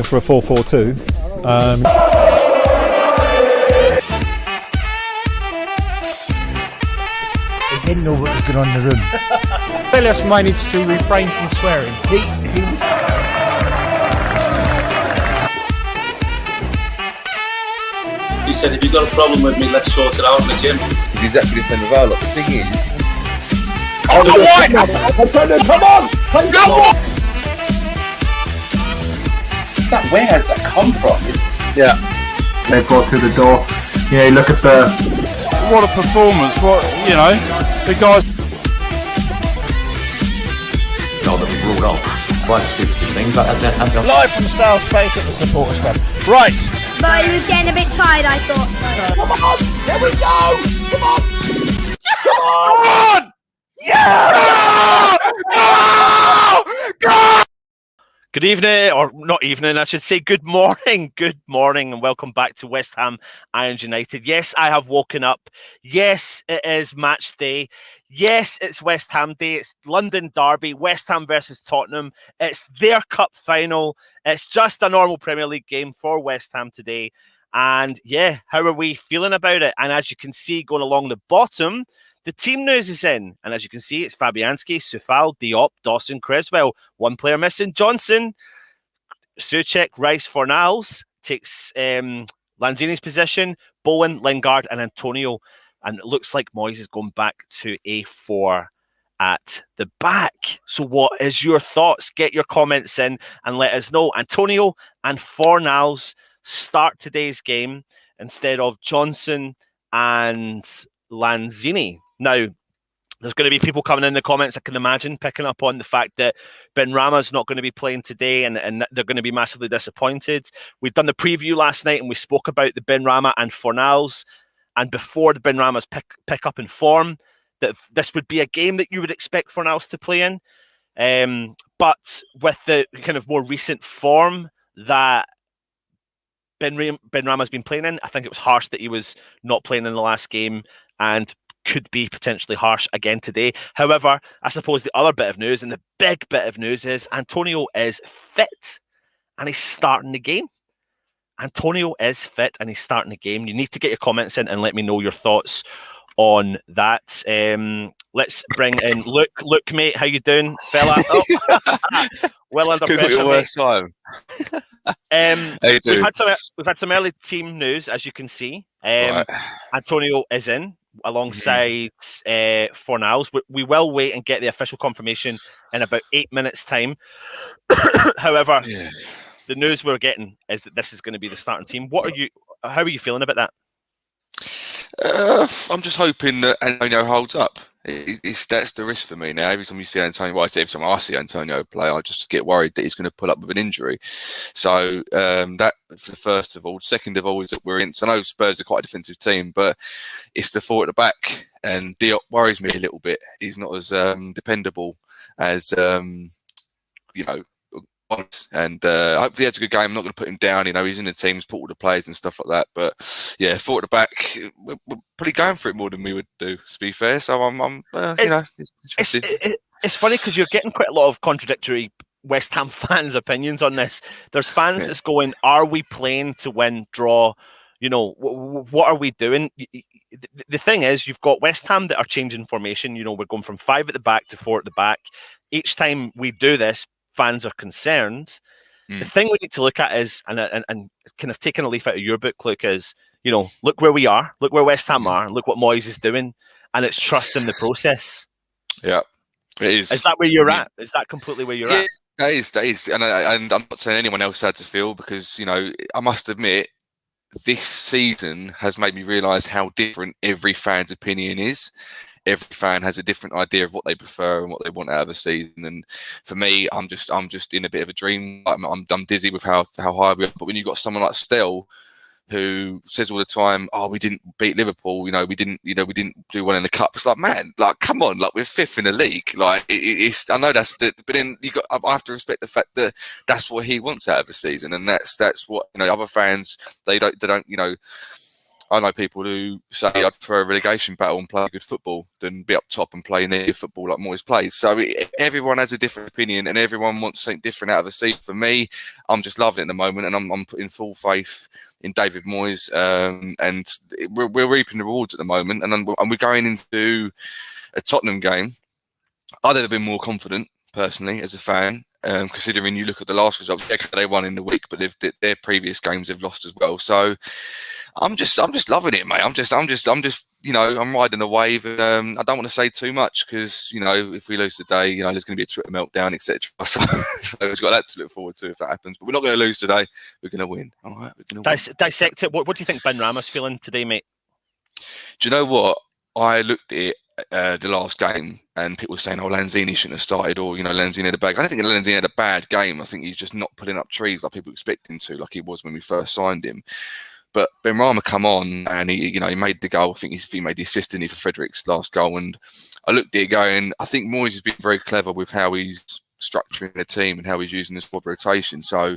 For a 4-4-2. He didn't know what was going on in the room. Elias managed to refrain from swearing. He said, if you've got a problem with me, let's sort it out in the gym. He's exactly the same with our lot. The thing is... Come on! Where has that come from? Yeah. They brought to the door. You know, look at the... What a performance! The guys. That we ruled off quite stupid things like that. Live from Style Space at the Supporters Club. Right. But he was getting a bit tired, I thought. Come on! Here we go! Come on! Come on! Yeah! Go! Good evening, or not evening, I should say good morning. Good morning, and welcome back to West Ham Irons United. Yes, I have woken up. Yes, it is match day. Yes, it's West Ham Day. It's London Derby, West Ham versus Tottenham. It's their cup final. It's just a normal Premier League game for West Ham today. And yeah, how are we feeling about it? And as you can see, going along the bottom, the team news is in. And as you can see, it's Fabianski, Soufal, Diop, Dawson, Creswell. One player missing, Johnson. Souček, Rice, Fornals takes Lanzini's position. Bowen, Lingard, and Antonio. And it looks like Moyes is going back to a 4 at the back. So what is your thoughts? Get your comments in and let us know. Antonio and Fornals start today's game instead of Johnson and Lanzini. Now, there's going to be people coming in the comments, I can imagine, picking up on the fact that Benrahma's not going to be playing today and they're going to be massively disappointed. We've done the preview last night and we spoke about the Benrahma and Fornals. And before the Benrahma's pick up in form, that this would be a game that you would expect Fornals to play in. But with the kind of more recent form that Benrahma's been playing in, I think it was harsh that he was not playing in the last game and could be potentially harsh again today. However, I suppose the other bit of news and the big bit of news is Antonio is fit and he's starting the game. Antonio is fit and he's starting the game. You need to get your comments in and let me know your thoughts on that. Let's bring in Luke. Luke, mate, how you doing, fella? Oh. Well under pressure, your worst time. We've had some early team news, as you can see. Right. Antonio is in alongside Fornals. We will wait and get the official confirmation in about 8 minutes' time. However, the news we're getting is that this is going to be the starting team. How are you feeling about that? I'm just hoping that Antonio holds up. That's the risk for me now. Every time you see Antonio, every time I see Antonio play, I just get worried that he's going to pull up with an injury. So that, first of all. Second of all, is that we're in. So I know Spurs are quite a defensive team, but it's the 4 at the back, and Diop worries me a little bit. He's not as dependable as and hopefully he has a good game. I'm not going to put him down. He's in the team, he's put all the players and stuff like that. But yeah, 4 at the back, we're probably going for it more than we would do, to be fair. So it's funny because you're getting quite a lot of contradictory West Ham fans' opinions on this. There's fans that's going, "Are we playing to win, draw? What are we doing?" The thing is, you've got West Ham that are changing formation. We're going from 5 at the back to 4 at the back. Each time we do this, fans are concerned. The thing we need to look at is, and kind of taking a leaf out of your book, Luke, is, look where we are, look where West Ham are, and look what Moyes is doing, and it's trust in the process. Yeah, it is. Is that where you're at? Is that completely where you're at? That is. And I'm not saying anyone else had to feel, because, I must admit, this season has made me realise how different every fan's opinion is. Every fan has a different idea of what they prefer and what they want out of a season. And for me, I'm just in a bit of a dream. I'm dizzy with how high we are. But when you've got someone like Stell, who says all the time, "Oh, we didn't beat Liverpool. We didn't do well in the cup." It's like, man, come on, we're 5th in the league. I know that's but then I have to respect the fact that that's what he wants out of a season, and that's what other fans they don't. I know people who say I'd prefer a relegation battle and play good football than be up top and play near football like Moyes plays. So everyone has a different opinion and everyone wants something different out of a season. For me, I'm just loving it at the moment, and I'm putting full faith in David Moyes, and we're reaping the rewards at the moment. And we're going into a Tottenham game. I'd never been more confident, personally, as a fan, considering you look at the last results. Yeah, they won in the week, but their previous games they've lost as well. So I'm just loving it, mate. I'm just, I'm riding the wave. And, I don't want to say too much because, if we lose today, there's going to be a Twitter meltdown, etc. So we've got that to look forward to if that happens. But we're not going to lose today. We're going to win. All right, we're going to win. Dissect it. What do you think Ben Rama's feeling today, mate? Do you know what? I looked at it. The last game, and people were saying, Lanzini shouldn't have started, or Lanzini had a bad. I don't think Lanzini had a bad game. I think he's just not pulling up trees like people expect him to, like he was when we first signed him. But Ben Rama come on, and he made the goal. I think he made the assist for Frederick's last goal. And I looked at it going, I think Moyes has been very clever with how he's structuring the team and how he's using the squad rotation. So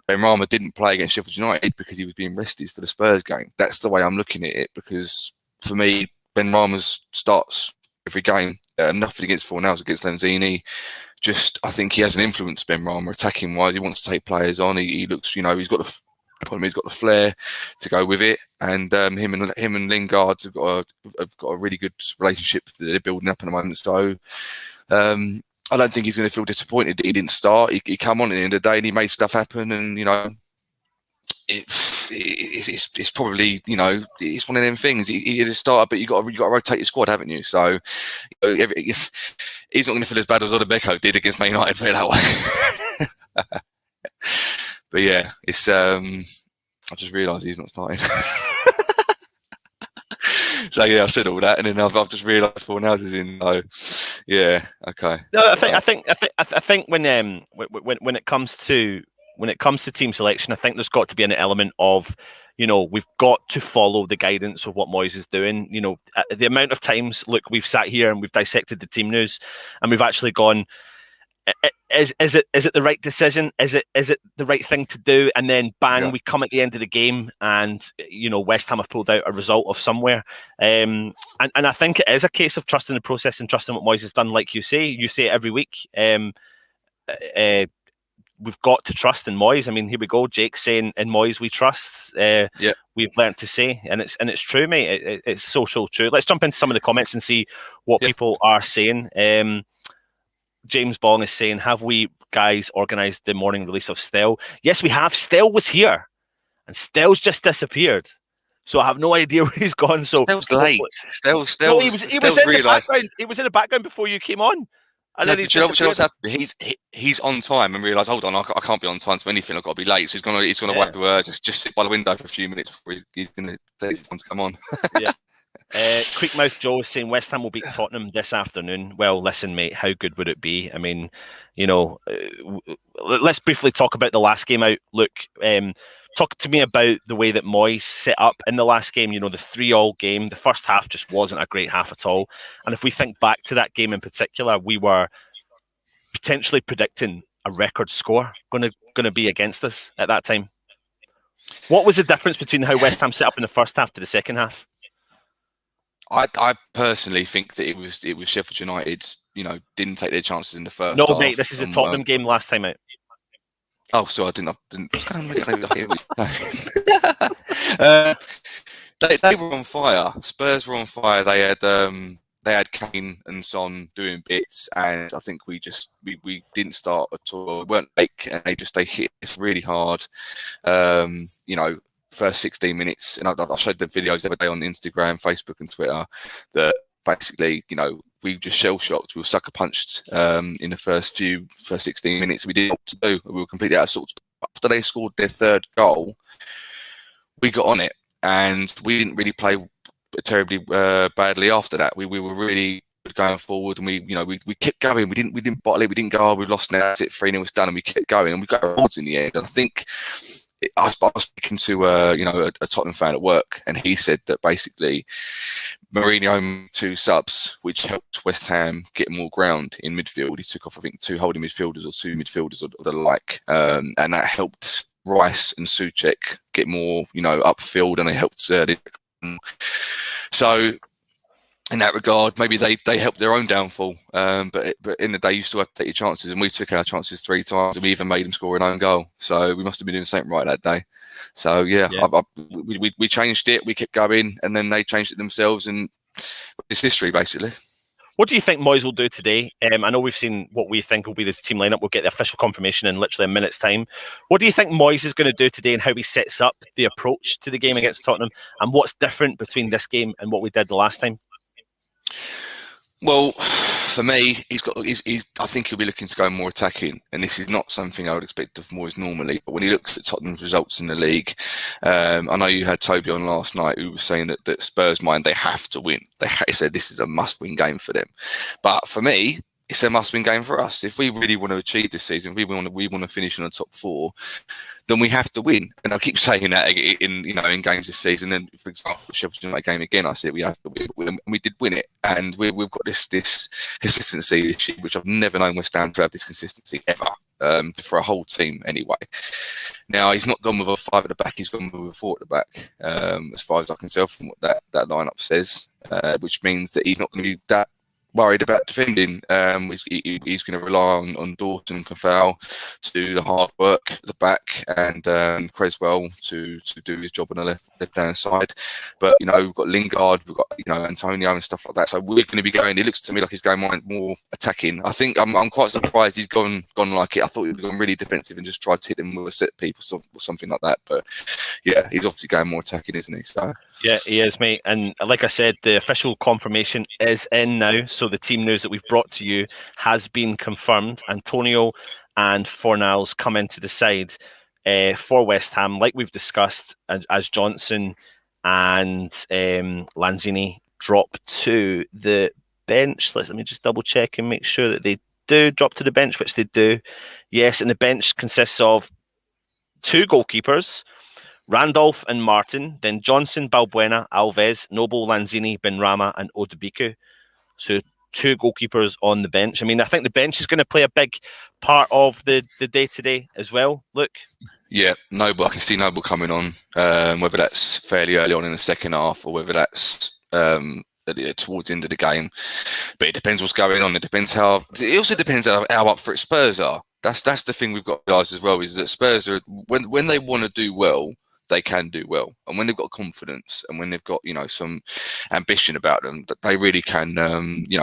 Ben Rama didn't play against Sheffield United because he was being rested for the Spurs game. That's the way I'm looking at it, because for me, Ben Rama's starts every game. Nothing against Fornals, against Lanzini. I think he has an influence, Ben Rama, attacking wise. He wants to take players on. He looks, he's got the flair to go with it. And him and Lingard have got a really good relationship that they're building up at the moment. So I don't think he's going to feel disappointed that he didn't start. He come on at the end of the day and he made stuff happen. And it's probably it's one of them things. He had a starter, but you got to rotate your squad, haven't you? So he's not going to feel as bad as Odebeko did against Man United, put it that way. But yeah, it's I just realised he's not starting. So yeah, I said all that, and then I've just realised Fornals is in. So yeah, okay. No, I think when it comes to team selection, I think there's got to be an element of, we've got to follow the guidance of what Moyes is doing. The amount of times, look, we've sat here and we've dissected the team news, and we've actually gone, is it the right decision? Is it the right thing to do? And then bang, we come at the end of the game, and West Ham have pulled out a result of somewhere. And I think it is a case of trusting the process and trusting what Moyes has done. Like you say it every week. We've got to trust in Moyes. I mean, here we go. Jake saying, "In Moyes we trust." We've learnt to say, and it's true, mate. It's so true. Let's jump into some of the comments and see what people are saying. James Bong is saying, "Have we guys organised the morning release of Stell?" Yes, we have. Stell was here, and Stell's just disappeared. So I have no idea where he's gone. So Stell's late. He was in the background. He was in the background before you came on. And then what's happened? He's on time and realised, hold on, I can't be on time for anything. I've got to be late. So he's gonna wait to just sit by the window for a few minutes before he's gonna take time to come on. Yeah. Quickmouth Joe is saying West Ham will beat Tottenham this afternoon. Well, listen, mate, how good would it be? I mean, let's briefly talk about the last game out. Look, talk to me about the way that Moyes set up in the last game. The 3-3 game. The first half just wasn't a great half at all. And if we think back to that game in particular, we were potentially predicting a record score going to be against us at that time. What was the difference between how West Ham set up in the first half to the second half? I personally think that it was Sheffield United, didn't take their chances in the first half. No, mate, this is a Tottenham game last time out. Oh, so I didn't. They were on fire. Spurs were on fire. They had Kane and Son doing bits, and I think we didn't start at all. We weren't like, and they hit us really hard. First 16 minutes, and I showed them videos every day on Instagram, Facebook, and Twitter. That basically, we just shell shocked. We were sucker punched in the first 16 minutes. We didn't know what to do. We were completely out of sorts. After they scored their third goal, we got on it, and we didn't really play terribly badly after that. We were really good going forward, and we kept going. We didn't bottle it. We didn't go, oh, we've lost now. That's it. 3-0 was done, and we kept going, and we got awards in the end. And I think I was speaking to a Tottenham fan at work, and he said that basically Mourinho made 2 subs, which helped West Ham get more ground in midfield. He took off, I think, 2 holding midfielders or 2 midfielders or the like, and that helped Rice and Souček get more, upfield, and they helped. So in that regard, maybe they helped their own downfall. But in the day, you still have to take your chances, and we took our chances 3 times, and we even made them score an own goal. So we must have been doing something right that day. So we changed it, we kept going, and then they changed it themselves, and it's history basically. What do you think Moyes will do today? I know we've seen what we think will be the team lineup. We'll get the official confirmation in literally a minute's time. What do you think Moyes is going to do today, and how he sets up the approach to the game against Tottenham, and what's different between this game and what we did the last time? Well, for me, I think he'll be looking to go more attacking, and this is not something I would expect of Moyes normally. But when he looks at Tottenham's results in the league, I know you had Toby on last night who was saying that Spurs mind they have to win. He said this is a must-win game for them. But for me, it's a must-win game for us. If we really want to achieve this season, we want to finish in the top 4, then we have to win. And I keep saying that in games this season. And for example, Sheffield United game again, I said we have to win, and we did win it. And we've got this consistency this year, which I've never known West Ham to have this consistency ever, for a whole team anyway. Now he's not gone with a 5 at the back; he's gone with a 4 at the back, as far as I can tell from what that lineup says, which means that he's not going to be that worried about defending. He's going to rely on Dawson and Cafal to do the hard work at the back, and Creswell to do his job on the left-hand side. But we've got Lingard, we've got Antonio and stuff like that. So we're going to be going. It looks to me like he's going more attacking. I think I'm quite surprised he's gone like it. I thought he would have gone really defensive and just tried to hit him with a set piece or something like that. But yeah, he's obviously going more attacking, isn't he? So yeah, he is, mate. And like I said, the official confirmation is in now. So the team news that we've brought to you has been confirmed. Antonio and Fornals come into the side for West Ham, like we've discussed, as Johnson and Lanzini drop to the bench. Let me just double check and make sure that they do drop to the bench, which they do. Yes, and the bench consists of 2 goalkeepers, Randolph and Martin, then Johnson, Balbuena, Alves, Noble, Lanzini, Benrahma, and Odebiku. So 2 goalkeepers on the bench. I mean, I think the bench is going to play a big part of the day today as well. Look. Yeah, Noble. I can see Noble coming on, whether that's fairly early on in the second half or whether that's towards the end of the game. But it depends what's going on. It also depends how up for it Spurs are. That's the thing we've got to realize as well, is that Spurs are, when they want to do well, they can do well, and when they've got confidence and when they've got some ambition about them, that they really can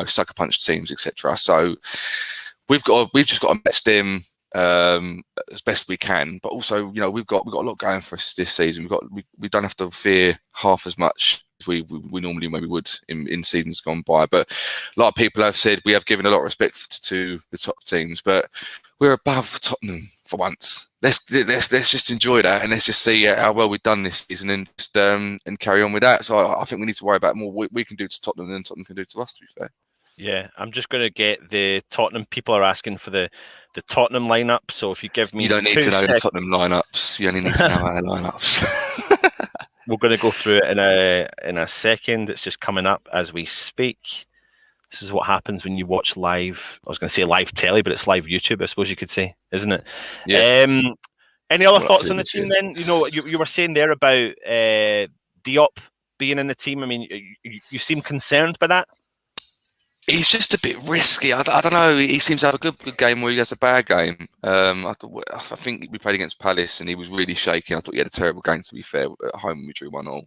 sucker punch teams, etc. So we've just got to match them as best we can, but also we've got a lot going for us this season. We don't have to fear half as much as we normally maybe would in seasons gone by. But a lot of people have said we have given a lot of respect to the top teams, but we're above Tottenham for once. Let's just enjoy that, and let's just see how well we've done this season, and just and carry on with that. So I think we need to worry about more we can do to Tottenham than Tottenham can do to us, to be fair. Yeah, I'm just going to get the Tottenham. People are asking for the Tottenham lineup. So if you give me, you don't need to know the Tottenham lineups. You only need to know our lineups. We're going to go through it in a second. It's just coming up as we speak. This is what happens when you watch live. I was going to say live telly, but it's live YouTube, I suppose you could say, isn't it? Yeah. Any other thoughts on the team then? You were saying there about Diop being in the team. I mean, you seem concerned by that. He's just a bit risky. I don't know. He seems to have a good game where he has a bad game. I think we played against Palace and he was really shaky. I thought he had a terrible game, to be fair. At home, we drew 1-1.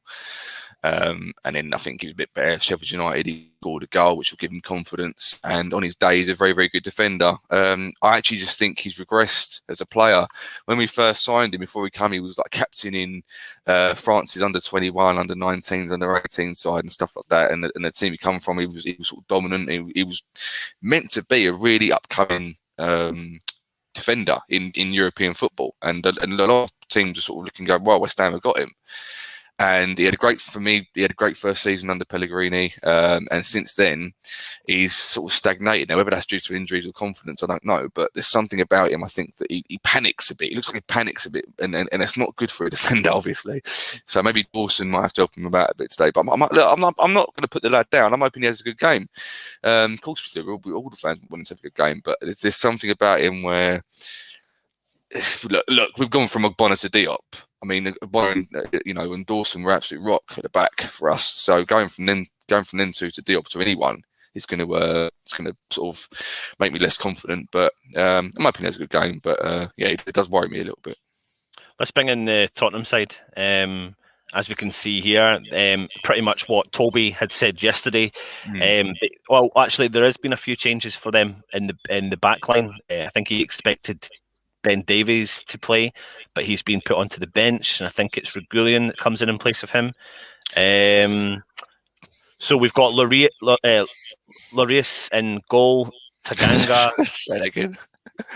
And then I think he was a bit better. Sheffield United, he scored a goal, which will give him confidence. And on his day, he's a very, very good defender. I actually just think he's regressed as a player. When we first signed him, before he came, he was like captain in France's under-21, under-19s, under-18 side and stuff like that. And the team he come from, he was sort of dominant. He was meant to be a really upcoming defender in European football. And a lot of teams are sort of looking, going, well, West Ham have got him. And he had a great first season under Pellegrini, and since then he's sort of stagnated. Now, whether that's due to injuries or confidence, I don't know. But there's something about him. I think that he panics a bit. He looks like he panics a bit, and it's not good for a defender, obviously. So maybe Dawson might have to help him about a bit today. But I'm not going to put the lad down. I'm hoping he has a good game. Of course, all the fans want him to have a good game, but there's something about him where look, we've gone from Ogbonna to Diop. I mean, Ogbonna, and Dawson were absolute rock at the back for us. So going from them two to Diop to anyone is going to sort of make me less confident. But in my opinion, it's a good game. But it does worry me a little bit. Let's bring in the Tottenham side. As we can see here, pretty much what Toby had said yesterday. Well, actually, there has been a few changes for them in the back line. I think he expected Ben Davies to play, but he's been put onto the bench, and I think it's Regulion that comes in place of him. So we've got Lloris in goal, Taganga.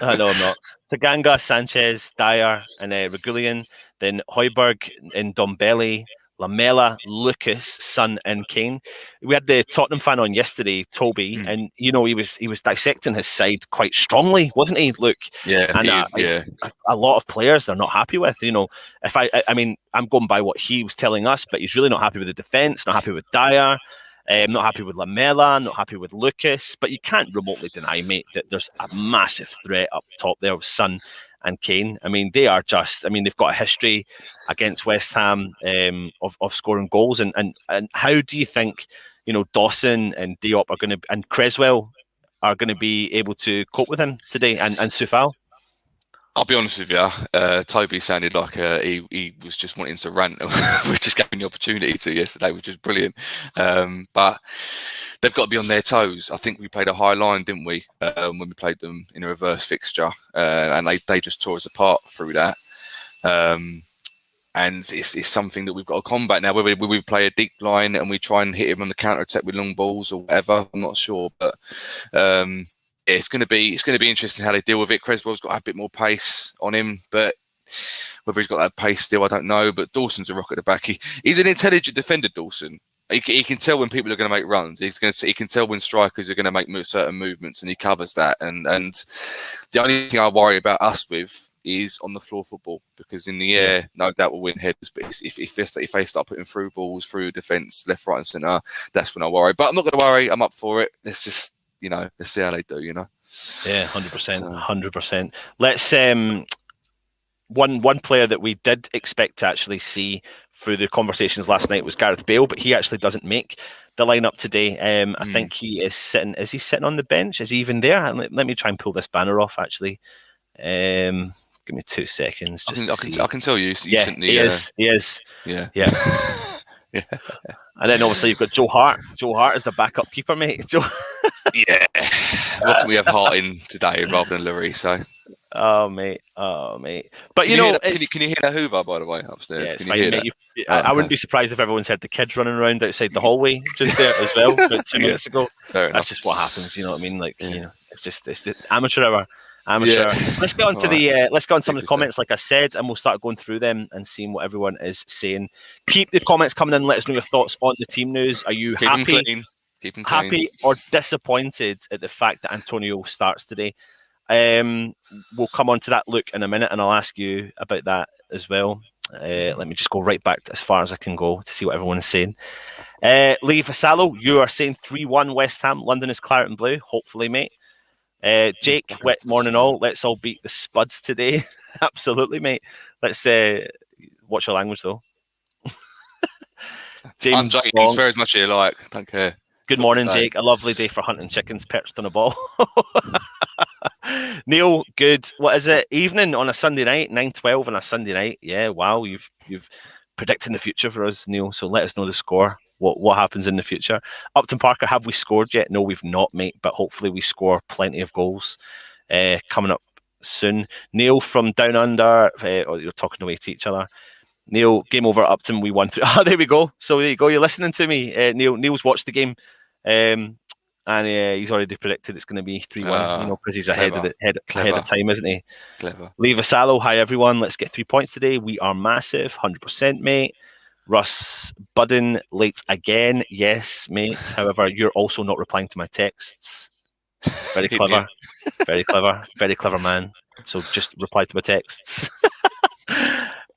No, I'm not. Taganga, Sanchez, Dyer, and Regulion. Then Højbjerg and Dombele, Lamela, Lucas, Son, and Kane. We had the Tottenham fan on yesterday, Toby, and he was dissecting his side quite strongly, wasn't he? Look, a lot of players they're not happy with. If I mean, I'm going by what he was telling us, but he's really not happy with the defence, not happy with Dyer. Not happy with Lamela, not happy with Lucas, but you can't remotely deny, mate, that there's a massive threat up top there with Son and Kane. I mean, they've got a history against West Ham of scoring goals. And how do you think, Dawson and Diop are going to, and Creswell are going to be able to cope with him today, and Soufal? I'll be honest with you, Toby sounded like he was just wanting to rant. We just gave him the opportunity to yesterday, which is brilliant. But they've got to be on their toes. I think we played a high line, didn't we, when we played them in a reverse fixture, and they just tore us apart through that. And it's something that we've got to combat now. Whether we play a deep line and we try and hit him on the counter attack with long balls or whatever, I'm not sure, but. It's going to be interesting how they deal with it. Creswell's got a bit more pace on him, but whether he's got that pace still, I don't know. But Dawson's a rock at the back. He's an intelligent defender, Dawson. He can tell when people are going to make runs. He can tell when strikers are going to make certain movements, and he covers that. And the only thing I worry about us with is on the floor football, because in the air, no doubt we'll win headers. But if they start putting through balls, through defence, left, right, and centre, that's when I worry. But I'm not going to worry. I'm up for it. Let's just. Let's see how they do, Yeah, 100%, 100%. Let's one player that we did expect to actually see through the conversations last night was Gareth Bale, but he actually doesn't make the lineup today. I think he is sitting. Is he sitting on the bench? Is he even there? Let me try and pull this banner off. Actually, give me 2 seconds. I can tell you. He is. Yeah. Yeah. And then obviously you've got Joe Hart. Joe Hart is the backup keeper, mate. Yeah. What can we have Hart in today rather than Lloris? So. Oh mate. But can you hear the Hoover, by the way, upstairs? Yeah, it's can fine, you hear mate. that? I wouldn't be surprised if everyone's heard the kids running around outside the hallway just there as well about 2 minutes ago. That's just what happens. You know what I mean? Like it's the amateur hour. Yeah. Let's get on to some of the comments, like I said, and we'll start going through them and seeing what everyone is saying. Keep the comments coming in. Let us know your thoughts on the team news. Are you happy or disappointed at the fact that Antonio starts today? We'll come on to that look in a minute, and I'll ask you about that as well. Let me just go right back as far as I can go to see what everyone is saying. Lee Vassallo, you are saying 3-1 West Ham. London is claret and blue. Hopefully, mate. Jake, wet morning all. Let's all beat the Spuds today. Absolutely, mate. Let's watch your language though. James, I'm joking. It's very much you like. Don't care. Good morning, Jake. A lovely day for hunting chickens perched on a ball. Neil, good. What is it? Evening on a Sunday night, 9:12 on a Sunday night. Yeah, wow. You've predicting the future for us, Neil. So let us know the score. What happens in the future? Upton Parker, have we scored yet? No, we've not, mate. But hopefully we score plenty of goals coming up soon. Neil from Down Under, you're talking away to each other. Neil, game over at Upton. We won 3. There we go. So there you go. You're listening to me, Neil. Neil's watched the game, and he's already predicted it's going to be 3-1. Because he's ahead of time, isn't he? Clever. Lee Vassallo, hi everyone. Let's get 3 points today. We are massive, 100%, mate. Russ Budden, late again. Yes, mate. However, you're also not replying to my texts. Very clever. Very clever. Very clever man. So just reply to my texts.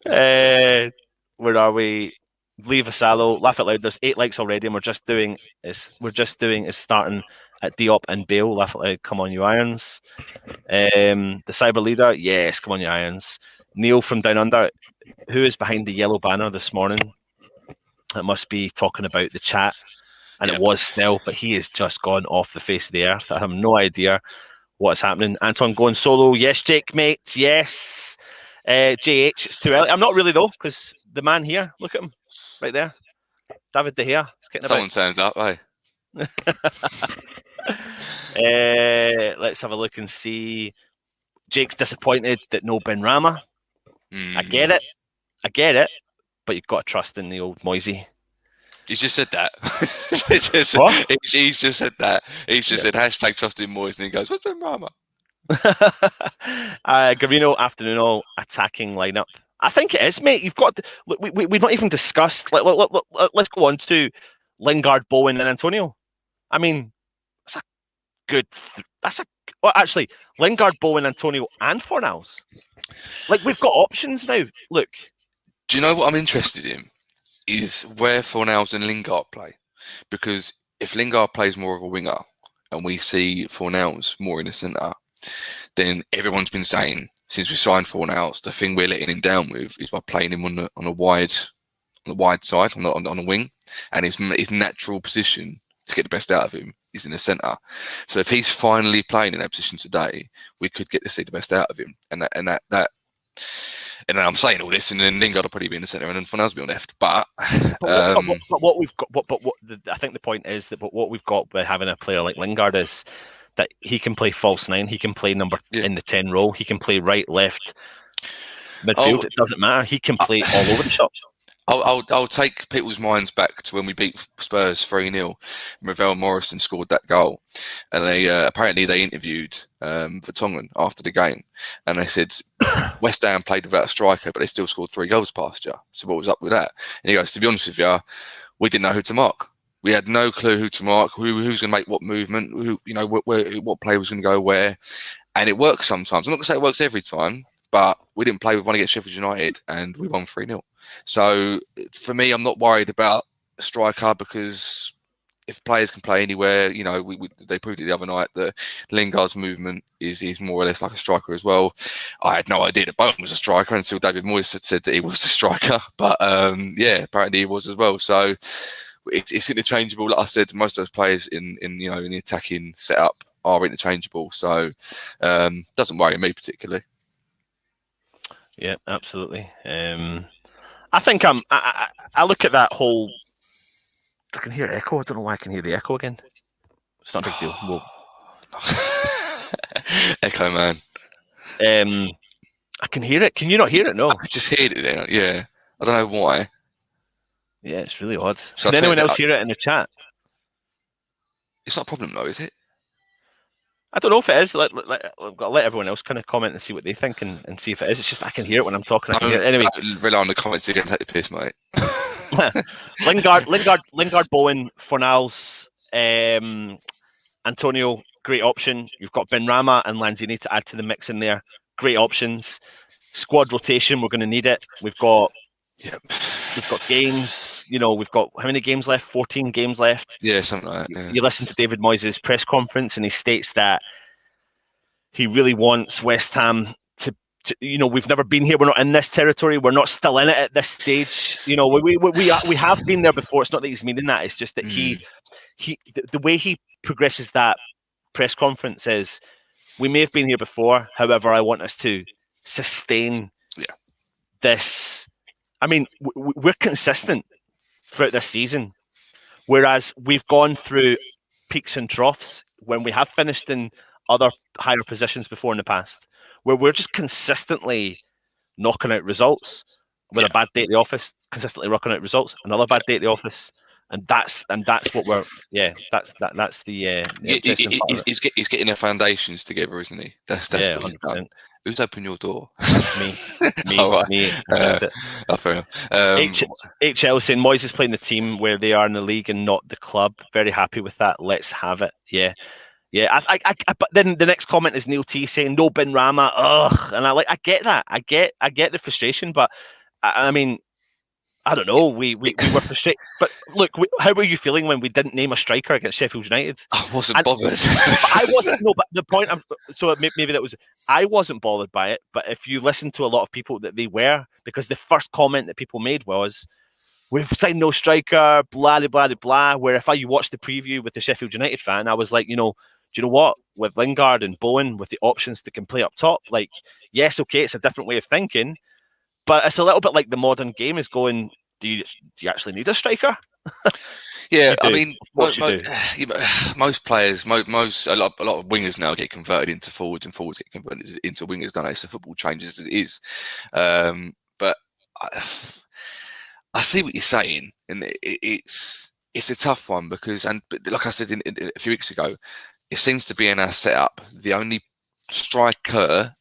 Where are we? Lee Vassallo, laugh out loud. There's 8 likes already, and we're just doing is starting at Diop and Bale. Laugh out loud, come on, you Irons. The cyber leader, yes, come on, you Irons. Neil from Down Under, who is behind the yellow banner this morning? It must be talking about the chat. And it was Snell, but he has just gone off the face of the earth. I have no idea what's happening. Anton going solo. Yes, Jake, mate. Yes. JH, it's too early. I'm not really, though, because the man here, look at him right there. David De Gea. Someone turns up, eh? Let's have a look and see. Jake's disappointed that no Ben Rama. I get it. But you've got to trust in the old Moisey. He's just said that. He's just said that. He's just said hashtag trust in Moyes, and he goes, what's Ben Rama? Garino, afternoon all, attacking lineup. I think it is, mate. You've got to, look, we've not even discussed. Let's go on to Lingard, Bowen, and Antonio. I mean, that's a good. Well, actually, Lingard, Bowen, Antonio, and Fornals. Like, we've got options now. Look. Do you know what I'm interested in? Is where Fornals and Lingard play. Because if Lingard plays more of a winger and we see Fornals more in the centre, then everyone's been saying since we signed Fornals, the thing we're letting him down with is by playing him on the wide side, on the wing, and his natural position to get the best out of him is in the centre. So if he's finally playing in that position today, we could get to see the best out of him, and then I'm saying all this, and then Lingard will probably be in the centre, and then Fornals will be on left. But what we've got, I think the point is that what we've got by having a player like Lingard is that he can play false nine, he can play number in the 10 role, he can play right, left, midfield. It doesn't matter. He can play all over the shop. I'll take people's minds back to when we beat Spurs 3-0. Ravel Morrison scored that goal, and they apparently they interviewed Vertonghen after the game, and they said West Ham played without a striker, but they still scored 3 goals past you. So what was up with that? And he goes, to be honest with you, we didn't know who to mark. We had no clue who to mark, who's going to make what movement, what player was going to go where, and it works sometimes. I'm not going to say it works every time, but we didn't play with one against Sheffield United, and we won 3-0. So for me, I'm not worried about a striker, because if players can play anywhere, they proved it the other night that Lingard's movement is more or less like a striker as well. I had no idea that Bowen was a striker until David Moyes said that he was a striker, but apparently he was as well. So it's interchangeable. Like I said, most of those players in the attacking setup are interchangeable, so doesn't worry me particularly. Yeah, absolutely. I think I look at that whole. I can hear echo. I don't know why I can hear the echo again. It's not a big deal. Echo, man. I can hear it. Can you not hear it? No. I could just hear it now. Yeah. I don't know why. Yeah, it's really odd. Can anyone else hear it in the chat? It's not a problem though, is it? I don't know if it is. I've got to let everyone else kind of comment and see what they think and see if it is. It's just I can hear it when I'm talking. I can hear it. Anyway, rely on the comments again. Take the piss, mate. Lingard, Bowen, Fornals, Antonio, great option. You've got Ben Rama and Lanzini to add to the mix in there. Great options. Squad rotation, we're going to need it. We've got games. We've got how many games left? 14 games left. Yeah, something like that. Yeah. You listen to David Moyes' press conference, and he states that he really wants West Ham to we've never been here. We're not in this territory. We're not still in it at this stage. We have been there before. It's not that he's meaning that. It's just that the way he progresses that press conference is, we may have been here before. However, I want us to sustain this. I mean, we're consistent throughout this season, whereas we've gone through peaks and troughs when we have finished in other higher positions before in the past, where we're just consistently knocking out results. With a bad day at the office, consistently knocking out results. Another bad day at the office, and that's what we're. Yeah, that's the. He's getting their foundations together, isn't he? That's what he's done. Who's opened your door? Me. Right. Me. Fair enough. HL saying Moyes is playing the team where they are in the league and not the club. Very happy with that. Let's have it. Yeah. But then the next comment is Neil T saying no Ben Rama. Ugh, and I get that. I get the frustration, but I mean, I don't know. We were frustrated. But look, how were you feeling when we didn't name a striker against Sheffield United? I wasn't bothered. I wasn't. No, but the point. Maybe that was. I wasn't bothered by it. But if you listen to a lot of people, that they were, because the first comment that people made was, "We've signed no striker." Blah blah blah blah. Where if you watched the preview with the Sheffield United fan, I was like, do you know what? With Lingard and Bowen, with the options that can play up top, like, yes, okay, it's a different way of thinking, but it's a little bit like the modern game is going. Do you actually need a striker? Yeah, I mean, most players, a lot of wingers now get converted into forwards, and forwards get converted into wingers. Don't they? So football changes as it is. But I see what you're saying, and it's a tough one because, like I said a few weeks ago, it seems to be in our setup the only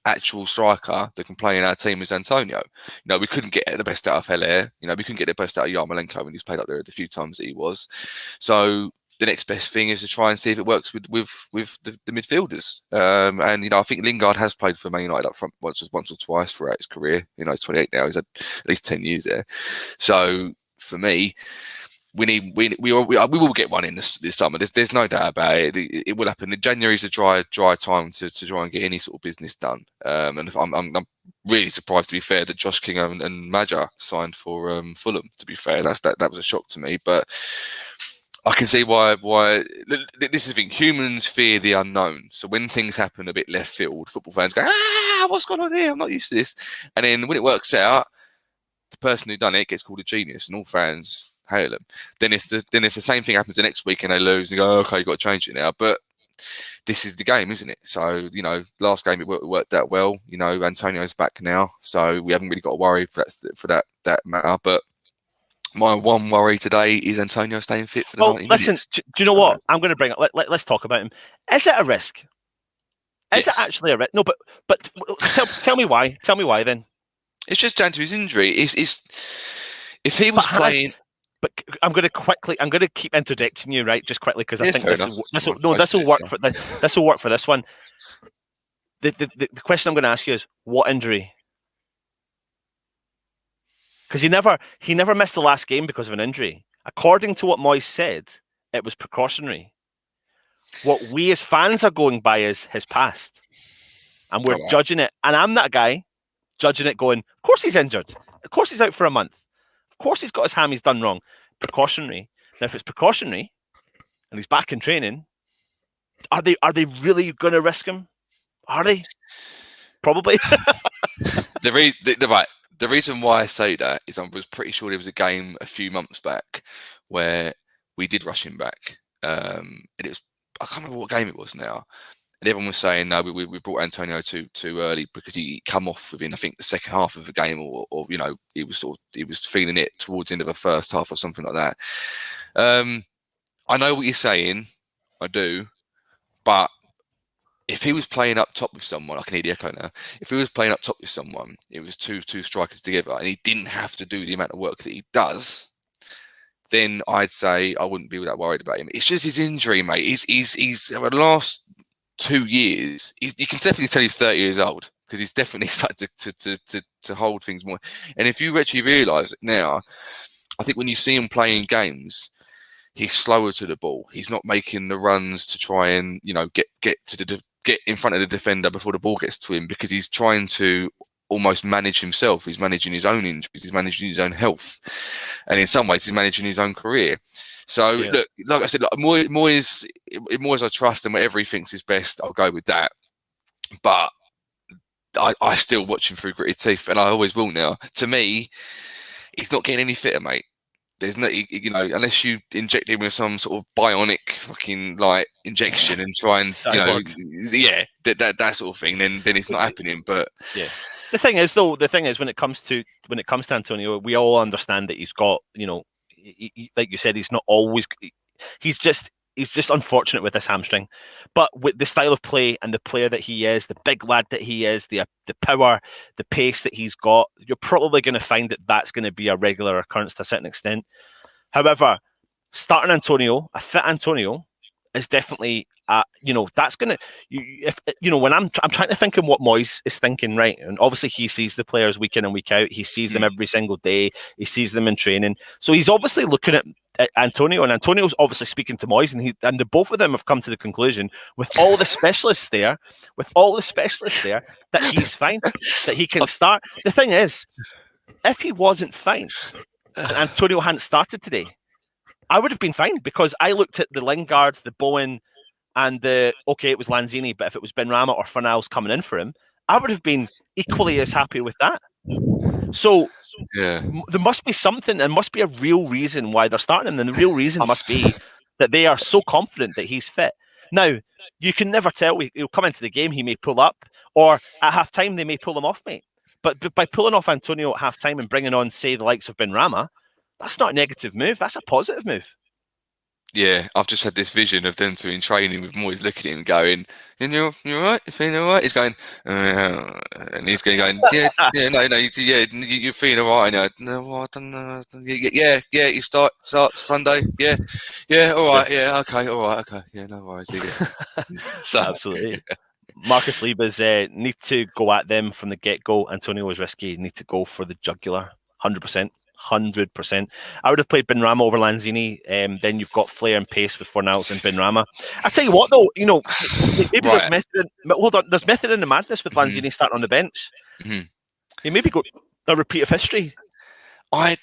actual striker that can play in our team is Antonio. We couldn't get the best out of Haller. We couldn't get the best out of Yarmolenko when he was played up there the few times that he was. So the next best thing is to try and see if it works with the midfielders. And I think Lingard has played for Man United up front once or twice throughout his career. He's 28 now. He's had at least 10 years there. So for me, we will get one in this summer. There's no doubt about it. It will happen. January is a dry time to try and get any sort of business done. And I'm really surprised, to be fair, that Josh King and Maja signed for Fulham. To be fair, that was a shock to me. But I can see why. This is the thing. Humans fear the unknown. So when things happen a bit left field, football fans go, what's going on here? I'm not used to this. And then when it works out, the person who done it gets called a genius, and all fans hail them. Then if the same thing happens the next week and they lose, and they go, okay, you've got to change it now. But this is the game, isn't it? So last game it worked out well. Antonio's back now, so we haven't really got to worry for that matter. But my one worry today is Antonio staying fit for the 90 minutes. Do you know what? I'm going to bring up. Let's talk about him. Is it a risk? Is it actually a risk? No, but tell me why. Tell me why then. It's just down to his injury. If he was playing. But I'm going to keep interjecting you, right? Just quickly, because I think this will work for this. This will work for this one. The question I'm going to ask you is, what injury? Because he never missed the last game because of an injury. According to what Moyes said, it was precautionary. What we as fans are going by is his past, and we're judging it. And I'm that guy judging it, going, of course he's injured. Of course he's out for a month. Of course he's got his hammies done wrong. Precautionary. Now, if it's precautionary and he's back in training, are they really going to risk him? Are they? Probably. The reason why I say that is I was pretty sure there was a game a few months back where we did rush him back. And it was, I can't remember what game it was now. And everyone was saying, no, we brought Antonio too early because he come off within, I think, the second half of the game, or he was feeling it towards the end of the first half or something like that. I know what you're saying, I do, but if he was playing up top with someone, I can hear the echo now. If he was playing up top with someone, it was two strikers together, and he didn't have to do the amount of work that he does, then I'd say I wouldn't be that worried about him. It's just his injury, mate. He's over the last 2 years, you can definitely tell he's 30 years old because he's definitely started to hold things more. And if you actually realise it now, I think when you see him playing games, he's slower to the ball. He's not making the runs to try and get in front of the defender before the ball gets to him, because he's trying to almost manage himself. He's managing his own injuries. He's managing his own health, and in some ways, he's managing his own career. So, look, like I said, Moyes, I trust, and whatever he thinks is best, I'll go with that. But I still watch him through gritted teeth, and I always will now. To me, he's not getting any fitter, mate. There's no, unless you inject him with some sort of bionic fucking injection and try and that sort of thing, then it's not happening. But yeah, the thing is when it comes to Antonio, we all understand that he's got like you said, he's not always. He's just unfortunate with this hamstring, but with the style of play and the player that he is, the big lad that he is, the power, the pace that he's got, you're probably going to find that that's going to be a regular occurrence to a certain extent. However, starting Antonio, a fit Antonio, is definitely, that's going to, when I'm trying to think of what Moyes is thinking, right? And obviously he sees the players week in and week out. He sees them every single day. He sees them in training. So he's obviously looking at Antonio, and Antonio's obviously speaking to Moyes, and the both of them have come to the conclusion with all the specialists there, that he's fine, that he can start. The thing is, if he wasn't fine and Antonio hadn't started today, I would have been fine, because I looked at the Lingard, the Bowen, and it was Lanzini, but if it was Benrahma or Fornals coming in for him, I would have been equally as happy with that. So there must be something, there must be a real reason why they're starting him, and the real reason must be that they are so confident that he's fit. Now, you can never tell. He'll come into the game, he may pull up, or at half-time they may pull him off, mate. But by pulling off Antonio at half-time and bringing on, say, the likes of Benrahma, that's not a negative move. That's a positive move. Yeah, I've just had this vision of them two in training with Moyes looking at him going, you're all right? You feeling all right? He's going, and he's going, you're feeling all right. And no, I don't know. Yeah, you start Sunday. Yeah, all right. Yeah, okay, all right, okay. Yeah, no worries. So, absolutely. Yeah. Marcus Liebes need to go at them from the get-go. Antonio was risky. Need to go for the jugular, 100%. 100%. I would have played Benrahma over Lanzini. Then you've got flair and pace with Fornals and Benrahma. I tell you what, though, maybe there's method. Hold on, there's method in the madness with Lanzini starting on the bench. He maybe got a repeat of history. I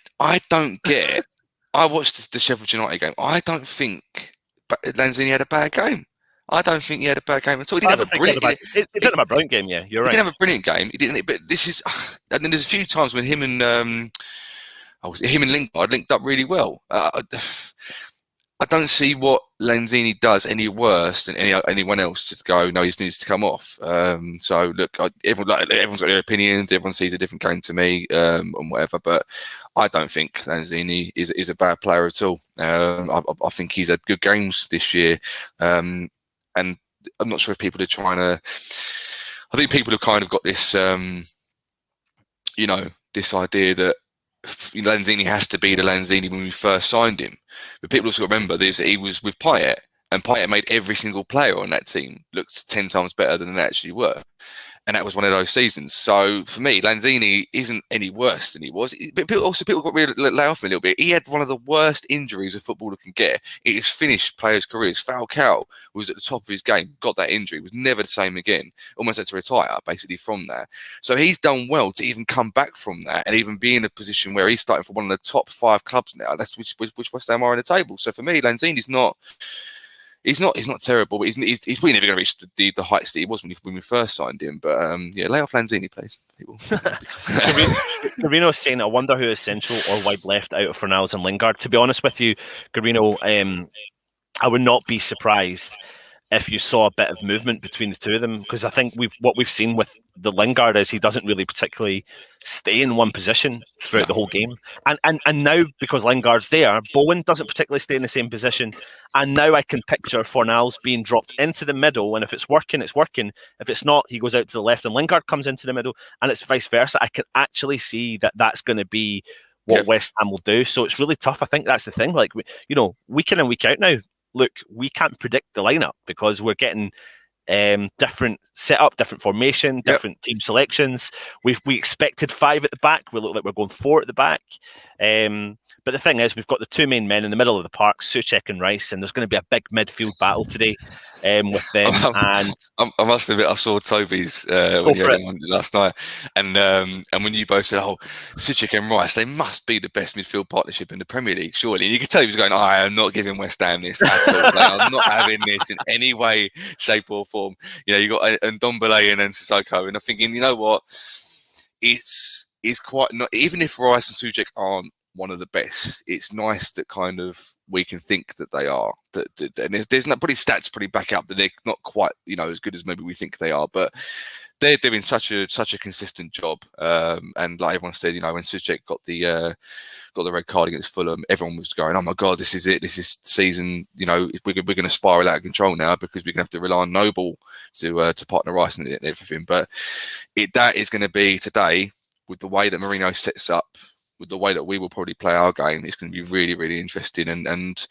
don't get. I watched the Sheffield United game. I don't think Lanzini had a bad game. I don't think he had a bad game at all. He didn't have a brilliant game. Yeah, you're right. He didn't have a brilliant game. He didn't. But this is, and then there's a few times when him and Lingard linked up really well. I don't see what Lanzini does any worse than anyone else to go, no, he needs to come off. So look, everyone's got their opinions. Everyone sees a different game to me and whatever. But I don't think Lanzini is a bad player at all. I think he's had good games this year. And I'm not sure if people are trying to. I think people have kind of got this, this idea that Lanzini has to be the Lanzini when we first signed him. But people also remember this: he was with Payet, and Payet made every single player on that team look 10 times better than they actually were. And that was one of those seasons. So for me, Lanzini isn't any worse than he was. But people got really lay off him a little bit. He had one of the worst injuries a footballer can get. It has finished players' careers. Falcao was at the top of his game, got that injury, was never the same again. Almost had to retire, basically, from that. So he's done well to even come back from that and even be in a position where he's starting for one of the top 5 clubs now. That's which West Ham are in the table. So for me, Lanzini's not. He's not terrible, but he's probably never going to reach the heights that he was when we first signed him. But lay off Lanzini, please. Garino's saying, I wonder who is central or wide left out of Fornals and Lingard. To be honest with you, Garino, I would not be surprised if you saw a bit of movement between the two of them, because I think what we've seen with the Lingard is he doesn't really particularly stay in one position throughout the whole game, and now because Lingard's there, Bowen doesn't particularly stay in the same position, and now I can picture Fornals being dropped into the middle, and if it's working, it's working. If it's not, he goes out to the left, and Lingard comes into the middle, and it's vice versa. I can actually see that's going to be what West Ham will do. So it's really tough. I think that's the thing. Like, week in and week out now. Look, we can't predict the lineup because we're getting different setup, different formation, different team selections. We expected 5 at the back. We look like we're going 4 at the back. But the thing is, we've got the 2 main men in the middle of the park, Souček and Rice, and there's going to be a big midfield battle today with them. And I must admit, I saw Toby's when you had him on last night, and when you both said, "Oh, Souček and Rice, they must be the best midfield partnership in the Premier League, surely." And you could tell he was going, "I am not giving West Ham this at all. I'm not having this in any way, shape, or form." You got Ndombele and then Sissoko, and I'm thinking, you know what? It's quite not. Even if Rice and Souček aren't one of the best, it's nice that kind of we can think that they are. And there's not pretty stats pretty back up that they're not quite as good as maybe we think they are, but they're doing such a consistent job. And like everyone said, when Souček got the red card against Fulham, everyone was going, "Oh my God, this is it. This is season. We're going to spiral out of control now because we're going to have to rely on Noble to partner Rice and everything." But that is going to be today with the way that Mourinho sets up with the way that we will probably play our game, it's going to be really, really interesting. And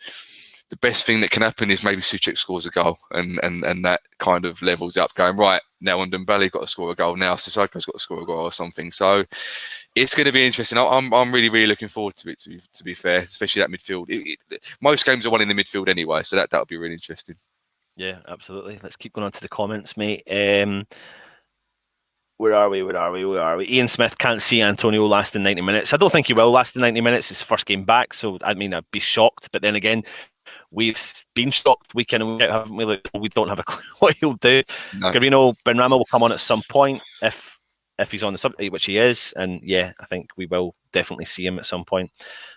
the best thing that can happen is maybe Souček scores a goal, and that kind of levels up. Going right now, and Dembele got to score a goal. Now Sissoko's got to score a goal or something. So it's going to be interesting. I'm really, really looking forward to it. To be fair, especially that midfield. Most games are won in the midfield anyway, so that'll be really interesting. Yeah, absolutely. Let's keep going on to the comments, mate. Where are we? Ian Smith can't see Antonio lasting 90 minutes. I don't think he will last the 90 minutes. His first game back, so I mean, I'd be shocked. But then again, we've been shocked week in and week out, haven't we? We don't have a clue what he'll do. No. Gavino Benrahma will come on at some point if he's on the subject, which he is. And yeah, I think we will definitely see him at some point.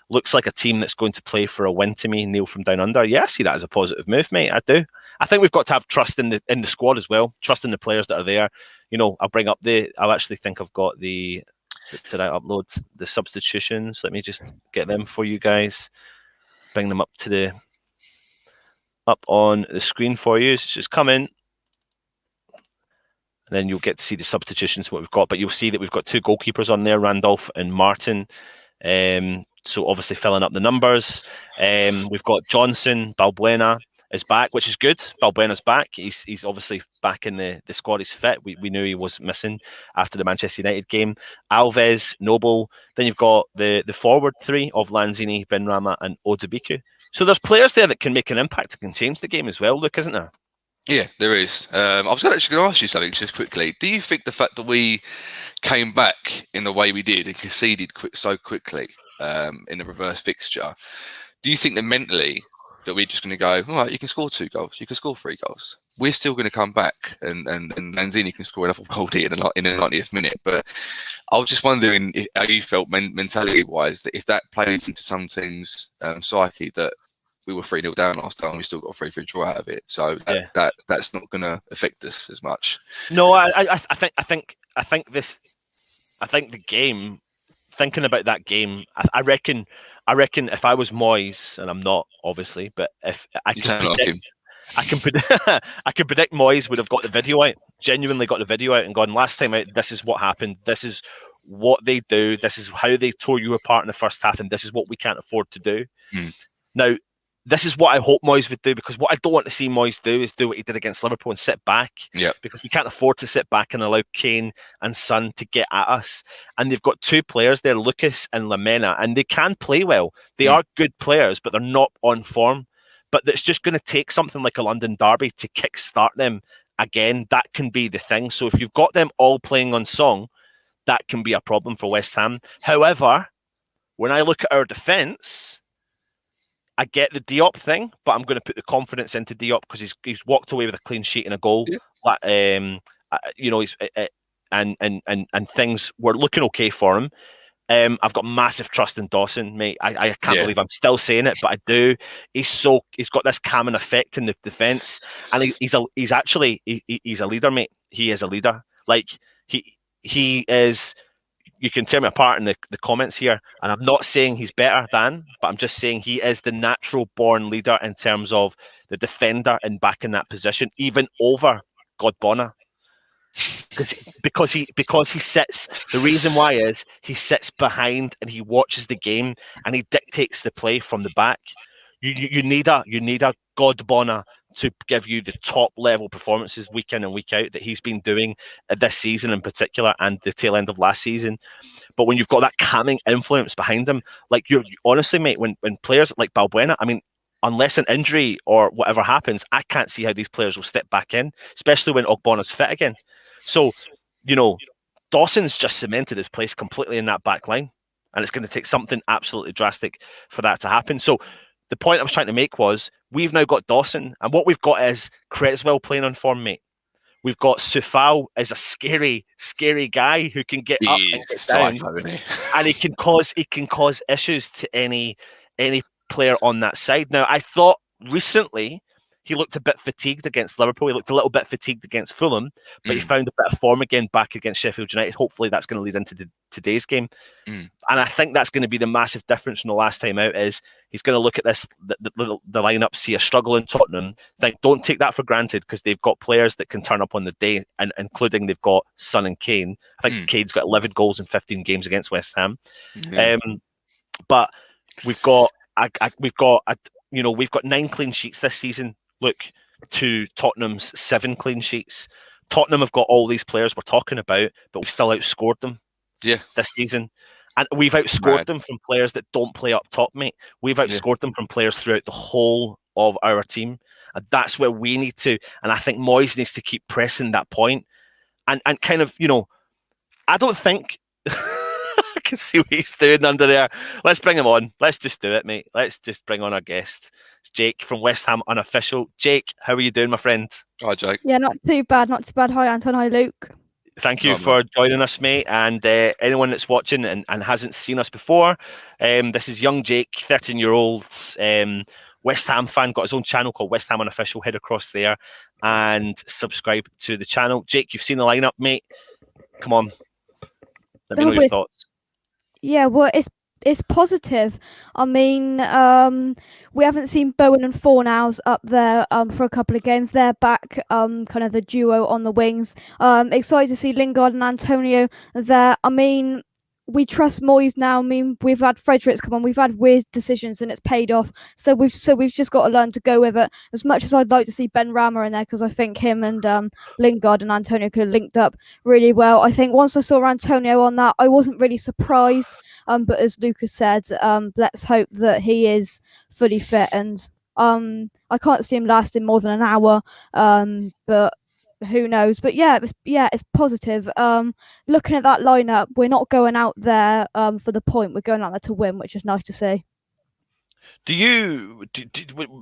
Looks like a team that's going to play for a win to me, Neil from Down Under. Yeah, I see that as a positive move, mate. I do. I think we've got to have trust in the squad as well. Trust in the players that are there. You know, I'll actually think I've got did I upload the substitutions? Let me just get them for you guys. Bring them up on the screen for you. So just come in. And then you'll get to see the substitutions, what we've got. But you'll see that we've got 2 goalkeepers on there, Randolph and Martin. So obviously filling up the numbers. We've got Johnson, Balbuena is back, which is good. Balbuena's back. He's obviously back in the squad. He's fit. We knew he was missing after the Manchester United game. Alves, Noble. Then you've got the forward 3 of Lanzini, Benrahma and Odebiku. So there's players there that can make an impact and can change the game as well, Luke, isn't there? Yeah, there is. I was actually going to ask you something just quickly. Do you think the fact that we came back in the way we did and conceded so quickly in the reverse fixture, do you think that mentally that we're just going to go, all right, you can score 2 goals, you can score 3 goals, we're still going to come back and Lanzini can score another goal in the 90th minute? But I was just wondering how you felt mentality-wise, that if that plays into some teams' psyche, that we were 3-0 down last time, we still got a 3-3 draw out of it. So that's not going to affect us as much. No, I think the game. Thinking about that game, I reckon if I was Moyes, and I'm not obviously, but if I can predict Moyes would have got the video out, genuinely got the video out and gone, last time out, this is what happened, this is what they do, this is how they tore you apart in the first half, and this is what we can't afford to do. Now, this is what I hope Moyes would do, because what I don't want to see Moyes do is do what he did against Liverpool and sit back. Yeah. Because we can't afford to sit back and allow Kane and Son to get at us. And they've got 2 players there, Lucas and Lamena, and they can play well. They are good players, but they're not on form. But it's just going to take something like a London derby to kickstart them again. That can be the thing. So if you've got them all playing on song, that can be a problem for West Ham. However, when I look at our defence, I get the Diop thing, but I'm going to put the confidence into Diop because he's walked away with a clean sheet and a goal. Yeah. You know, and things were looking okay for him. I've got massive trust in Dawson, mate. I can't believe I'm still saying it, but I do. He's got this calming effect in the defense, and he's a leader, mate. He is a leader. Like he is. You can tear me apart in the comments here, and I'm not saying he's better than, but I'm just saying he is the natural born leader in terms of the defender and back in that position, even over Godbona. Because he sits. The reason why is he sits behind and he watches the game and he dictates the play from the back. You need a Godbona to give you the top level performances week in and week out that he's been doing this season in particular and the tail end of last season. But when you've got that calming influence behind him, like you're honestly, mate, when players like Balbuena, I mean, unless an injury or whatever happens, I can't see how these players will step back in, especially when Ogbona's fit again. So, you know, Dawson's just cemented his place completely in that back line, and it's going to take something absolutely drastic for that to happen. So the point I was trying to make was we've now got Dawson, and what we've got is Cresswell playing on form, mate. We've got Sufal as a scary, scary guy who can get up and get down, and he can cause issues to any player on that side. Now, I thought recently he looked a bit fatigued against Liverpool. He looked a little bit fatigued against Fulham, but he found a bit of form again back against Sheffield United. Hopefully that's going to lead into today's game. And I think that's going to be the massive difference from the last time out is he's going to look at this, the lineup, see a struggle in Tottenham, think, don't take that for granted because they've got players that can turn up on the day, and including they've got Son and Kane. I think Kane's got 11 goals in 15 games against West Ham. But we've got 9 clean sheets this season. Look to Tottenham's 7 clean sheets. Tottenham have got all these players we're talking about, but we've still outscored them this season. And we've outscored them from players that don't play up top, mate. We've outscored them from players throughout the whole of our team. And that's where we need to. And I think Moyes needs to keep pressing that point. And kind of, I don't think... I can see what he's doing under there. Let's bring him on. Let's just do it, mate. Let's just bring on our guest. It's Jake from West Ham Unofficial. Jake, how are you doing, my friend? Hi, Jake. Yeah, not too bad. Hi, Anton. Hi, Luke. Thank you for joining us, mate. And anyone that's watching and hasn't seen us before, this is young Jake, 13-year-old West Ham fan, got his own channel called West Ham Unofficial. Head across there and subscribe to the channel. Jake, you've seen the lineup, mate. Come on. Let me know your thoughts. Yeah, well, it's positive. I mean, we haven't seen Bowen and Fornals up there for a couple of games. They're back, kind of the duo on the wings. Excited to see Lingard and Antonio there. I mean, we trust Moyes now. I mean, we've had Fredericks come on. We've had weird decisions and it's paid off. So we've just got to learn to go with it. As much as I'd like to see Ben Rama in there, because I think him and Lingard and Antonio could have linked up really well. I think once I saw Antonio on that, I wasn't really surprised. But as Lucas said, let's hope that he is fully fit. And I can't see him lasting more than an hour. But who knows? But it's positive. Looking at that lineup, we're not going out there for the point. We're going out there to win, which is nice to see.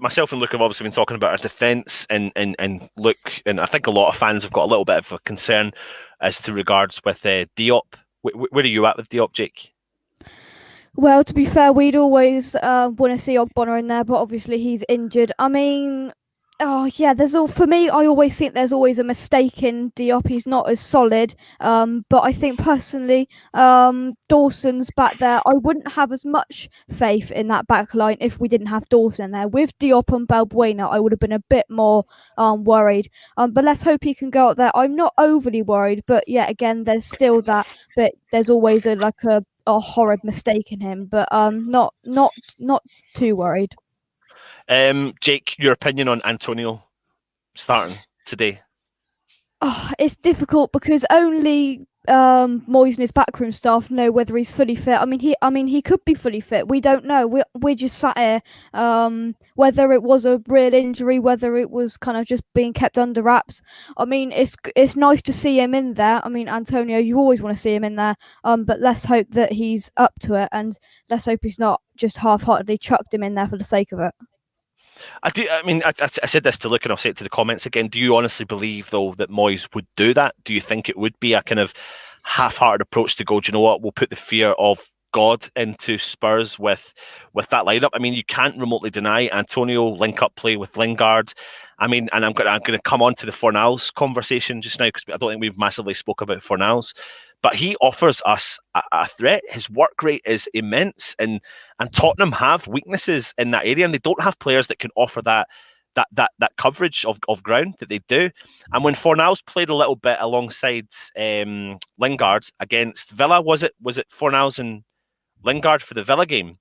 Myself and Luke have obviously been talking about our defence, and Luke, and I think a lot of fans have got a little bit of a concern as to regards with Diop. Where are you at with Diop, Jake? Well, to be fair, we'd always want to see Ogbonna in there, but obviously he's injured. I mean, for me, I always think there's always a mistake in Diop. He's not as solid. But I think personally, Dawson's back there. I wouldn't have as much faith in that back line if we didn't have Dawson there. With Diop and Balbuena, I would have been a bit more worried. But let's hope he can go out there. I'm not overly worried, but yeah, again, there's still that. But there's always a horrid mistake in him. But not too worried. Jake, your opinion on Antonio starting today? Oh, it's difficult because only Moyes and his backroom staff know whether he's fully fit. I mean, he could be fully fit. We don't know. We're just sat here. Whether it was a real injury, whether it was kind of just being kept under wraps. I mean, it's nice to see him in there. I mean, Antonio, you always want to see him in there. But let's hope that he's up to it, and let's hope he's not just half-heartedly chucked him in there for the sake of it. I said this to Luke and I'll say it to the comments again. Do you honestly believe, though, that Moyes would do that? Do you think it would be a kind of half-hearted approach to go, do you know what, we'll put the fear of God into Spurs with that lineup? I mean, you can't remotely deny Antonio link-up play with Lingard. I mean, and I'm going to come on to the Fornals conversation just now because I don't think we've massively spoke about Fornals. But he offers us a threat. His work rate is immense, and Tottenham have weaknesses in that area, and they don't have players that can offer that coverage of ground that they do. And when Fornals played a little bit alongside Lingard against Villa, was it Fornals and Lingard for the Villa game?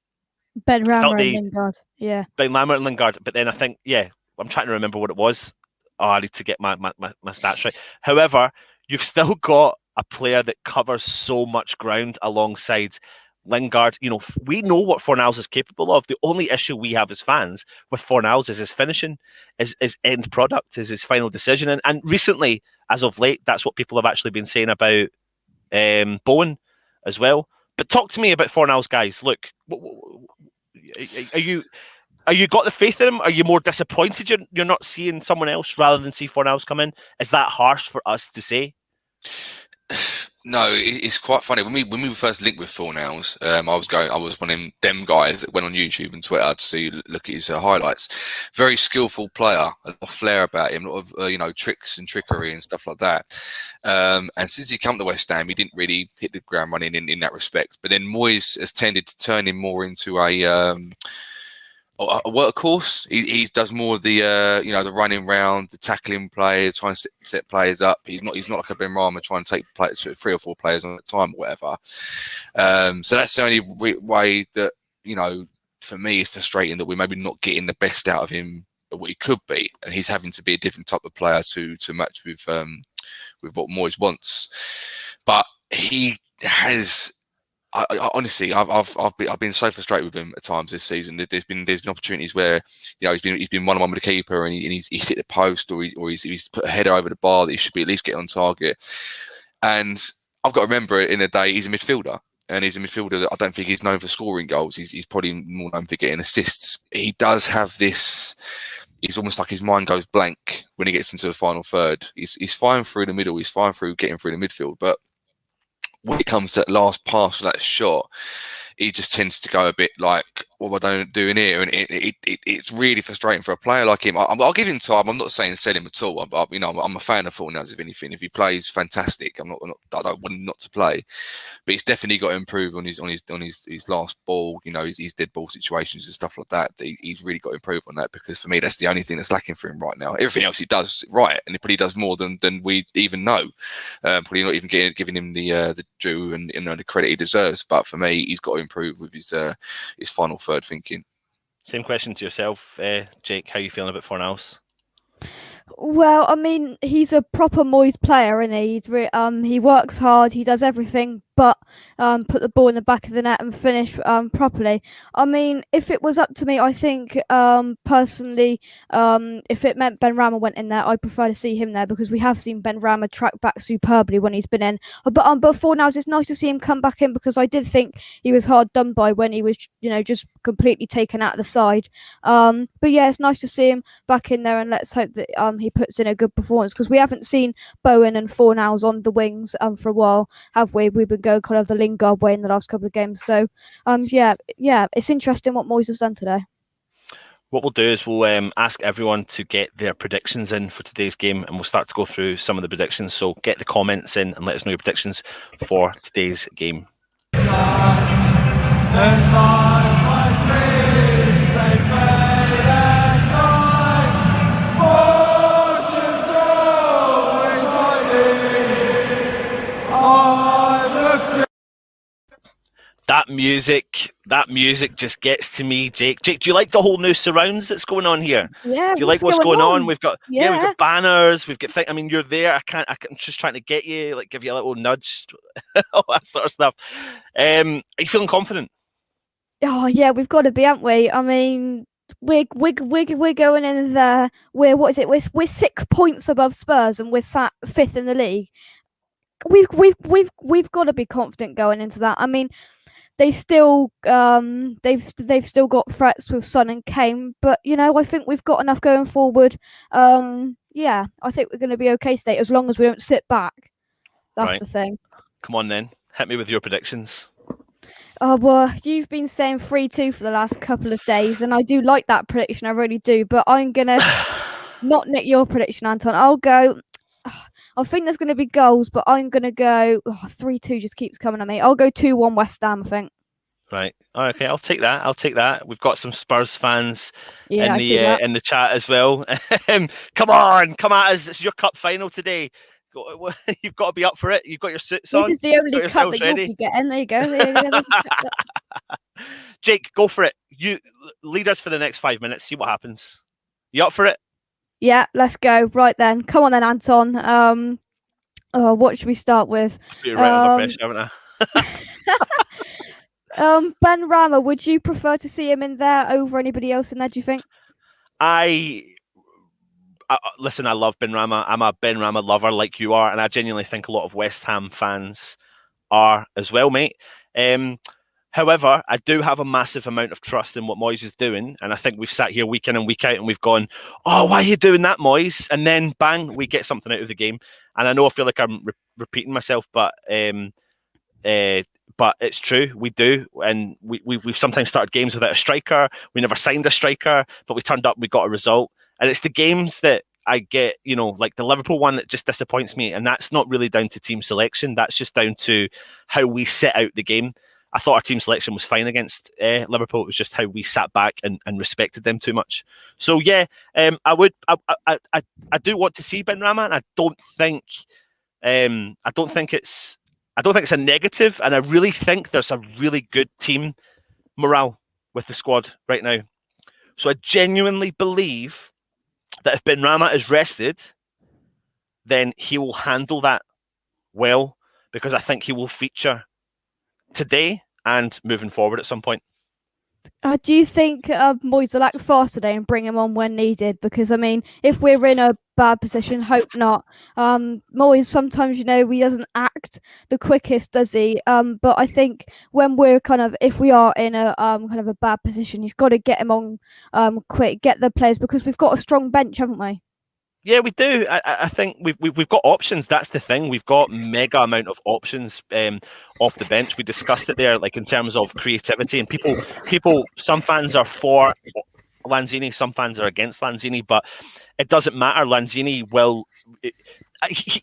Ben Rama and Lingard, yeah. Ben Rama and Lingard, but then I think, I'm trying to remember what it was. Oh, I need to get my stats right. However, you've still got a player that covers so much ground alongside Lingard. You know, we know what Fornals is capable of. The only issue we have as fans with Fornals is his finishing, his end product, is his final decision. And recently, as of late, that's what people have actually been saying about Bowen as well. But talk to me about Fornals, guys. Look, are you got the faith in him? Are you more disappointed you're not seeing someone else rather than see Fornals come in? Is that harsh for us to say? No, it's quite funny. When we were first linked with Fornals, I was one of them guys that went on YouTube and Twitter to look at his highlights. Very skillful player, a lot of flair about him, a lot of tricks and trickery and stuff like that. And since he come to West Ham, he didn't really hit the ground running in that respect. But then Moyes has tended to turn him more into a workhorse. He does more of the the running round, the tackling players, trying to set players up. He's not like a Ben Rama trying to take 3 or 4 players on at a time or whatever. So that's the only way that, for me, it's frustrating that we're maybe not getting the best out of him at what he could be, and he's having to be a different type of player to match with what Moyes wants. But he has. I honestly, I've been so frustrated with him at times this season. There's been opportunities where he's been 1-on-1 with the keeper and he's hit the post or he's put a header over the bar that he should be at least getting on target. And I've got to remember, in a day, he's a midfielder. And he's a midfielder that I don't think he's known for scoring goals. He's probably more known for getting assists. He does have this. It's almost like his mind goes blank when he gets into the final third. He's fine through the middle. He's fine through getting through the midfield, but when it comes to that last pass or that shot, he just tends to go a bit like, what am I doing here? And it's really frustrating for a player like him. I'll give him time. I'm not saying sell him at all. I'm a fan of Fornals, if anything. If he plays, fantastic. I don't want him not to play, but he's definitely got to improve on his last ball. His dead ball situations and stuff like that. He's really got to improve on that, because for me, that's the only thing that's lacking for him right now. Everything else he does right, and he probably does more than we even know. Probably not even giving him the due and the credit he deserves. But for me, he's got to improve with his final third thinking. Same question to yourself, Jake. How are you feeling about Fornals? Well, I mean, he's a proper Moyes player, isn't he? He works hard, he does everything but put the ball in the back of the net and finish properly. I mean, if it was up to me, I think personally, if it meant Ben Rama went in there, I'd prefer to see him there, because we have seen Ben Rama track back superbly when he's been in. But Fornals, it's nice to see him come back in, because I did think he was hard done by when he was, just completely taken out of the side. But yeah, it's nice to see him back in there, and let's hope that he puts in a good performance, because we haven't seen Bowen and Fornals on the wings for a while, have we? We've been going kind of the Lingard way in the last couple of games. So yeah, it's interesting what Moyes has done today. What we'll do is we'll ask everyone to get their predictions in for today's game, and we'll start to go through some of the predictions. So get the comments in and let us know your predictions for today's game. That music just gets to me, Jake. Jake, do you like the whole new surrounds that's going on here? Yeah. Do you like what's going on? We've got we've got banners. We've got you're there. I'm just trying to get you, give you a little nudge, all that sort of stuff. Are you feeling confident? Oh yeah, we've got to be, haven't we? I mean, we're going in there. We're 6 points above Spurs, and we're sat 5th in the league. We've got to be confident going into that. I mean, they still they've still got threats with Son and Kane, but I think we've got enough going forward. Yeah, I think we're going to be okay today, as long as we don't sit back. That's the thing. Come on then, hit me with your predictions. Oh well, you've been saying 3-2 for the last couple of days, and I do like that prediction, I really do. But I'm gonna not nick your prediction, Anton. I'll go. I think there's going to be goals, but I'm going to go 3-2. Just keeps coming at me. I'll go 2-1 West Ham, I think. Right. Okay, I'll take that. We've got some Spurs fans in the chat as well. Come on, come at us. It's your cup final today. You've got to be up for it. You've got your suits on. This is the only cup that you'll be getting. There you go. Jake, go for it. You lead us for the next 5 minutes. See what happens. You up for it? Yeah, let's go. Right then. Come on then, Anton. What should we start with? You're right under pressure, haven't I? Ben Rama, would you prefer to see him in there over anybody else in there, do you think? Listen, I love Ben Rama. I'm a Ben Rama lover like you are, and I genuinely think a lot of West Ham fans are as well, mate. However, I do have a massive amount of trust in what Moyes is doing, and I think we've sat here week in and week out and we've gone, oh, why are you doing that, Moyes? And then, bang, we get something out of the game. And I feel like I'm repeating myself, but it's true. We do, and we've sometimes started games without a striker. We never signed a striker, but we turned up, we got a result, and it's the games that I get, like the Liverpool one, that just disappoints me, and that's not really down to team selection. That's just down to how we set out the game. I thought our team selection was fine against Liverpool. It was just how we sat back and respected them too much. So yeah, I do want to see Benrahma, and I don't think it's a negative, and I really think there's a really good team morale with the squad right now. So I genuinely believe that if Benrahma is rested, then he will handle that well, because I think he will feature today and moving forward at some point. Do you think Moyes will act fast today and bring him on when needed? Because, I mean, if we're in a bad position, hope not. Moyes sometimes, he doesn't act the quickest, does he? But I think when we're if we are in a kind of a bad position, he's got to get him on quick, get the players, because we've got a strong bench, haven't we? Yeah, we do. I think we've got options. That's the thing. We've got mega amount of options off the bench. We discussed it there, like in terms of creativity, and people. Some fans are for Lanzini, some fans are against Lanzini, but it doesn't matter. Lanzini will.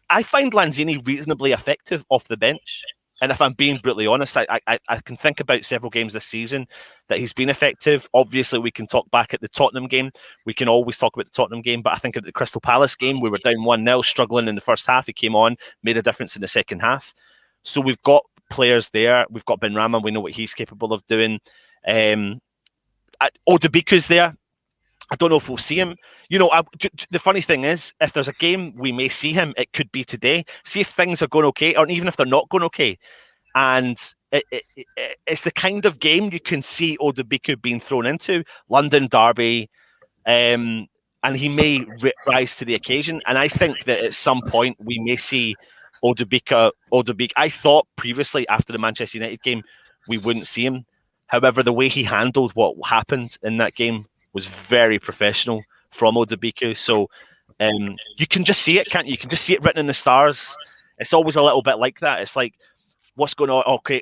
I find Lanzini reasonably effective off the bench. And if I'm being brutally honest, I can think about several games this season that he's been effective. Obviously, we can talk back at the Tottenham game. We can always talk about the Tottenham game. But I think at the Crystal Palace game, we were down 1-0, struggling in the first half. He came on, made a difference in the second half. So we've got players there. We've got Benrahma. We know what he's capable of doing. Odubiku's there. I don't know if we'll see him. The funny thing is, if there's a game we may see him, it could be today. See if things are going okay, or even if they're not going okay. And it's the kind of game you can see Odubiku being thrown into. London derby, and he may rise to the occasion. And I think that at some point we may see Odubiku. I thought previously after the Manchester United game we wouldn't see him. However, the way he handled what happened in that game was very professional from Odubiku. So you can just see it, can't you? You can just see it written in the stars. It's always a little bit like that. It's like, what's going on? Okay,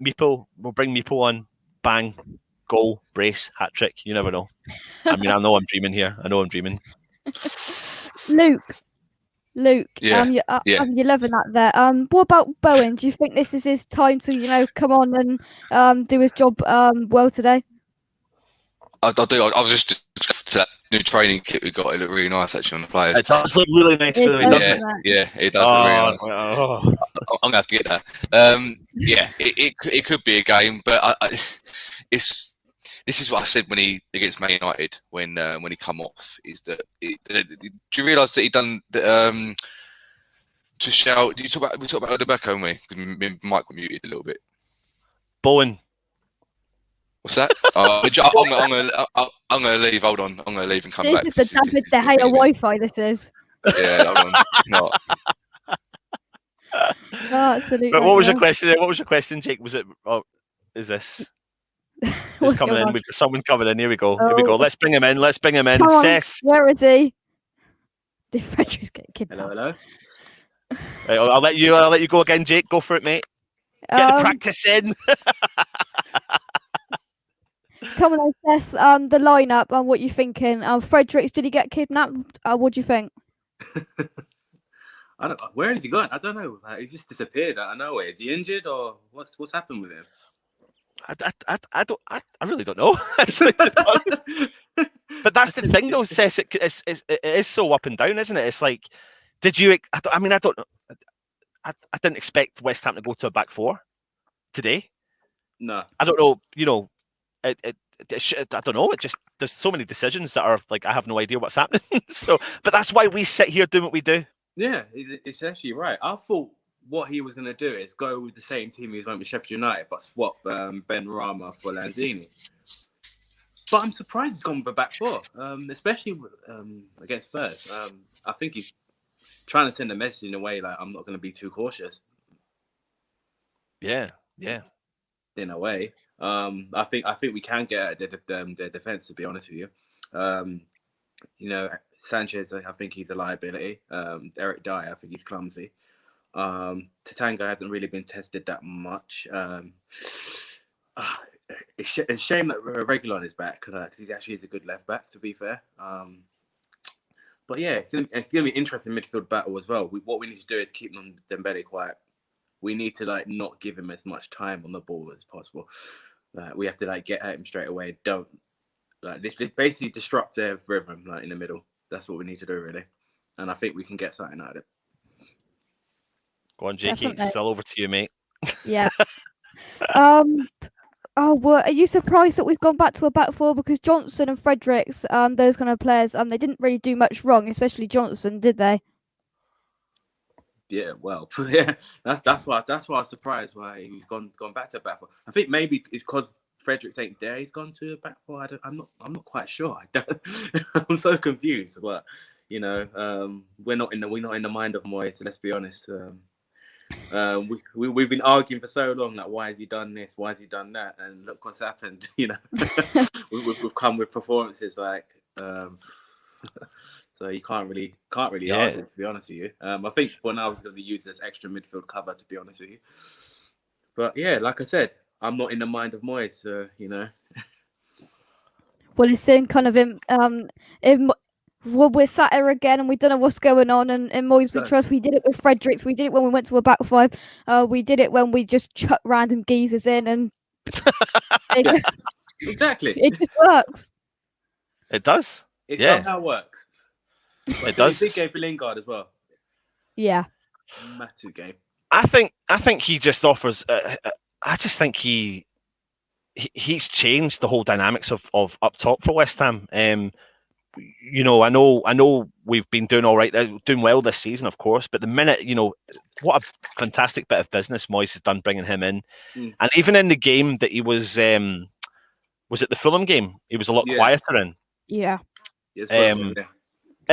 Meepo, we'll bring Meepo on. Bang, goal, brace, hat trick. You never know. I mean, I know I'm dreaming here. Luke, Yeah. you're loving that there. What about Bowen? Do you think this is his time to, come on and do his job well today? I do. I was just to that new training kit we got. It looked really nice actually on the players. It does look really nice. It does, Yeah, it does look really nice. I'm gonna have to get that. It could be a game, but this is what I said when he against Man United when he come off, is that do you realise that he done to shout? We talk about Odubeko, haven't we? Because Mike was muted a little bit. Bowen. What's that? I'm gonna leave. Hold on, I'm gonna leave and come back. This is the David De Gea Wi-Fi. This is. Yeah, hold on. No. Absolutely. But what was your question? What was your question, Jake? Was it? Oh, is this? Who's coming in? We've got someone coming in. Here we go. Here we go. Let's bring him in. Cess. Where is he? Did Frederick's get kidnapped? Hello. Right, I'll let you go again, Jake. Go for it, mate. Get the practice in. Come on, Cess. The lineup and what you thinking? Fredericks, did he get kidnapped? What do you think? I don't. Where has he gone? I don't know. He just disappeared out of nowhere. Is he injured or what's happened with him? I really don't know. But that's the thing, though, Cess. It is so up and down, isn't it? It's like, did you? I mean, I don't. I didn't expect West Ham to go to a back four today. No, I don't know. I don't know. It just, there's so many decisions that are like, I have no idea what's happening. So, but that's why we sit here doing what we do. Yeah, it's actually right. I thought what he was going to do is go with the same team he was going with Sheffield United, but swap Benrahma for Lanzini. But I'm surprised he's gone with a back four, especially against Spurs. I think he's trying to send a message in a way like, I'm not going to be too cautious. Yeah. In a way, I think we can get at their defense. To be honest with you, Sanchez, I think he's a liability. Eric Dyer, I think he's clumsy. Tatanga hasn't really been tested that much. It's a shame that Reguilon is back because he actually is a good left back, to be fair. But yeah, it's gonna be an interesting midfield battle as well. What we need to do is keep Dembele quiet. We need to not give him as much time on the ball as possible. We have to get at him straight away. Don't this basically disrupt their rhythm in the middle. That's what we need to do really, and I think we can get something out of it. Go on, Jakey. Still over to you, mate. Yeah. Oh, well, are you surprised that we've gone back to a back four? Because Johnson and Fredericks, those kind of players, they didn't really do much wrong, especially Johnson, did they? Yeah, well, yeah, that's why I was surprised why he's gone back to a back four. I think maybe it's because Fredericks ain't there. He's gone to a back four. I'm not quite sure. I'm so confused. But we're not in the mind of Moyes. So let's be honest. We've been arguing for so long, why has he done this? Why has he done that? And look what's happened. We've come with performances so you can't really argue, to be honest with you. I think for now it's going to be used as extra midfield cover, to be honest with you. But yeah, like I said, I'm not in the mind of Moyes, so Well, it's in kind of we're sat here again and we don't know what's going on. And in Moyes we trust. We did it with Fredericks. We did it when we went to a back five. We did it when we just chuck random geezers in, and exactly, it just works. It does. It somehow works. It does. Big game for Lingard as well. Yeah. Massive game. I think he just offers. I just think he's changed the whole dynamics of up top for West Ham. I know we've been doing all right, doing well this season, of course. But the minute, what a fantastic bit of business Moyes has done bringing him in, and even in the game that he was it the Fulham game? He was a lot quieter in. Yeah.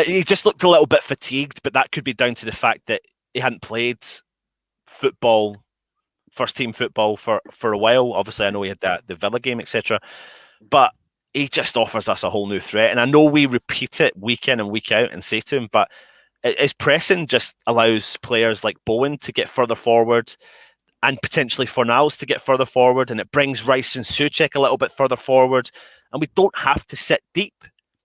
He just looked a little bit fatigued, but that could be down to the fact that he hadn't played football, first team football for a while. Obviously, I know he had the Villa game, etc. But he just offers us a whole new threat. And I know we repeat it week in and week out and say to him, but his pressing just allows players like Bowen to get further forward and potentially Fornals to get further forward. And it brings Rice and Souček a little bit further forward. And we don't have to sit deep.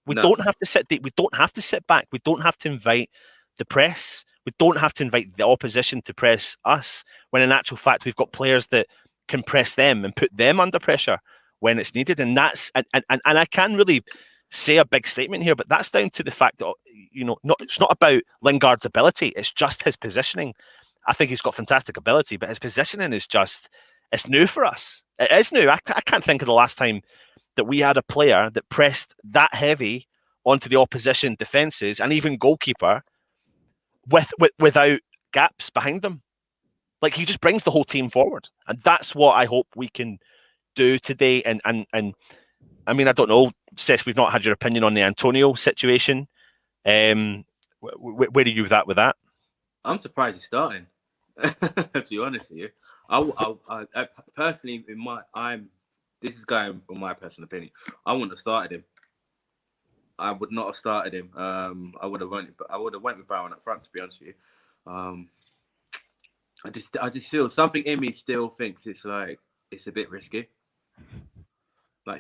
We don't have to sit deep. We don't have to sit back. We don't have to invite the press. We don't have to invite the opposition to press us, when in actual fact we've got players that can press them and put them under pressure when it's needed. And that's and I can't really say a big statement here, but that's down to the fact that it's not about Lingard's ability, it's just his positioning. I think he's got fantastic ability, but his positioning is it's new for us. It is new. I can't think of the last time that we had a player that pressed that heavy onto the opposition defences and even goalkeeper without gaps behind them. He just brings the whole team forward, and that's what I hope we can do today. And I mean, I don't know, Seth, we've not had your opinion on the Antonio situation. Where are you with that? I'm surprised he's starting. To be honest with you, I personally, this is going from my personal opinion. I wouldn't have started him. I would not have started him. I would have went with Brown up front, to be honest with you. I just feel something in me still thinks it's a bit risky.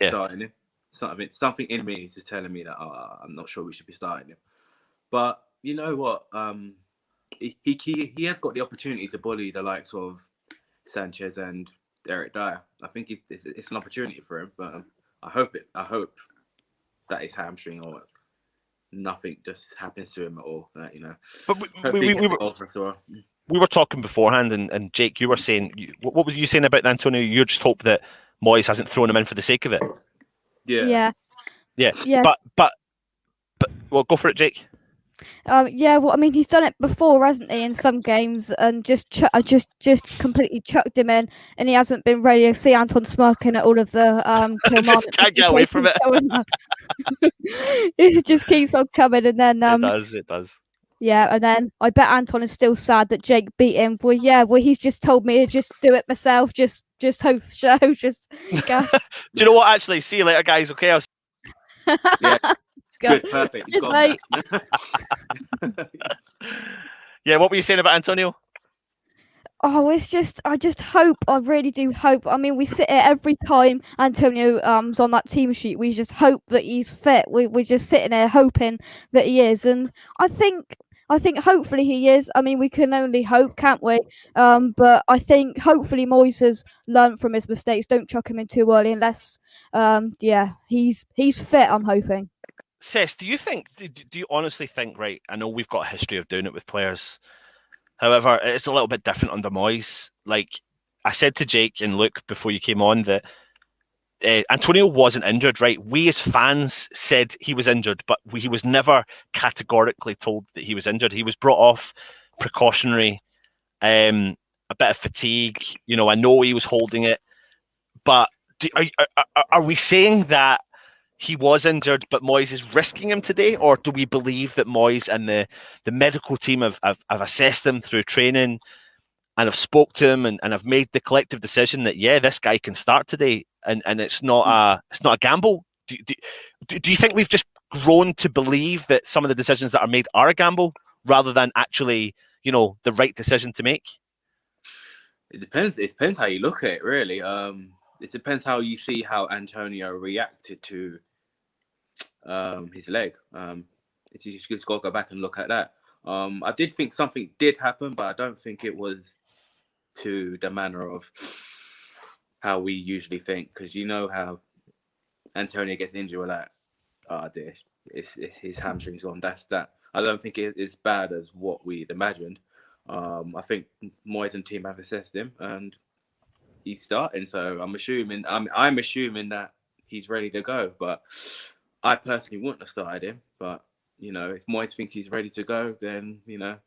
Starting him. Something in me is just telling me that I'm not sure we should be starting him. But you know what? He has got the opportunity to bully the likes of Sanchez and Eric Dyer. I think it's an opportunity for him, but I hope that his hamstring or nothing just happens to him at all. But we were talking beforehand, and Jake, you were saying, what was you saying about Antonio? You just hope that Moyes hasn't thrown him in for the sake of it. Yeah. But well, go for it, Jake. Well, I mean, he's done it before, hasn't he, in some games, and just completely chucked him in, and he hasn't been ready. I see Anton smirking at all of the just can't get away from it. It just keeps on coming, and then it does. Yeah, and then I bet Anton is still sad that Jake beat him. Well, he's just told me to just do it myself, just host the show, just go. Do you know what? Actually, see you later, guys. Okay, yeah. Good, perfect. Just mate. Yeah, what were you saying about Antonio? Oh, I just hope, I really do hope. I mean, we sit here every time Antonio is on that team sheet. We just hope that he's fit. We're just sitting there hoping that he is, and I think hopefully he is. I mean, we can only hope, can't we? But I think hopefully Moyes has learned from his mistakes. Don't chuck him in too early, unless he's fit. I'm hoping. Cess, do you honestly think, right? I know we've got a history of doing it with players. However, it's a little bit different under Moyes. Like I said to Jake and Luke before you came on, that Antonio wasn't injured, right? We as fans said he was injured, but he was never categorically told that he was injured. He was brought off precautionary, a bit of fatigue. You know, I know he was holding it, but are we saying that he was injured, but Moyes is risking him today? Or do we believe that Moyes and the medical team have assessed him through training and have spoke to him and have made the collective decision that, yeah, this guy can start today and it's not a gamble? Do you think we've just grown to believe that some of the decisions that are made are a gamble rather than actually, you know, the right decision to make? It depends. It depends how you look at it, really. It depends how you see how Antonio reacted to his leg. You just got to go back and look at that. I did think something did happen, but I don't think it was to the manner of how we usually think, because you know how Antonio gets injured, we're like, oh dear, it's his hamstring's gone. That's that. I don't think it's bad as what we'd imagined. I think Moyes and team have assessed him and he's starting, so I'm assuming that he's ready to go. But I personally wouldn't have started him. But you know, if Moyes thinks he's ready to go, then you know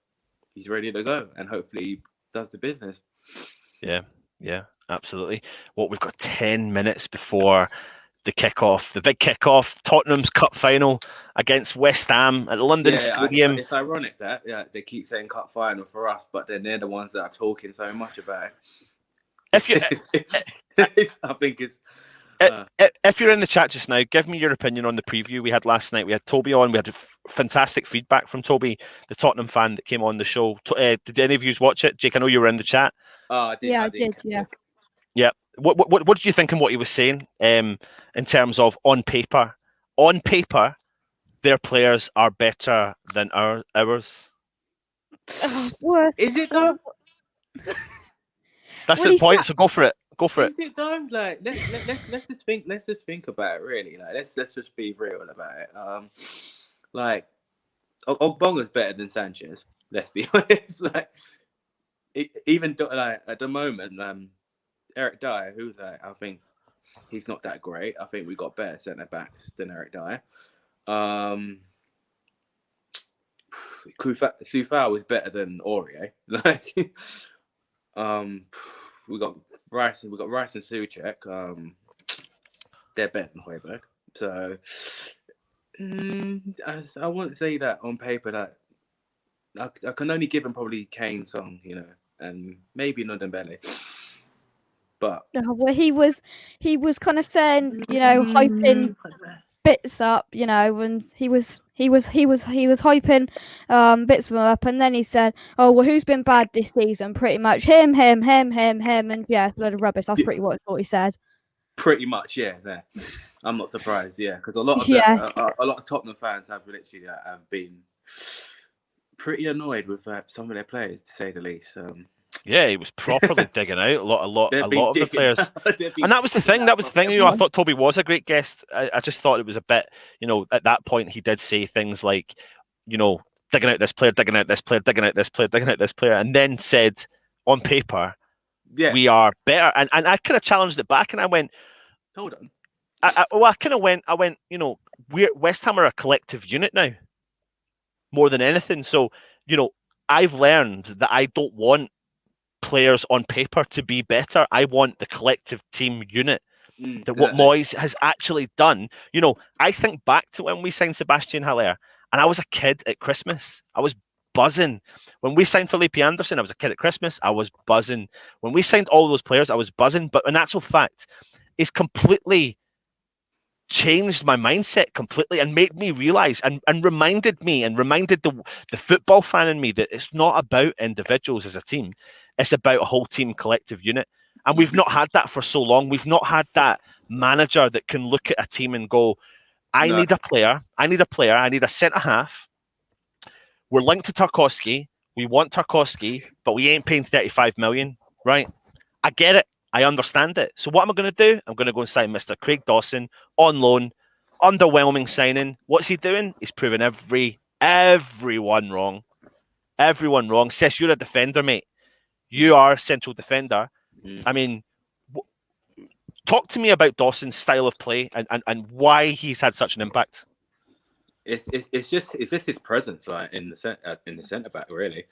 he's ready to go, and hopefully he does the business. Yeah, absolutely. We've got 10 minutes before the kickoff, the big kickoff, Tottenham's cup final against West Ham at London Stadium. It's ironic that they keep saying cup final for us, but then they're the ones that are talking so much about it. If you, I think it's. If you're in the chat just now, give me your opinion on the preview we had last night. We had Toby on. We had fantastic feedback from Toby, the Tottenham fan that came on the show. Did any of you watch it? Jake, I know you were in the chat. I did. Yeah, I did. Yeah. Yeah. What did you think and what he was saying in terms of on paper? On paper, their players are better than ours. What? Is it though? That's the point. So go for it. Go for it. Is it though? Like let's just think. Let's just think about it. Really, like let's just be real about it. Like Ogbonga's better than Sanchez. Let's be honest. Like even like at the moment, Eric Dyer, who like I think he's not that great. I think we got better centre backs than Eric Dyer. Sufal was better than Aurier. Like we got Rice and Souček. They're better than Højbjerg. So I wouldn't say that on paper. That I can only give him probably Kane, Son, you know, and maybe Ndombele. But well, he was kind of saying, you know, hyping bits up, you know, and he was hyping bits of them up, and then he said, "Oh well, who's been bad this season? Pretty much him, and yeah, a load of rubbish." That's pretty much what he said. Pretty much, yeah. There, I'm not surprised, yeah, because a lot of Tottenham fans have literally have been pretty annoyed with some of their players, to say the least. Yeah, he was properly digging out a lot of the players, and that was the thing. You know, I thought Toby was a great guest. I just thought it was a bit, you know, at that point he did say things like, you know, digging out this player, digging out this player, digging out this player, digging out this player, and then said, on paper, we are better. And I kind of challenged it back, and I went, hold on. I went, you know, West Ham are a collective unit now, more than anything. So, you know, I've learned that I don't want players on paper to be better. I want the collective team unit. That what Moyes has actually done. You know, I think back to when we signed Sebastian Haller, and I was a kid at Christmas. I was buzzing. When we signed Felipe Anderson, I was a kid at Christmas. I was buzzing. When we signed all those players, I was buzzing. But in actual fact, it's completely changed my mindset completely and made me realize and reminded me and reminded the football fan in me that it's not about individuals as a team. It's about a whole team collective unit. And we've not had that for so long. We've not had that manager that can look at a team and go, I need a player, I need a centre-half. We're linked to Tarkowski. We want Tarkowski, but we ain't paying 35 million, right? I get it. I understand it. So what am I going to do? I'm going to go and sign Mr. Craig Dawson on loan. Underwhelming signing. What's he doing? He's proving everyone wrong. Everyone wrong. Says you're a defender, mate. You are a central defender. I mean, talk to me about Dawson's style of play and why he's had such an impact. It's just his presence, like in the centre back, really.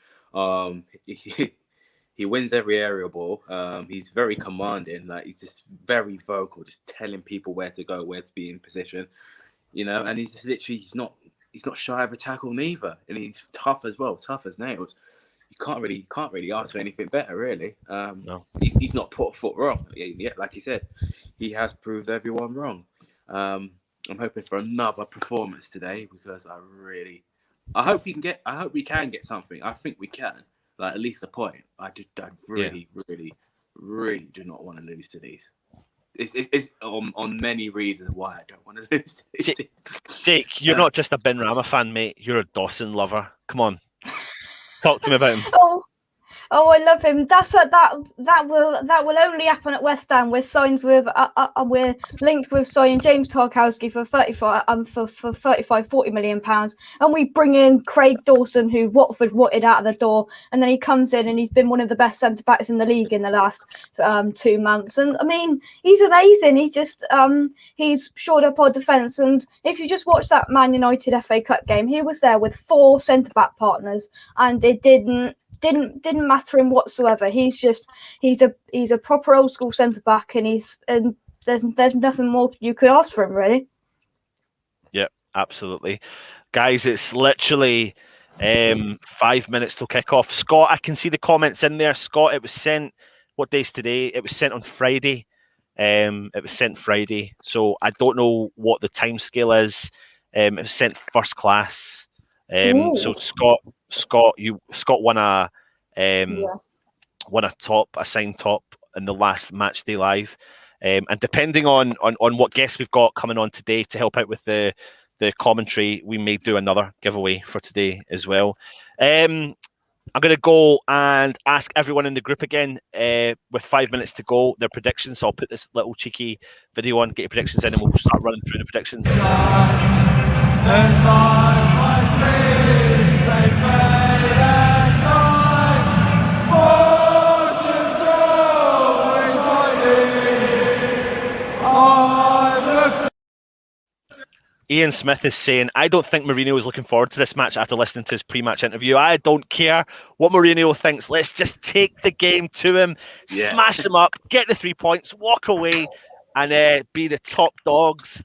He wins every aerial ball. He's very commanding. Like, he's just very vocal, just telling people where to go, where to be in position. You know, and he's just literally he's not shy of a tackle neither, and he's tough as well, tough as nails. You can't really ask for anything better, really. No, he's not put a foot wrong. Yeah, like you said, he has proved everyone wrong. I'm hoping for another performance today because I hope we can get something. I think we can. Like, at least a point. I really do not want to lose to these. It's on many reasons why I don't want to lose to these teams. Jake, you're not just a Ben Rama fan, mate. You're a Dawson lover. Come on, talk to me about him. Oh, I love him. That will only happen at West Ham. We're linked with signing James Tarkowski for 40 million pounds, and we bring in Craig Dawson, who Watford wanted out of the door, and then he comes in and he's been one of the best centre backs in the league in the last 2 months. And I mean, he's amazing. He's shored up our defence. And if you just watch that Man United FA Cup game, he was there with 4 centre back partners, and it didn't matter him whatsoever. He's a proper old school centre back, and there's nothing more you could ask for him, really. Yeah, absolutely, guys. It's literally 5 minutes till kick off. Scott, I can see the comments in there. Scott, it was sent. What day's today? It was sent on Friday. It was sent Friday, so I don't know what the time scale is. It was sent first class. So Scott won a signed top in the last match day live, and depending on what guests we've got coming on today to help out with the commentary, we may do another giveaway for today as well. I'm going to go and ask everyone in the group again with 5 minutes to go their predictions. So I'll put this little cheeky video on, get your predictions in, and we'll start running through the predictions. Ian Smith is saying, I don't think Mourinho is looking forward to this match after listening to his pre-match interview. I don't care what Mourinho thinks. Let's just take the game to him, smash him up, get the 3 points, walk away, and be the top dogs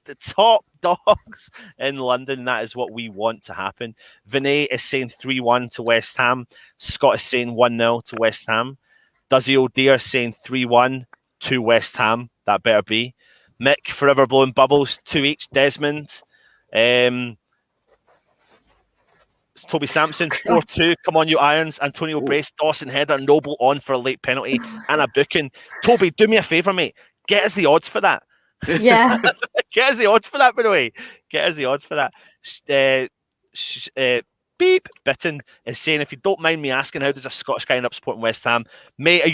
in London. That is what we want to happen. Vinay is saying 3-1 to West Ham. Scott is saying 1-0 to West Ham. Duzzy O'Dear saying 3-1 to West Ham. That better be. Mick, forever blowing bubbles, 2 each. Desmond. Toby Sampson, 4-2. Come on, you irons. Antonio Brace, Dawson header, Noble on for a late penalty, and a booking. Toby, do me a favour, mate. Get us the odds for that. Yeah. Get us the odds for that, by the way. Get us the odds for that. Beep Bitten is saying, if you don't mind me asking, how does a Scottish guy end up supporting West Ham? Mate, are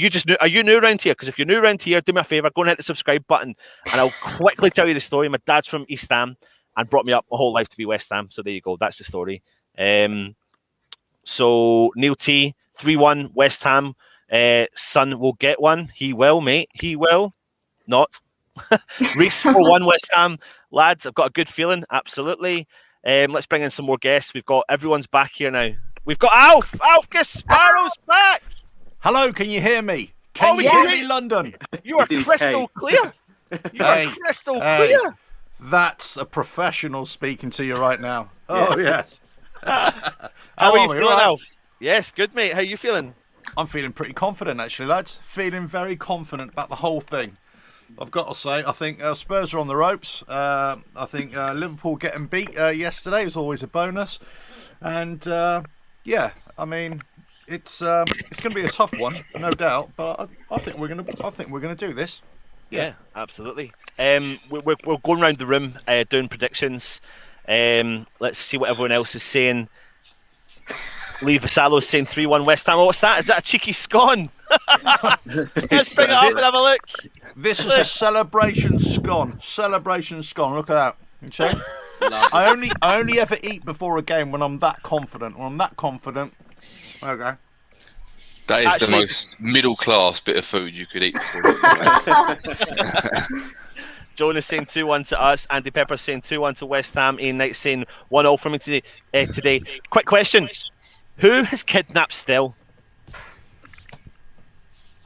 you new around here? Because if you're new around here, do me a favour, go and hit the subscribe button, and I'll quickly tell you the story. My dad's from East Ham and brought me up my whole life to be West Ham. So there you go. That's the story. So Neil T, 3-1 West Ham. Son will get one. He will, mate. He will. Not. Reese, 4-1 West Ham. Lads, I've got a good feeling. Absolutely. Let's bring in some more guests. We've got everyone's back here now. We've got Alf. Alf Gasparo's back. Hello, can you hear me? Can you hear me, London? You are crystal clear. You are crystal clear. That's a professional speaking to you right now. Oh, yes. How are you feeling, Alf? Yes, good, mate. How are you feeling? I'm feeling pretty confident, actually, lads. Feeling very confident about the whole thing. I've got to say, I think Spurs are on the ropes. I think Liverpool getting beat yesterday is always a bonus. And, yeah, I mean, It's going to be a tough one, no doubt. But I think we're going to do this. Yeah, absolutely. We're going around the room doing predictions. Let's see what everyone else is saying. Lee Vasallo's saying 3-1 West Ham. Oh, what's that? Is that a cheeky scone? Let's bring it up and have a look. This is a celebration scone. Celebration scone. Look at that. You see? I only ever eat before a game when I'm that confident. When I'm that confident. Okay. That is the most middle class bit of food you could eat before. John is saying 2-1 to us. Andy Pepper saying 2-1 to West Ham. Ian Knight saying 1-0 for me today. Quick question. Who has kidnapped Still?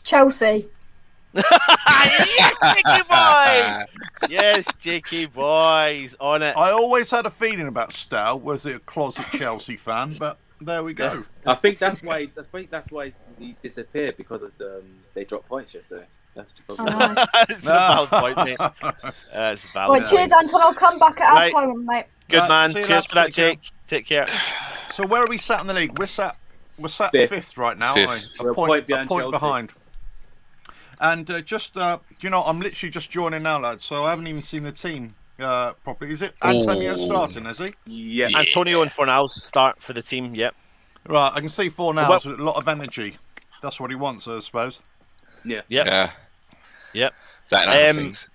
Chelsea. Yes, Jakey boy! Yes, Jakey boys on it. I always had a feeling about Stow. Was he a closet Chelsea fan? But there we go. I think that's why he's disappeared, because of they dropped points yesterday. That's the problem. That's a valid point, mate. That's a valid Right, point. cheers, Anton. I'll come back at half time, mate. Good man. see you Cheers later. for that, Take care. Jake. Take care. So where are we sat in the league? We're sat fifth right now. Fifth. Aren't we? We're A point Chelsea. behind. And I'm literally just joining now, lads. So I haven't even seen the team properly. Is it Antonio starting? Is he? Yeah. Antonio and Fornals start for the team. Yep. Right. I can see Fornals with a lot of energy. That's what he wants, I suppose. Yeah. Yep. Yeah. Yep. That and other things.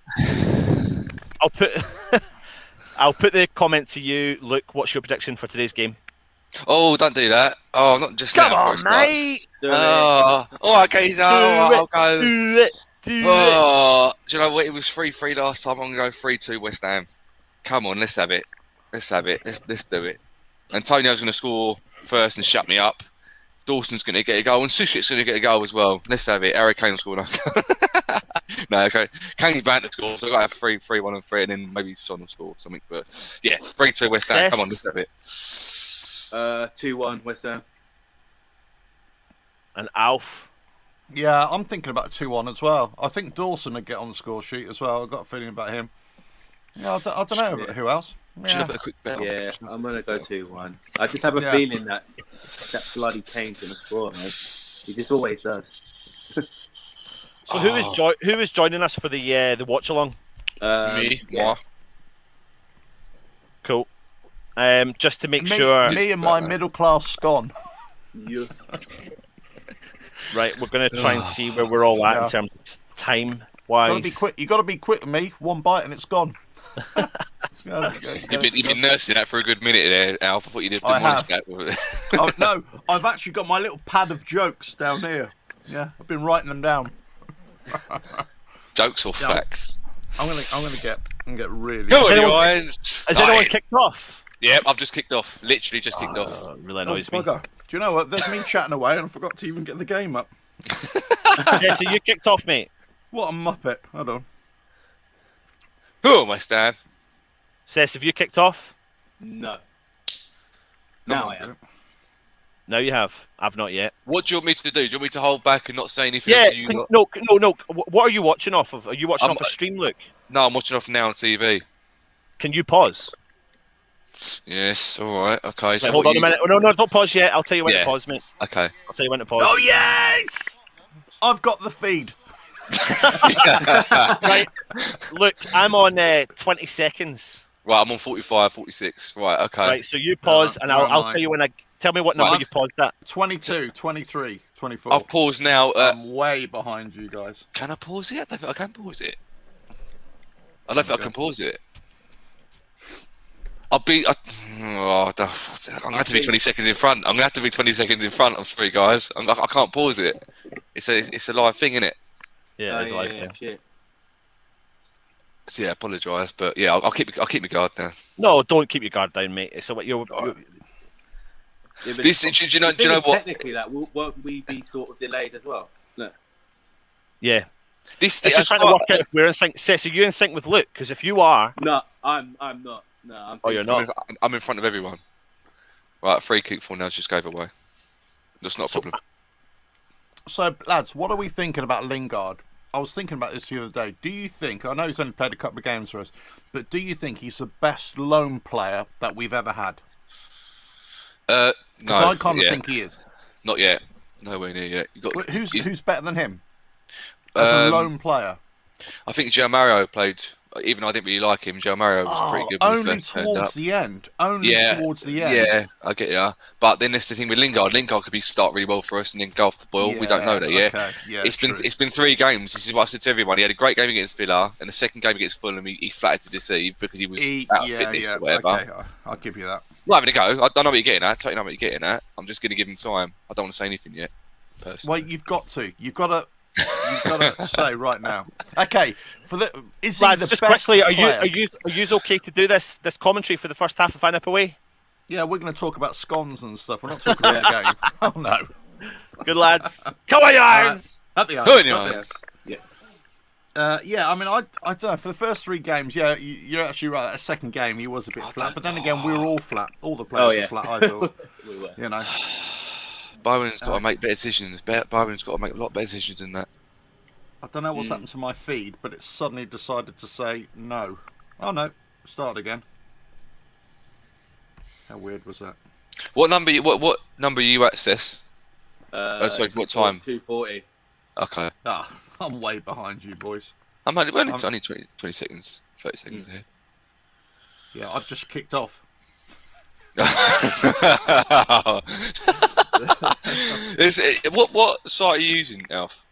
I'll put the comment to you. Luke, what's your prediction for today's game? Oh, don't do that. Oh, not just Come now. on, mate. Oh, okay, no, I'll go. Do it. Do you know what? It was 3-3 last time. I'm going to go 3-2 West Ham. Come on, let's have it. Let's do it. Antonio's going to score first and shut me up. Dawson's going to get a goal, and Sushik's going to get a goal as well. Let's have it. Harry Kane will score enough. No, okay. Kane's bound to score, so I've got to have 3-1 and 3, and then maybe Son will score or something. But yeah, 3-2 West Ham. Come on, let's have it. 2-1 West Ham. And Alf. Yeah, I'm thinking about 2-1 as well. I think Dawson would get on the score sheet as well. I've got a feeling about him. Yeah, I don't know who else. Should Yeah. have put a quick bet on. Yeah, I'm gonna go 2-1. I just have a feeling that bloody Kane's gonna score, man. He just always does. So who is joining us for the watch along? Me, yeah. Cool. Just to make sure. Me and my middle class scone. Yes. Right, we're going to try and see where we're all at in terms of time wise. Gotta be quick. You got to be quick with me. One bite and it's gone. You've been nursing that for a good minute there, Alf. I thought you did. I have. That. Oh, no, I've actually got my little pad of jokes down here. Yeah, I've been writing them down. Jokes or facts? I'm gonna get really. Go on, guys. Has anyone kicked off? Yep, I've just kicked off. Literally just kicked off. Really annoys me. Bugger. Do you know what? There's me chatting away, and I forgot to even get the game up. Yeah, so you kicked off, mate. What a muppet! Hold on. Who am I, Stan? Cess, have you kicked off? No. Now I am. No, you have. I've not yet. What do you want me to do? Do you want me to hold back and not say anything? Yeah. else? No. What are you watching off of? Are you watching off a stream, Luke? No, I'm watching off now on TV. Can you pause? Yes. All right. Okay. Right, So hold on a minute. No, don't pause yet. I'll tell you when Yeah. to pause, mate. Okay. I'll tell you when to pause. Oh yes! I've got the feed. Right. Look, I'm on 20 seconds. Right. I'm on 45, 46. Right. Okay. Right. So you pause, and I'll tell you when I tell me what number Right. you've paused at. 22, 23, 24. I've paused now. I'm way behind you guys. Can I pause it? I don't think I can pause it. I don't think I can pause it. I'm going to have to be 20 seconds in front. I'm going to have to be 20 seconds in front. I'm sorry, guys. I can't pause it. It's a live thing, isn't it? Yeah, it's like Shit. So yeah, I apologise, but yeah, I'll keep my guard down. No, don't keep your guard down, mate. So what you're Yeah, but This, do you know what? Technically, that won't we be sort of delayed as well? No. yeah. This It's just trying to work out if we're in sync. Cess, are you in sync with Luke? Because if you are, No, I'm not. No, oh, you're not. I'm in front of everyone. Right, free kick for now just gave away. That's not a problem. So, lads, what are we thinking about Lingard? I was thinking about this the other day. Do you think, I know he's only played a couple of games for us, but do you think he's the best loan player that we've ever had? No. I kind of think he is. Not yet. Nowhere near yet. Who's better than him? As a lone player. I think Joe Mario played. Even though I didn't really like him, Joe Mario was pretty good. When Only he first turned up. towards the end. Towards the end. Yeah, I get ya. But then there's the thing with Lingard. Lingard could start really well for us and then go off the boil. We don't know that yet. Okay. Yeah, it's been 3 games. This is what I said to everyone. He had a great game against Villa, and the second game against Fulham, he flattered to deceive because he was out of fitness or whatever. Okay, I'll give you that. Not having a go. I don't know what you're getting at. I totally know what you're getting at. I'm just going to give him time. I don't want to say anything yet. Personally. Well, you've got to. You've got to say right now. Okay, is he Lads, the just best quickly, player? are you okay to do this commentary for the first half of Fine Up Away? Yeah, we're going to talk about scones and stuff. We're not talking about the game. Oh no. Good lads. Come on, you irons. At the irons. Yeah, I mean, I don't know. For the first 3 games, yeah, you're actually right. That second game, he was a bit flat. But then again, we were all flat. All the players were flat, I thought. We were. You know. Byron's got to make better decisions. Byron's got to make a lot better decisions than that. I don't know what's happened to my feed, but it suddenly decided to say no. Oh no, start again. How weird was that? What number? What number you access? Sorry, what time? 2:40. Okay. I'm way behind you boys. I'm only 20 seconds, 30 seconds here. Yeah, I've just kicked off. What site are you using, Alf?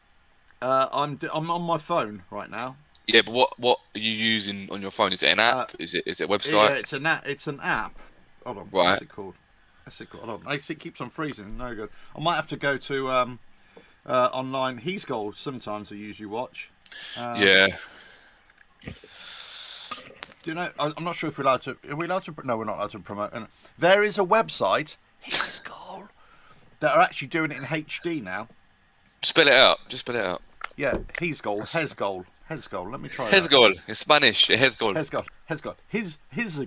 I'm on my phone right now. Yeah, but what are you using on your phone? Is it an app? Is it a website? Yeah, it's an app. It's an app. Hold on. Right. What's it called? Hold on. It keeps on freezing. No good. I might have to go to online. He's Gold. Sometimes I usually watch. Yeah. Do you know? I'm not sure if we're allowed to. Are we allowed to? No, we're not allowed to promote. There is a website. He's Gold. That are actually doing it in HD now. Spell it out. Just spell it out. Yeah, He's Gold. Hez Gold. Hez Gold. Let me try. Hez Gold. It's Spanish. Hez Gold. Hez Gold. Hez Gold. His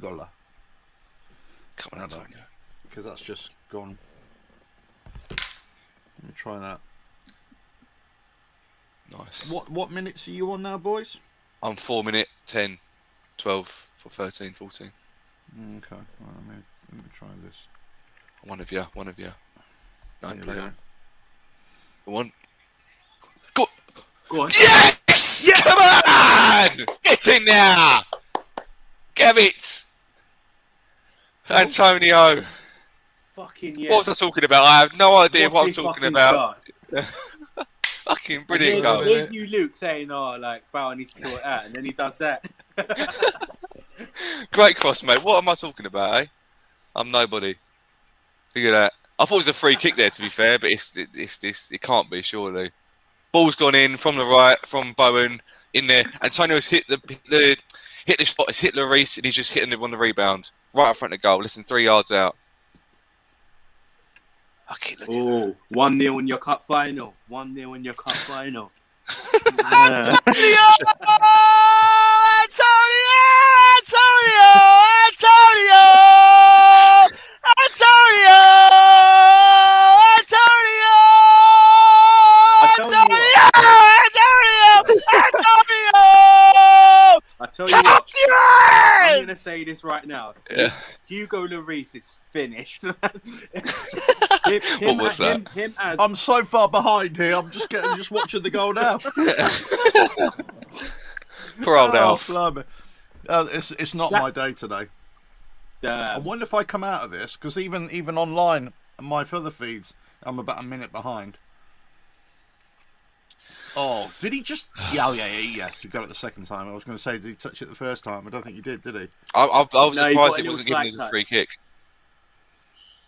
Gold. Come on, Antonio. Because that's just gone. Let me try that. Nice. What minutes are you on now, boys? I'm 4 minute, 10, 12, 13, 14. Okay. Well, let me try this. One of you. No, play on. Go on. Go on. Yes! Yeah! Come on! Get in there! Get it! Antonio. Fucking yeah. What was I talking about? I have no idea what I'm talking about. Fucking brilliant goal. Here's you, Luke, saying, Bowen needs to sort it out, and then he does that. Great cross, mate. What am I talking about, eh? I'm nobody. Look at that. I thought it was a free kick there, to be fair, but it can't be, surely. Ball's gone in from the right, from Bowen, in there. Antonio's hit the shot, it's hit Lloris, and he's just hitting it on the rebound. Right in front of the goal, less than 3 yards out. Okay, look at that. 1-0 in your cup final. 1-0 in your cup final. Antonio! I tell you what, I'm going to say this right now. Yeah. Hugo Lloris is finished. What was that? I'm so far behind here. I'm just watching the goal now. Poor old Alf. It's not my day today. I wonder if I come out of this, because even online, my further feeds, I'm about a minute behind. Oh, did he just? Yeah, he got it the second time. I was going to say, did he touch it the first time? I don't think he did he? I was surprised it wasn't given as a free kick.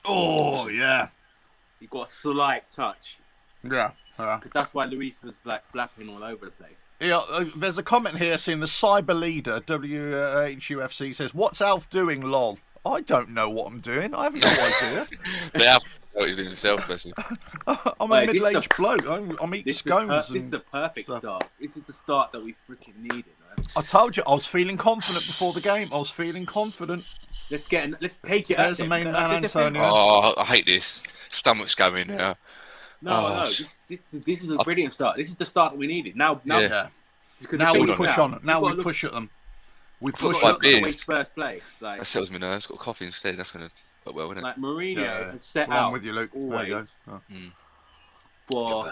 Oh, yeah. He got a slight touch. Yeah. Because that's why Luis was flapping all over the place. Yeah, there's a comment here saying the cyber leader, WHUFC, says, "What's Alf doing, lol?" I don't know what I'm doing. I have no idea. Yeah, what he's doing himself, bless him. I'm a middle-aged bloke. I'm eating scones. This is a perfect start. This is the start that we freaking needed, man. I told you, I was feeling confident before the game. I was feeling confident. Let's take it. There's the main man, Antonio. Oh, I hate this. Stomach's going now. No. This is a brilliant start. This is the start that we needed. Now we push on. Now we push at them. We push at them. First play. That settles me nerves. Got coffee instead. That's going to work well, isn't it? Like Mourinho has set out. I'm with you, Luke. Always. There you go. for.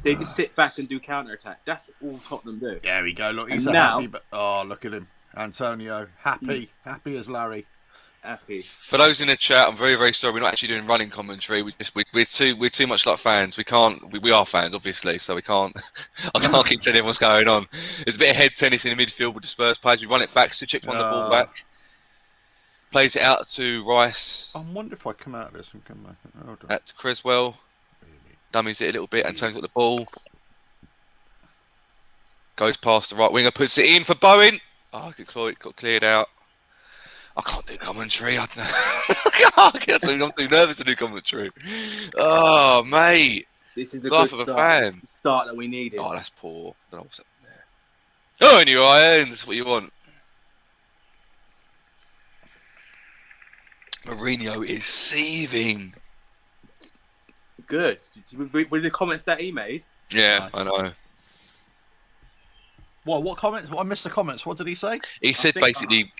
They just sit back and do counter attack. That's all Tottenham do. There we go. Look, he's now, happy. But oh, look at him, Antonio. Happy as Larry. Happy. For those in the chat, I'm very, very sorry. We're not actually doing running commentary. We're too much like fans. We can't. We are fans, obviously, so we can't. I can't keep telling what's going on. There's a bit of head tennis in the midfield with dispersed players. We run it back. Suchek won the ball back. Plays it out to Rice. I wonder if I come out of this and come back. Hold on. Out to Creswell. Dummies it a little bit. Antonio's got the ball. Goes past the right winger. Puts it in for Bowen. Oh, got cleared out. I can't do commentary. I'm too nervous to do commentary. Oh, mate. This is the life good of a start. fan. Start that we needed. Oh, that's poor. I don't know what's happening there. Oh, and your irons. That's what you want. Mourinho is seething. Good. With the comments that he made. Yeah, nice. I know. What comments? I missed the comments. What did he say? He said basically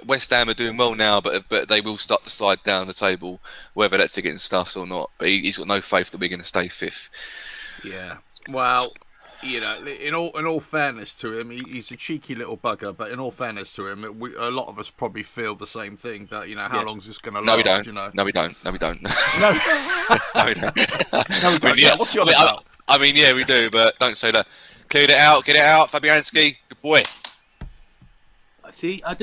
West Ham are doing well now, but they will start to slide down the table, whether that's against us or not. But he's got no faith that we're going to stay fifth. Yeah. Well, you know, in all fairness to him, he's a cheeky little bugger. But in all fairness to him, a lot of us probably feel the same thing. That how long is this going to last? No, we don't. You know? No, we don't. No, we don't. No, we don't. Yeah, what's your about? I mean, yeah, we do, but don't say that. Cleared it out. Get it out, Fabianski. Good boy. See, I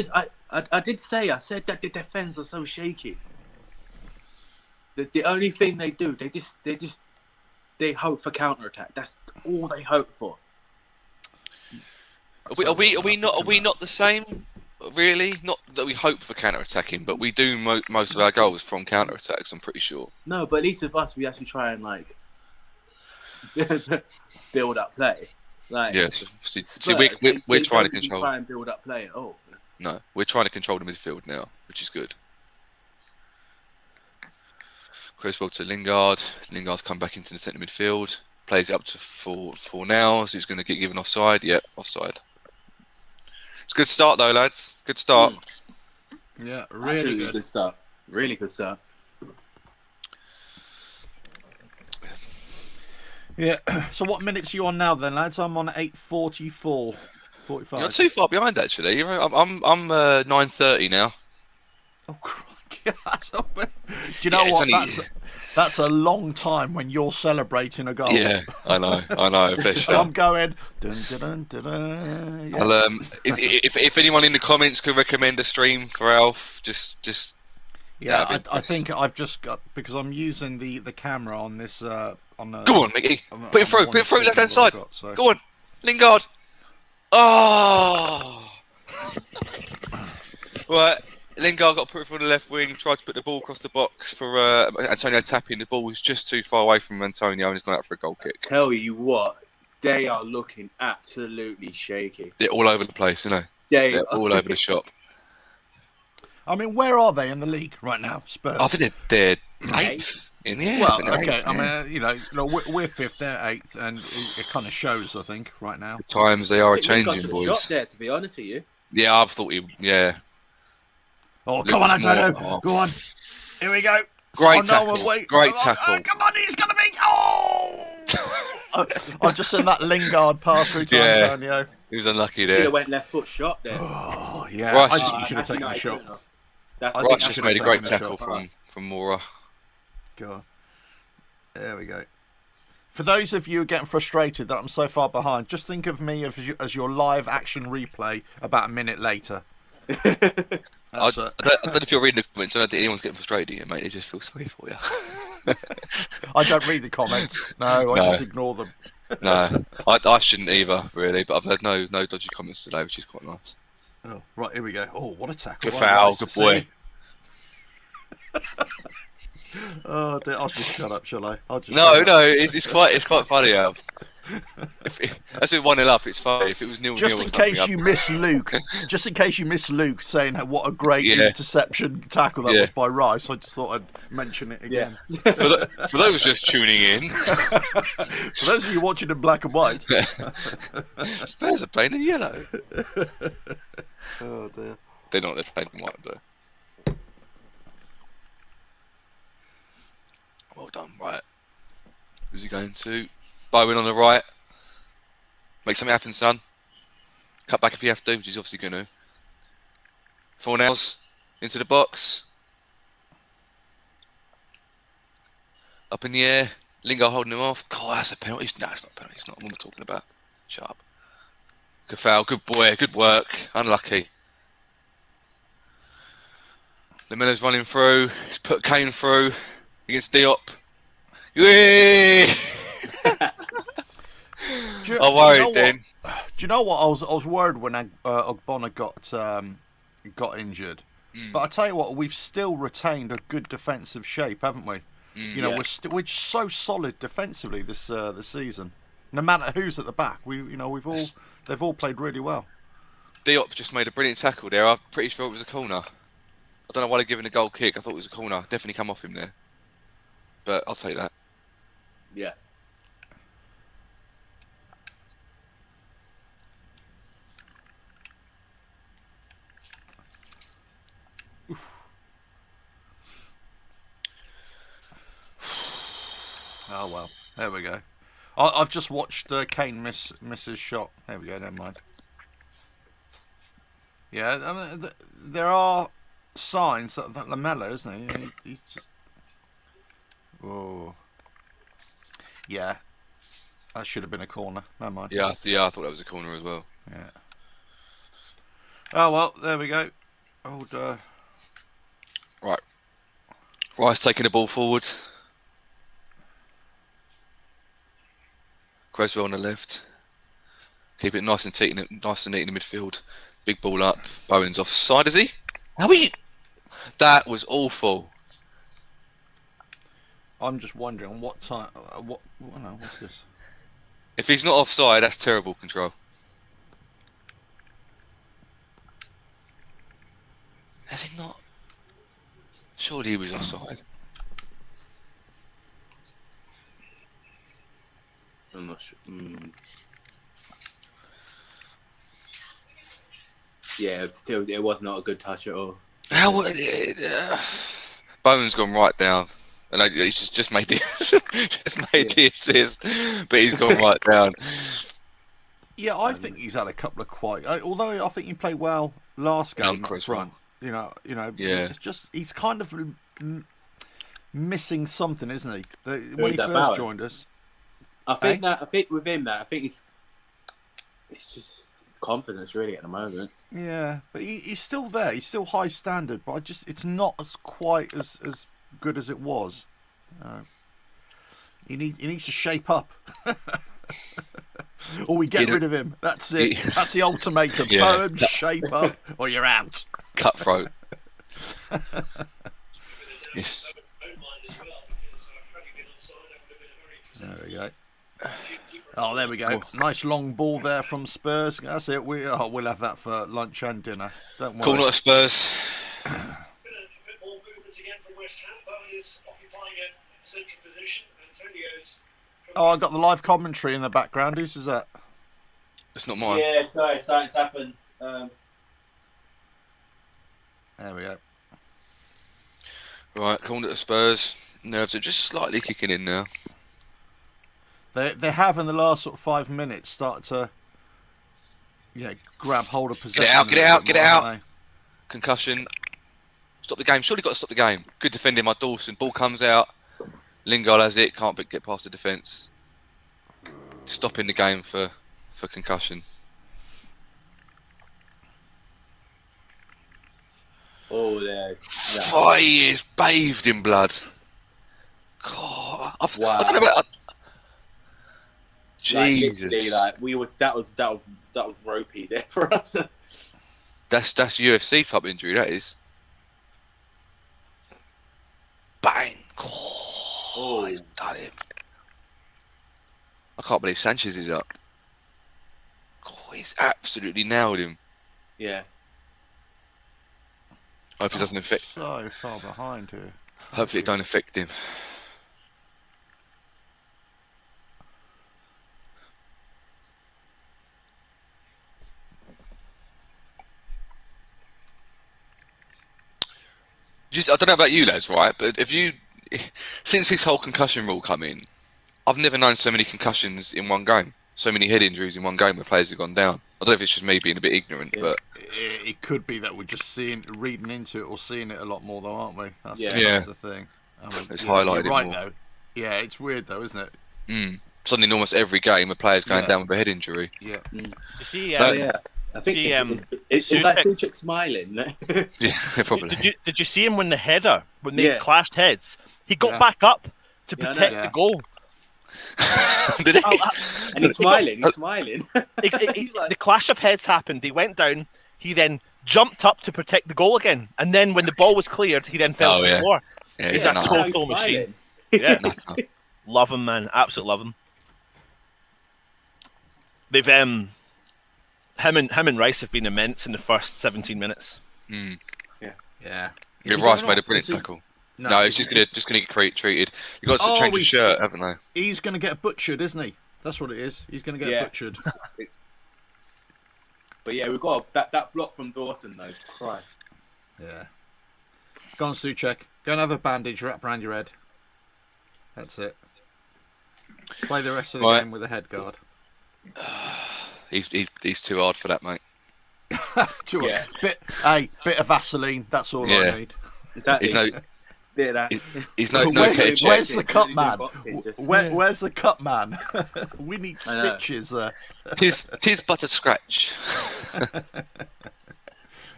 said that the defense are so shaky. The only thing they do, they hope for counter attack. That's all they hope for. Are we not the same? Really? Not that we hope for counter attacking, but we do most of our goals from counter attacks. I'm pretty sure. No, but at least with us, we actually try and build up play. We're trying to control. Try and build up play. Oh. No, we're trying to control the midfield now, which is good. Creswell to Lingard. Lingard's come back into the centre midfield. Plays it up to for now. So he's going to get given offside. Yep, offside. It's a good start though, lads. Good start. Yeah, really good start. Really good start. Yeah. So what minutes are you on now then, lads? I'm on 8:44. 45. You're not too far behind actually. I'm 9:30 now. Oh crikey! Do you know what? That's a long time when you're celebrating a goal. Yeah, I know. I'm going. Dun, dun, dun, dun, dun, yeah. Well, if anyone in the comments could recommend a stream for Alf, just. Yeah, I think I've just got because I'm using the camera on this. Go on, Mickey. Put it through, left hand side. Go on, Lingard. Oh! Right, Lingard got put from the left wing, tried to put the ball across the box for Antonio tapping. The ball was just too far away from Antonio and he's gone out for a goal kick. Tell you what, they are looking absolutely shaky. They're all over the place, you know. They're all over the shop. I mean, where are they in the league right now, Spurs? I think they're 8th. Well, okay. I mean, we're 5th, they're 8th, and it kind of shows. I think right now. The times they are changing, boys. Shot there, to be honest with you. Yeah, I've thought he. Yeah. Oh, come on, Antonio! Go on. Here we go. Great tackle. Great tackle. Oh, come on, he's gonna be. Oh! I've just seen that Lingard pass through to Antonio. He was unlucky there. Should have went left foot shot there. Oh yeah. Rice I think you should have taken the shot. Rice just made a great tackle from Mora. God. There we go. For those of you getting frustrated that I'm so far behind, just think of me as your live action replay about a minute later. I don't know if you're reading the comments. I don't think anyone's getting frustrated here, mate. They just feel sorry for you. I don't read the comments. No, I just ignore them. No, I shouldn't either, really. But I've had no dodgy comments today, which is quite nice. Oh, right, here we go. Oh, what a tackle. Good foul, good boy. Oh, dear. I'll just shut up, shall I? No, it's quite funny. That's it 1-0 up. It's funny. If it was 0-0, just in case you miss Luke, saying what a great interception tackle that was by Rice, I just thought I'd mention it again. Yeah. For those just tuning in, for those of you watching in black and white, Spurs are playing in yellow. Oh dear. They're not. They're playing in white though. Well done, right. Who's he you going to? Bowen on the right. Make something happen, son. Cut back if you have to, which he's obviously going to. Fornells into the box. Up in the air. Lingard holding him off. God, that's a penalty. No, it's not a penalty. It's not what we're talking about. Shut up. Good foul. Good boy. Good work. Unlucky. Lamella's running through. He's put Kane through against Diop. Yeah! I worried then. Do you know what? I was worried when Ogbonna got injured. But I tell you what, we've still retained a good defensive shape, haven't we? You know, we're so solid defensively this season. No matter who's at the back, they've all played really well. Diop just made a brilliant tackle there. I'm pretty sure it was a corner. I don't know why they're giving a goal kick. I thought it was a corner. Definitely come off him there. But I'll take that. Yeah. Oh well, there we go. I've just watched Kane miss his shot. There we go. Never mind. Yeah, I mean, there are signs that Lamella, isn't he? He's just. Oh. Yeah. That should have been a corner. Never mind. Yeah, I thought that was a corner as well. Yeah. Oh well, there we go. Old. Right. Rice taking the ball forward. Creswell on the left. Keep it nice and neat in the midfield. Big ball up. Bowen's offside, is he? How are you? That was awful. I'm just wondering what time. What's this? If he's not offside, that's terrible control. Has he not? Surely he was offside. I'm not sure. Yeah, still, it was not a good touch at all. Bowen's gone right down, and he's just made the assist, but he's gone right down. Yeah, I think he's had a couple of quite. Although I think he played well last game up front. You know. Yeah. It's just he's kind of missing something, isn't he? When he first joined us. I think with him it's just his confidence really at the moment. Yeah, but he's still there. He's still high standard, but it's not as quite as good as it was. He needs to shape up, or we get rid of him. That's it. That's the ultimatum. Yeah. Bowen, shape up, or you're out. Cutthroat. Yes. There we go. Oh, there we go. Nice long ball there from Spurs. That's it. We'll have that for lunch and dinner. Don't worry. Corner at Spurs. Oh, I got the live commentary in the background. Whose is that? It's not mine. Yeah, sorry, something's happened. There we go. Right, corner at Spurs. Nerves are just slightly kicking in now. They have in the last sort of 5 minutes started to grab hold of possession. Get it out. Concussion. Stop the game. Surely got to stop the game. Good defending by Dawson. Ball comes out. Lingard has it. Can't get past the defence. Stopping the game for concussion. Oh, there. Yeah. He is bathed in blood. God, wow. I don't know about. Jesus, that was ropey there for us. That's UFC type injury. That is. Bang! Oh, he's done him. I can't believe Sanchez is up. Oh, he's absolutely nailed him. Yeah. Hope it doesn't affect. So far behind here. Hopefully it don't affect him. I don't know about you lads, right? But since this whole concussion rule come in, I've never known so many concussions in one game, so many head injuries in one game where players have gone down. I don't know if it's just me being a bit ignorant, but it could be that we're just reading into it or seeing it a lot more, though, aren't we? That's the thing. It's highlighted you're right, more. though. Yeah, it's weird, though, isn't it? Suddenly, in almost every game, a player's going down with a head injury. Yeah. You see, I think is that Suchek smiling? Yeah, probably. Did you see him when the header, when they clashed heads? He got back up to protect the goal. Did he? And he's smiling. He's smiling. The clash of heads happened. They went down. He then jumped up to protect the goal again. And then when the ball was cleared, he then fell to the floor. Yeah, he's a total machine. Yeah. Love him, man. Absolutely love him. They've him and Rice have been immense in the first 17 minutes. Yeah. Rice made a brilliant tackle. No, he's just gonna get treated. You got to change his shirt, haven't they? He's gonna get butchered, isn't he? That's what it is. He's gonna get butchered. But yeah, we've got that block from Dawson though. Christ. Yeah. Go on, Suchek. Go and have a bandage wrapped around your head. That's it. Play the rest of the game with a head guard. He's too hard for that, mate. Bit of Vaseline. That's all I need. Exactly. He's no ketchup. Where's the cup man? Where's the cup man? We need stitches there. Tis but a scratch.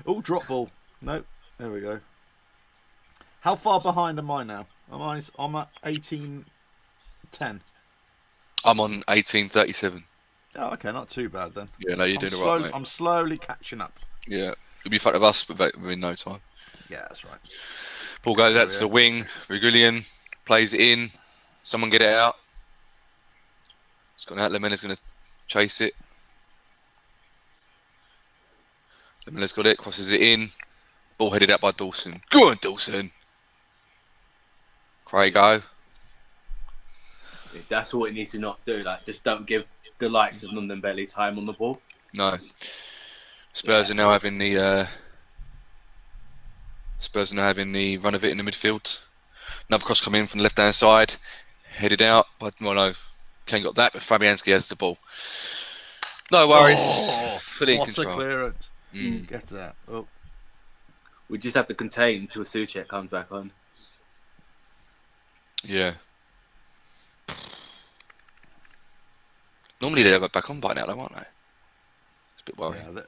Oh, drop ball. Nope. There we go. How far behind am I now? I'm at 18:10. I'm on 18:37. Oh, okay, not too bad then. Yeah, no, you're doing it right, mate. I'm slowly catching up. Yeah, you'll be front of us within no time. Yeah, that's right. Ball goes out to the wing. Regulian plays it in. Someone get it out. It's gone out. Lemena's going to chase it. Lemena's got it. Crosses it in. Ball headed out by Dawson. Go on, Dawson. Craig-O. That's what we need to not do. Like, just don't give the likes of London Belly time on the ball. No. Spurs are now having the run of it in the midfield. Another cross coming in from the left-hand side. Headed out. But, well, no. Kane got that, but Fabianski has the ball. No worries. Fully in control. What a clearance. Get that. Oh. We just have to contain until Suchek comes back on. Yeah. Normally they'd have it back on by now, though, aren't they? It's a bit worrying.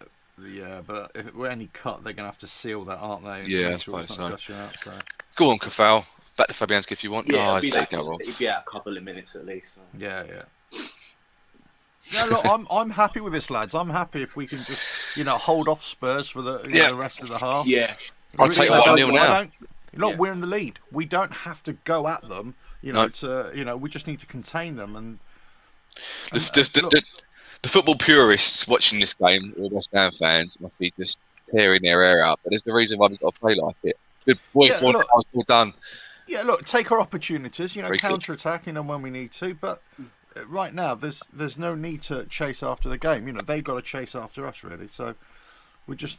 Yeah, but if it were any cut, they're going to have to seal that, aren't they? Yeah, I suppose so. Out, so. Go on, Kafal. Back to Fabianski if you want. Yeah, it'd be out a couple of minutes at least. So. Yeah. Yeah, look, I'm happy with this, lads. I'm happy if we can just, hold off Spurs for the rest of the half. Yeah. I'll take 1-0 now. Look, we're in the lead. We don't have to go at them. We just need to contain them. And the football purists watching this game, or West Ham fans, must be just tearing their hair out. But there's the reason why we've got to play like it. Good boy, all done. Yeah, look, take our opportunities. Counter-attack, when we need to. But right now, there's no need to chase after the game. They've got to chase after us, really. So we just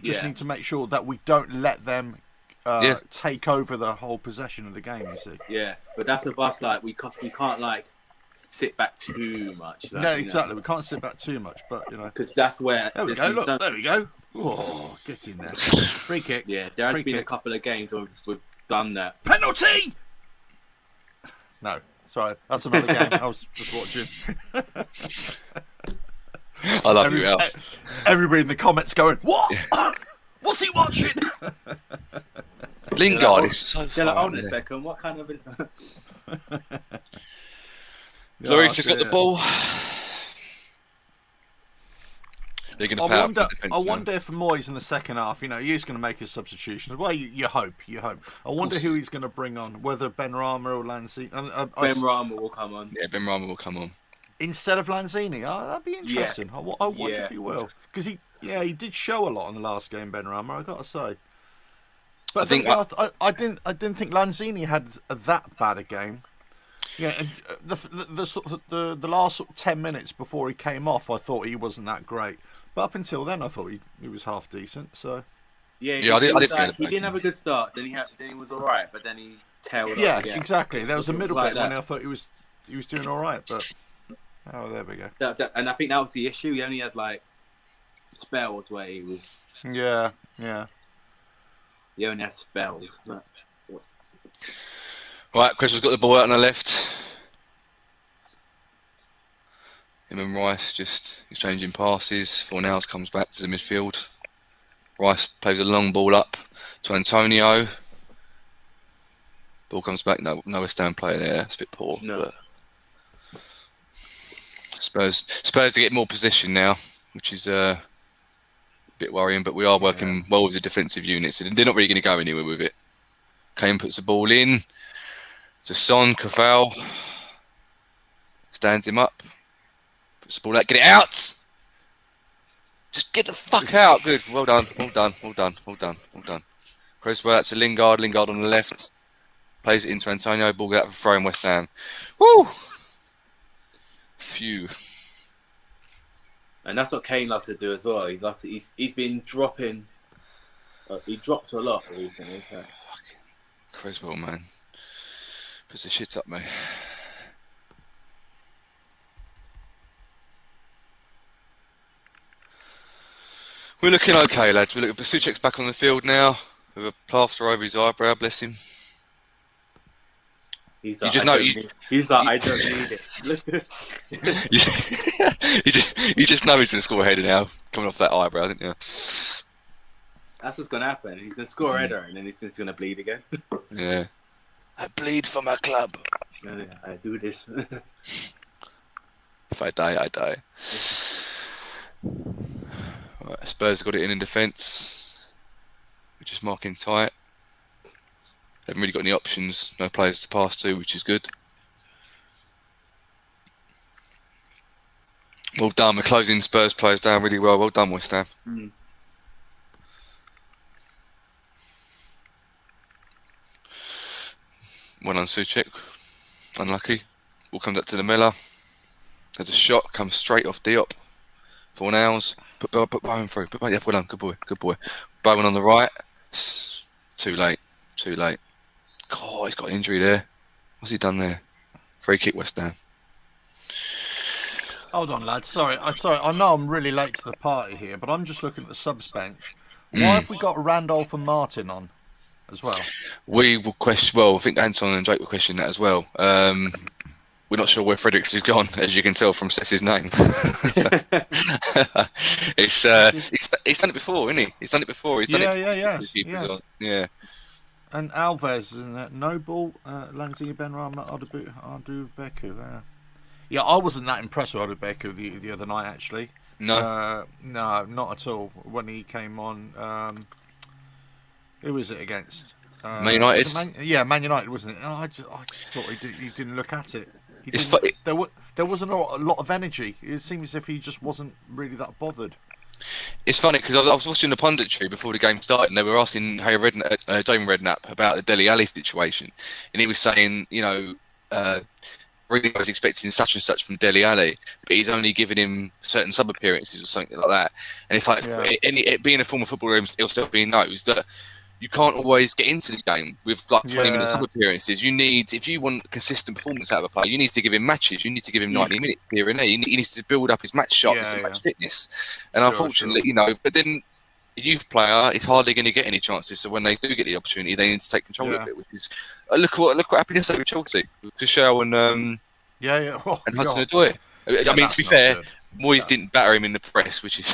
need to make sure that we don't let them take over the whole possession of the game. You see? Yeah, but that's with us. Like we can't like sit back too much. Like, no, exactly. We can't sit back too much, but because that's where. There we go. Look, there we go. Oh, get in there. Free kick. Yeah, there has been a couple of games where we've done that. Penalty. No, sorry, that's another game. I was just watching. I love you, Al. Everybody in the comments going, "What? What's he watching?" Lingard is so fun. Like, hold on a second. What kind of? Lloris has got the ball. They're going to I wonder if Moyes in the second half, he's going to make his substitutions. Well, you hope. I wonder who he's going to bring on, whether Ben Rama or Lanzini. Ben Rama will come on. Yeah, Ben Rama will come on. Instead of Lanzini? Oh, that'd be interesting. Yeah. I wonder if he will. Because he did show a lot in the last game, Ben Rama, I've got to say. But I didn't think Lanzini had that bad a game. Yeah, and the last 10 minutes before he came off, I thought he wasn't that great. But up until then, I thought he was half decent. So I didn't have a good start. Then he was all right, but then he tailed off. Yeah, exactly. There was a middle bit when I thought he was doing all right, but there we go. And I think that was the issue. He only had like spells where he was. Yeah. He only had spells. But... Right, Chris has got the ball out on the left. Him and Rice just exchanging passes. Fornals comes back to the midfield. Rice plays a long ball up to Antonio. Ball comes back. No West Ham player there. It's a bit poor. No. But Spurs to get more position now, which is a bit worrying. But we are working well with the defensive units. So they're not really going to go anywhere with it. Kane puts the ball in. To Son, Caval. Stands him up. Puts the ball out. Get it out! Just get the fuck out. Good. Well done. Creswell out to Lingard. Lingard on the left. Plays it into Antonio. Ball out for throw in West Ham. Woo! Phew. And that's what Kane loves to do as well. He's been dropping. He dropped a lot recently. So. Fucking Creswell, man. Puts the shit up, mate. We're looking okay, lads. Suchek's back on the field now with a plaster over his eyebrow, bless him. He's like, I don't need it. you just know he's going to score a header now, coming off that eyebrow, didn't you? That's what's going to happen. He's going to score a header and then he's just going to bleed again. Yeah. I bleed for my club. I do this. If I die, I die. Right, Spurs got it in defence. We're just marking tight. Haven't really got any options, no players to pass to, which is good. Well done, we're closing Spurs players down really well. Well done, West Ham. One on Suchek. Unlucky. Ball comes up to the Miller. There's a shot, comes straight off Diop. Fornals. Put Bowen through. Well done, good boy. Bowen on the right. Too late. God, he's got an injury there. What's he done there? Free kick, West Ham. Hold on, lads. Sorry. I know I'm really late to the party here, but I'm just looking at the subs bench. Why have we got Randolph and Martin on as well? We will question. Well, I think Anton and Jake will question that as well. We're not sure where Fredericks has gone, as you can tell from Sess's name. He's done it before, isn't he? He's done it before. He's done it. Yes. Yeah. And Alves and Noble, Lanzini, Benrahma, Adubeku. Yeah, I wasn't that impressed with Adubeku the other night, actually. No. No, not at all. When he came on, who was it against? Man United. Man United, wasn't it? Oh, I just thought he didn't look at it. There wasn't a lot of energy. It seemed as if he just wasn't really that bothered. It's funny because I was watching the punditry before the game started, and they were asking Damon Redknapp about the Dele Alli situation, and he was saying, really was expecting such and such from Dele Alli, but he's only given him certain sub appearances or something like that. And it's like, being a former footballer himself, he knows that you can't always get into the game with like 20-minute sub appearances. You need, if you want consistent performance out of a player, you need to give him matches. You need to give him 90 minutes here and there. He needs to build up his match sharpness and match fitness. And unfortunately, but then a youth player is hardly going to get any chances. So when they do get the opportunity, they need to take control of it. Which is look what happened yesterday with Chelsea, Tuchel and and Hudson-Odoi. I mean, to be fair, Moyes didn't batter him in the press, which is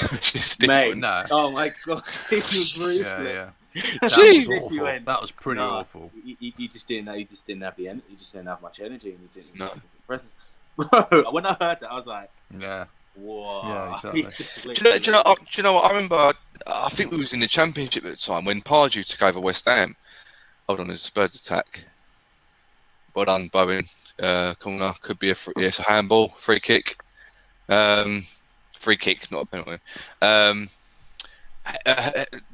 different. Mate, no. Oh my god, he was ruthless. That was pretty awful. You just didn't know. You just didn't have the energy. You just didn't have much energy, and you didn't. Bro, when I heard that, I was like, whoa. Yeah, exactly. Do you know what? I remember. I think we was in the Championship at the time when Pardew took over West Ham. Hold on, there's a Spurs attack. Well done, Bowen. Corner could be a handball, free kick. Free kick, not a penalty.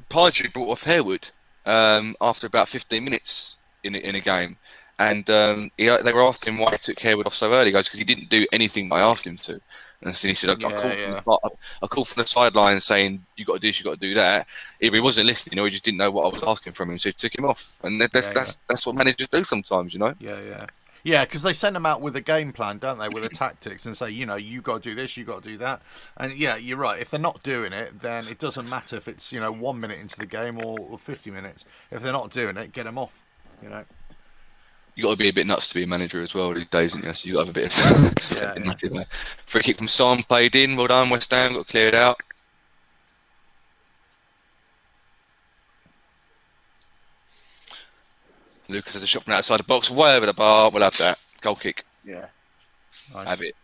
Pardew brought off Harewood after about 15 minutes in a game, and they were asking him why he took Harewood off so early. He goes, because he didn't do anything I asked him to. And so he said, I called from the sideline saying, you got to do this, you got to do that. Either he wasn't listening or he just didn't know what I was asking from him, so he took him off. And that's what managers do sometimes, you know? Yeah. Yeah, because they send them out with a game plan, don't they, with the tactics, and say, you got to do this, you got to do that. And yeah, you're right. If they're not doing it, then it doesn't matter if it's 1 minute into the game or 50 minutes. If they're not doing it, get them off. You got to be a bit nuts to be a manager as well these days, and so you got to have a bit of free kick from Son played in. Well done, West Ham, got cleared out. Lucas has a shot from outside the box, way over the bar. We'll have that goal kick. Yeah, nice. Have it.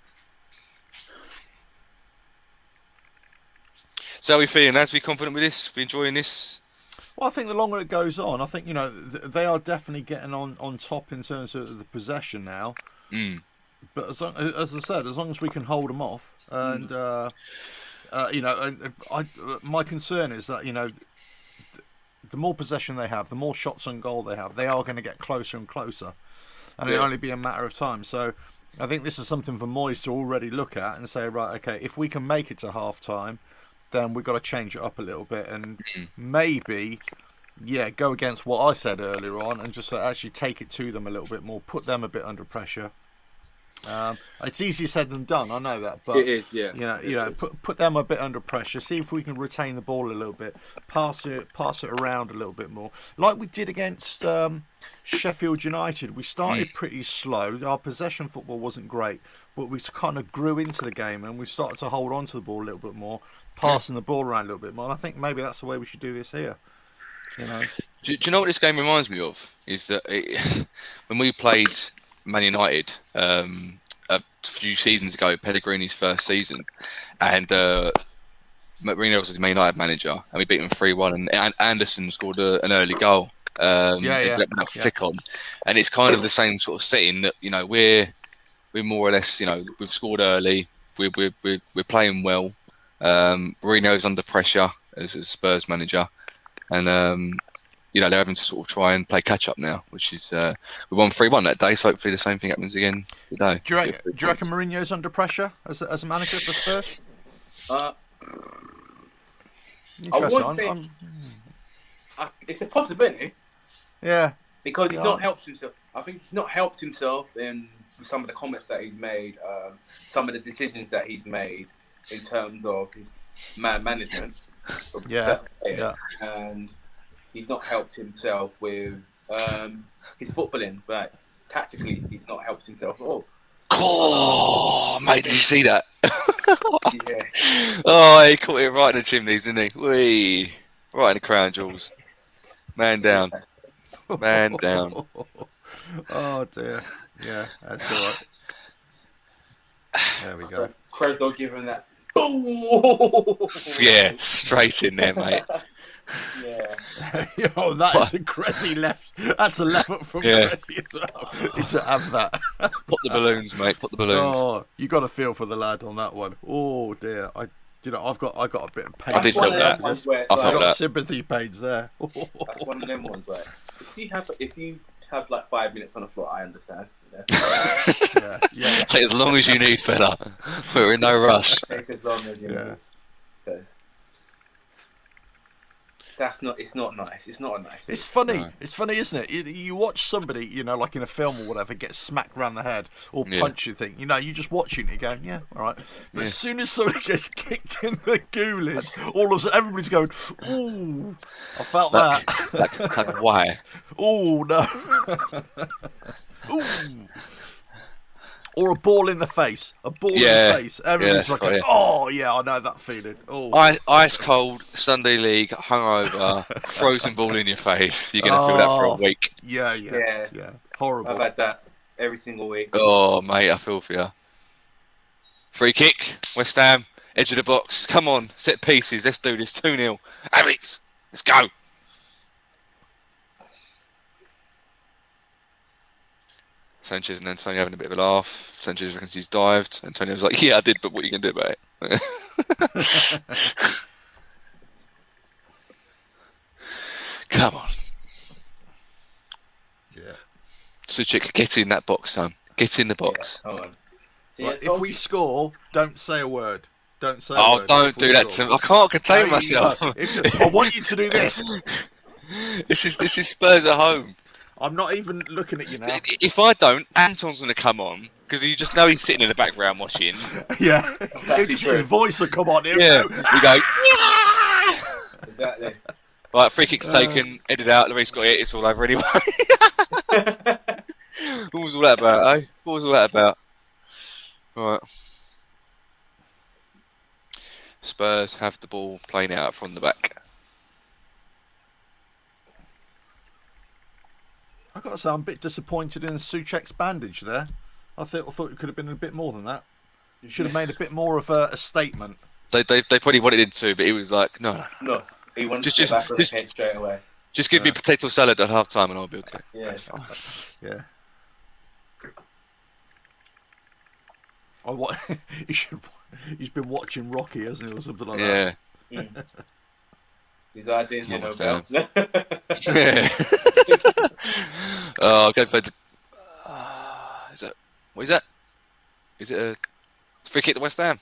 So, how are we feeling, lads? Are we confident with this? Are we enjoying this? Well, I think the longer it goes on, I think they are definitely getting on top in terms of the possession now. But as I said, as long as we can hold them off, and my concern is that the more possession they have, the more shots on goal they have, they are going to get closer and closer, and it'll only be a matter of time. So, I think this is something for Moyes to already look at and say, right, okay, if we can make it to half time, then we've got to change it up a little bit and maybe, go against what I said earlier on and just actually take it to them a little bit more, put them a bit under pressure. It's easier said than done, I know that, but it is, yeah. Put them a bit under pressure. See if we can retain the ball a little bit, pass it around a little bit more, like we did against Sheffield United. We started pretty slow. Our possession football wasn't great, but we kind of grew into the game and we started to hold on to the ball a little bit more, passing the ball around a little bit more. And I think maybe that's the way we should do this here. Do you know what this game reminds me of? Is that when we played Man United a few seasons ago, Pellegrini's first season, and Mourinho was the Man United manager, and we beat them 3-1, and Anderson scored an early goal. Flick on, and it's kind of the same sort of setting that we're more or less we've scored early, we're playing well. Mourinho's under pressure as a Spurs manager, and they're having to sort of try and play catch up now, which is we won 3-1 that day, so hopefully the same thing happens again today. Do you reckon Mourinho's under pressure as a manager for Spurs? I wouldn't say it's a possibility. Yeah, because he's not helped himself. I think he's not helped himself in some of the comments that he's made, some of the decisions that he's made in terms of his man management. And he's not helped himself with his footballing, but tactically he's not helped himself at all. Oh, mate, did you see that? Yeah. Oh, he caught it right in the chimneys, didn't he? Whee! Right in the crown jewels. Man down. Man down. Oh dear. Yeah, that's all right. There we go. Crowd's giving that. Yeah, straight in there, mate. Yeah. That is a Cressy left. That's a left foot from Cressy as well. To have that. Pop the balloons, mate. Pop the balloons. Oh, you got to feel for the lad on that one. Oh dear. I got a bit of pain. I did feel that. I got sympathy pains there. That's one of them ones where if you have like 5 minutes on the floor, I understand. Yeah. Take as long as you need, fella. We're in no rush. Take as long as you need. It's not nice. It's not a nice. It's funny. No. It's funny, isn't it? You watch somebody, like in a film or whatever, get smacked around the head or punch you think. You just watching it going, yeah, all right. But as soon as somebody gets kicked in the ghoulies, all of a sudden everybody's going, ooh, I felt that. Like why? Oh no. Ooh. Or a ball in the face. A ball in the face. Everyone's oh, yeah, I know that feeling. Oh. Ice cold, Sunday League, hungover, frozen ball in your face. You're going to feel that for a week. Yeah. Horrible. I've had that every single week. Oh, mate, I feel for you. Free kick, West Ham, edge of the box. Come on, set pieces. Let's do this. 2-0. Have it. Let's go. Sanchez and Antonio having a bit of a laugh. Sanchez reckons he's dived. Antonio was like, yeah, I did, but what are you going to do about it? Come on. Yeah. Suchik, get in that box, son. Get in the box. Yeah, come on. See, right, if we score, don't say a word. Don't say a word. Don't do that to me. I can't contain myself. I want you to do this. This is Spurs at home. I'm not even looking at you now. If I don't, Anton's going to come on because you just know he's sitting in the background watching. Yeah, his voice will come on. Yeah, we go. Exactly. Right, free kick's taken, headed out. Lloris got it. It's all over anyway. What was all that about, eh? What was all that about? Right. Spurs have the ball playing out from the back. I've got to say, I'm a bit disappointed in Souček's bandage there. I thought it could have been a bit more than that. You should have made a bit more of a statement. They probably wanted him to, but he was like, no. He wanted to get back on the pitch straight away. Just give me potato salad at half time and I'll be okay. Yeah. Yeah. Oh, what? He's been watching Rocky, hasn't he, or something like that? Yeah. His ideas on Yeah. Oh, go for the. Is that? What is that? Is it a free kick to West Ham?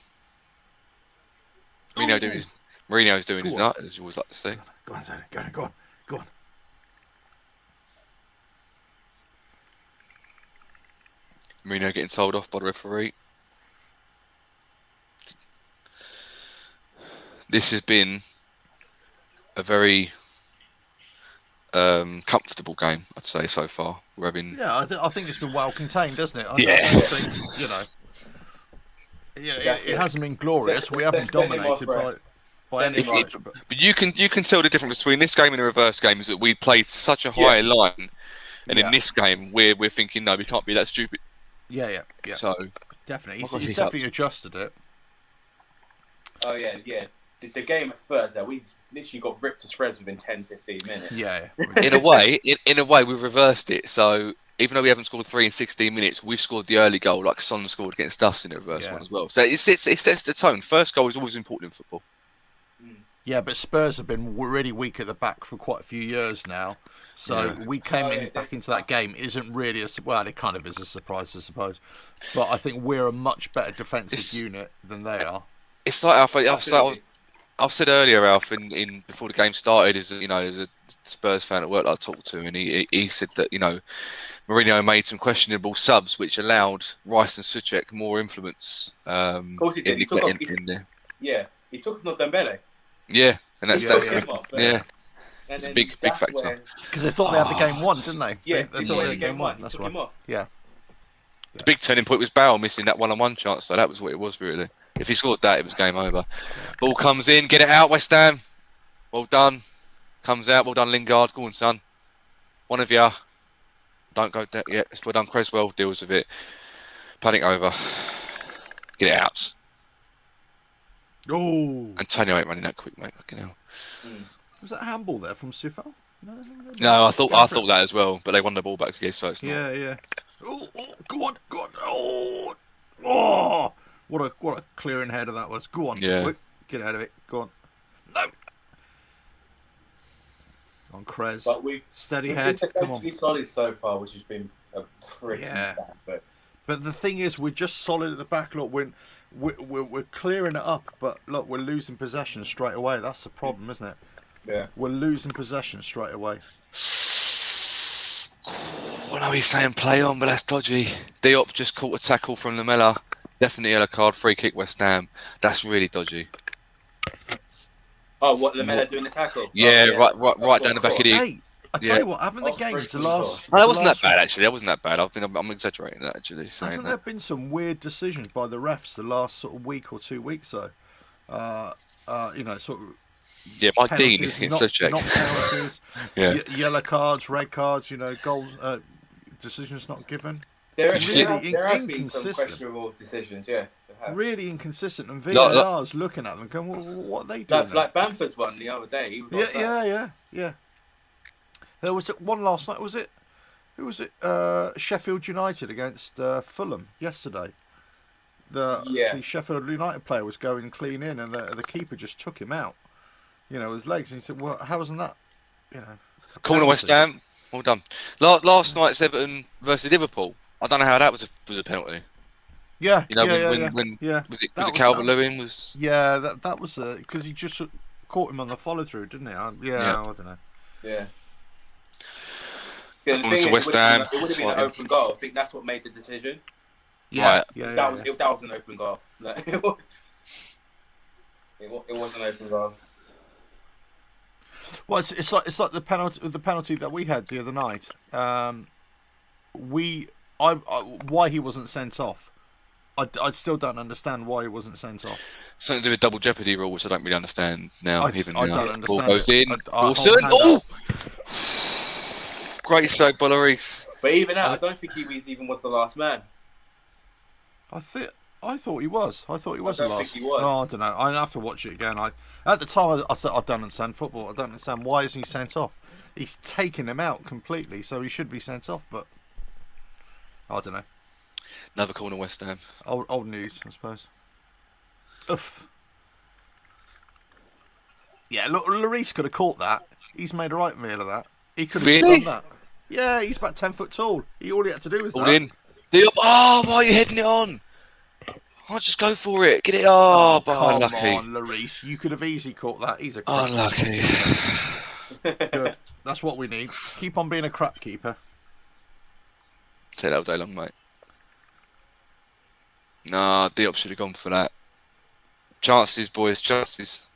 Mourinho's doing his nut, as you always like to say. Go on, go on. Mourinho getting told off by the referee. This has been a very comfortable game, I'd say, so far. We're having... Yeah, I think it's been well contained, hasn't it? I think, it hasn't been glorious. We haven't dominated by any stretch. But you can tell the difference between this game and the reverse game is that we played such a high line, and in this game we're thinking, no, we can't be that stupid. Yeah. So definitely, he's definitely adjusted it. Oh yeah. The game at Spurs there, we literally got ripped to shreds within 10-15 minutes. Yeah. In a way, we've reversed it. So even though we haven't scored 3 in 16 minutes, we've scored the early goal, like Son scored against us in the reverse one as well. So it sets the tone. First goal is always important in football. Yeah, but Spurs have been really weak at the back for quite a few years now. So we came back into that game isn't really it kind of is a surprise, I suppose. But I think we're a much better defensive unit than they are. It's like I've said earlier, Alf, in before the game started, as a Spurs fan at work that I talked to, and he said that Mourinho made some questionable subs, which allowed Rice and Souček more influence. Of course he did. He took Ndombele. Yeah, and that's It's a big factor. Because they thought they had the game won, didn't they? Yeah, they thought they had the game won. That's right. Yeah. The big turning point was Bale missing that one-on-one chance, so that was what it was really. If he scored that, it was game over. Ball comes in, get it out, West Ham. Well done. Comes out, well done, Lingard. Go on, son. One of you. Don't go down. Yeah, it's well done. Creswell deals with it. Panic over. Get it out. Oh. Antonio ain't running that quick, mate. Fucking hell. Was that a handball there from Sufal? No, I thought that as well, but they won the ball back again, so it's not. Yeah. Oh, go on. Oh, what a clearing header that was. Go on. Yeah. Quick, get out of it. Go on. No. On Krez. Steady head. Come on. We've been solid so far, which has been a pretty bad. But the thing is, we're just solid at the back. Look, we're clearing it up, but look, we're losing possession straight away. That's the problem, isn't it? Yeah. We're losing possession straight away. Well, no, he's saying play on, but that's dodgy. Diop just caught a tackle from Lamela. Definitely yellow card, free kick West Ham. That's really dodgy. Oh, what, Lamela doing the tackle? Yeah, right down the back of the... Hey, I tell you what, haven't the games the last... No, that wasn't that bad, actually. That wasn't that bad. I'm exaggerating that, actually. Hasn't there been some weird decisions by the refs the last sort of week or 2 weeks, though? Sort of... Yeah, Mike Dean is Souček. Not penalties, yellow cards, red cards, goals, decisions not given. There have been some questionable decisions, Really inconsistent, and VAR's looking at them going, what are they doing? Like Bamford's one the other day. He was yeah. There was one last night, was it? Who was it? Sheffield United against Fulham yesterday. The Sheffield United player was going clean in, and the keeper just took him out. His legs, and he said, "Well, how wasn't that?" Corner West Ham, well done. Last night's Everton versus Liverpool. I don't know how that was a penalty. Yeah, when was it Calvert-Lewin was? Yeah, that was because he just caught him on the follow through, didn't he? I don't know. Yeah. The thing is, West Ham. it would have been an open goal. I think that's what made the decision. Yeah, Right. That was an open goal. Like, it was an open goal. Well, it's like the penalty that we had the other night. Why he wasn't sent off. I still don't understand why he wasn't sent off. Something to do with double jeopardy rule, which I don't really understand now. I don't understand. Ball goes in. Wilson. Oh! Great stroke, Lloris. But even that, I don't think he was the last man. I thought he was. I thought he was I the don't last. think he was. Oh, I don't know. I have to watch it again. At the time, I said I don't understand football. I don't understand why isn't he sent off. He's taken him out completely, so he should be sent off. But I don't know. Another corner, West Ham. Old news, I suppose. Oof. Yeah, look, Lloris could have caught that. He's made a right meal of that. He could have done that. Yeah, he's about 10 foot tall. All he had to do was All that. in. Oh, why are you heading it on? I'll just go for it. Get it. But come unlucky. on, Lloris. You could have easily caught that. He's a Unlucky. Good. That's what we need. Keep on being a crap keeper. Say that all day long, mate. Nah, Diop should have gone for that. Chances, boys, chances.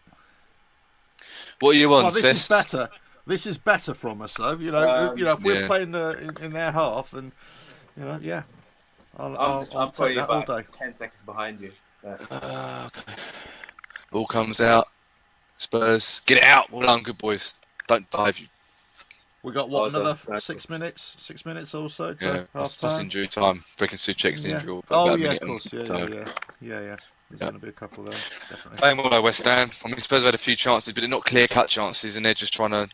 What are you on, this Cest? is better. This is better from us, though. If we're playing in their half, and yeah. I'm take that all day. 10 seconds behind you. Okay. Ball comes out. Spurs, get it out. Well done, good boys. Don't dive. You. We got another 6 minutes? 6 minutes or so to half time. That's injury time. Freaking Suchek's injury. Of course. Yeah. There's going to be a couple there. Definitely. Playing well, West Ham. I mean, Spurs have had a few chances, but they're not clear-cut chances, and they're just trying to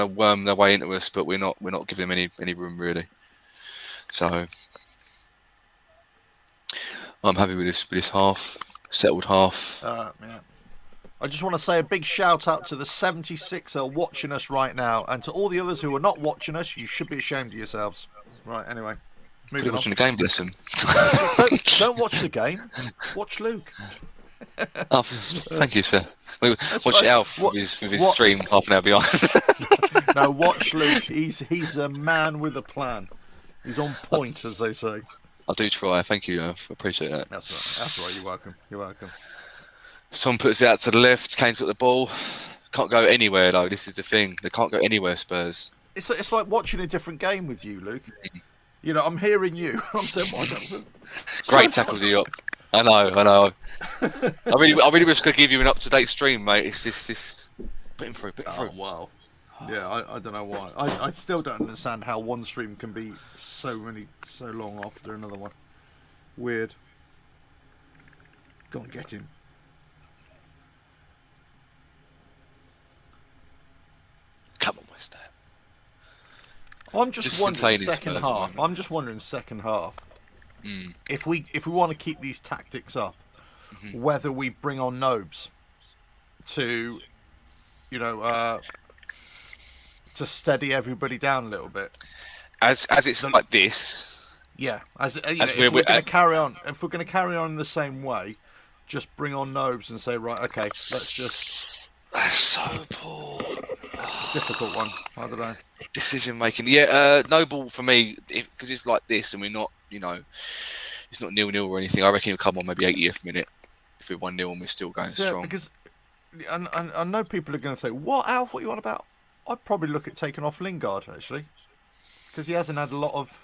worm their way into us. But we're not giving them any room really. So I'm happy with this half, settled half. Yeah. I just want to say a big shout out to the 76er watching us right now, and to all the others who are not watching us. You should be ashamed of yourselves. Right. Anyway, moving on. Watching the game, bless him. don't watch the game. Watch Luke. Oh, thank you, sir. Watch Alf with his stream half an hour behind. No, watch Luke. He's a man with a plan. He's on point, as they say. I do try. Thank you. I appreciate that. That's right. You're welcome. Son puts it out to the left. Kane's got the ball. Can't go anywhere though. This is the thing. They can't go anywhere. Spurs. It's like watching a different game with you, Luke. I'm hearing you. I'm saying, Great tackle, Diop. I know. I really wish I could give you an up-to-date stream, mate. It's this. Put him through. Oh, wow. Yeah, I don't know why. I still don't understand how one stream can be so long after another one. Weird. Go and get him. Come on, West Ham. I'm just wondering second half. I'm just wondering second half. If we want to keep these tactics up, whether we bring on Nobes to, to steady everybody down a little bit. As it's like this. Yeah. If we're going to carry on in the same way, just bring on Nobes and say, right, okay, let's just. That's so poor. Difficult one. I don't know. Decision making. Yeah, Noble for me, because it's like this and we're not, it's not 0-0 or anything. I reckon he'll come on maybe 80th minute if we're 1-0 and we're still going strong. Because I know people are going to say, what, Alf, what are you on about? I'd probably look at taking off Lingard, actually. Because he hasn't had a lot of...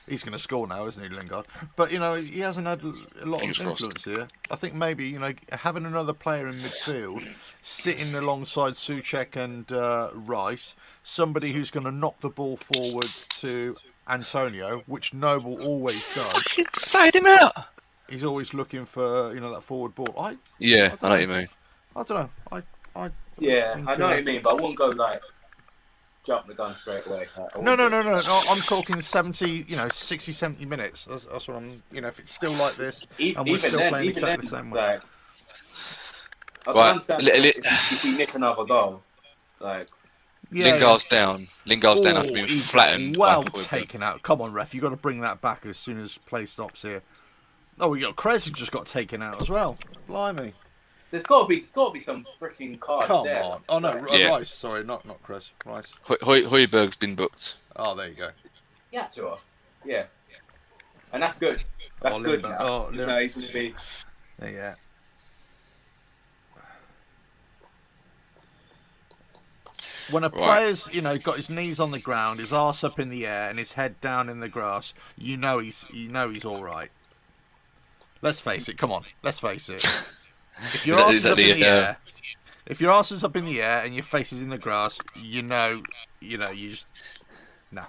He's going to score now, isn't he, Lingard? But, he hasn't had a lot of influence here. I think maybe, having another player in midfield, sitting alongside Souček and Rice, somebody who's going to knock the ball forward to Antonio, which Noble always does. Fucking side him out! He's always looking for, that forward ball. I know what you mean. I don't know. I know what you mean, but I wouldn't go, jump the gun straight away. No. I'm talking 60, 70 minutes. That's what I'm. If it's still like this, and we're still playing exactly the same way. If we nick another goal, Lingard's down. After being flattened. Well taken out. Come on, ref. You got to bring that back as soon as play stops here. Oh, we got Krez just got taken out as well. Blimey. There's got to be some freaking cards Come there. on. Oh, no, Yeah. Rice. Sorry, not Chris. Rice. Højbjerg's been booked. Oh, there you go. Yeah, sure. Yeah. And that's good. That's good Limber. now. Oh, You know, he's going to be... Yeah. When a player's, got his knees on the ground, his arse up in the air, and his head down in the grass, you know he's all right. Let's face it. Come on, let's face it. If your arse is up in the air, if your arse is up in the air and your face is in the grass, you just no.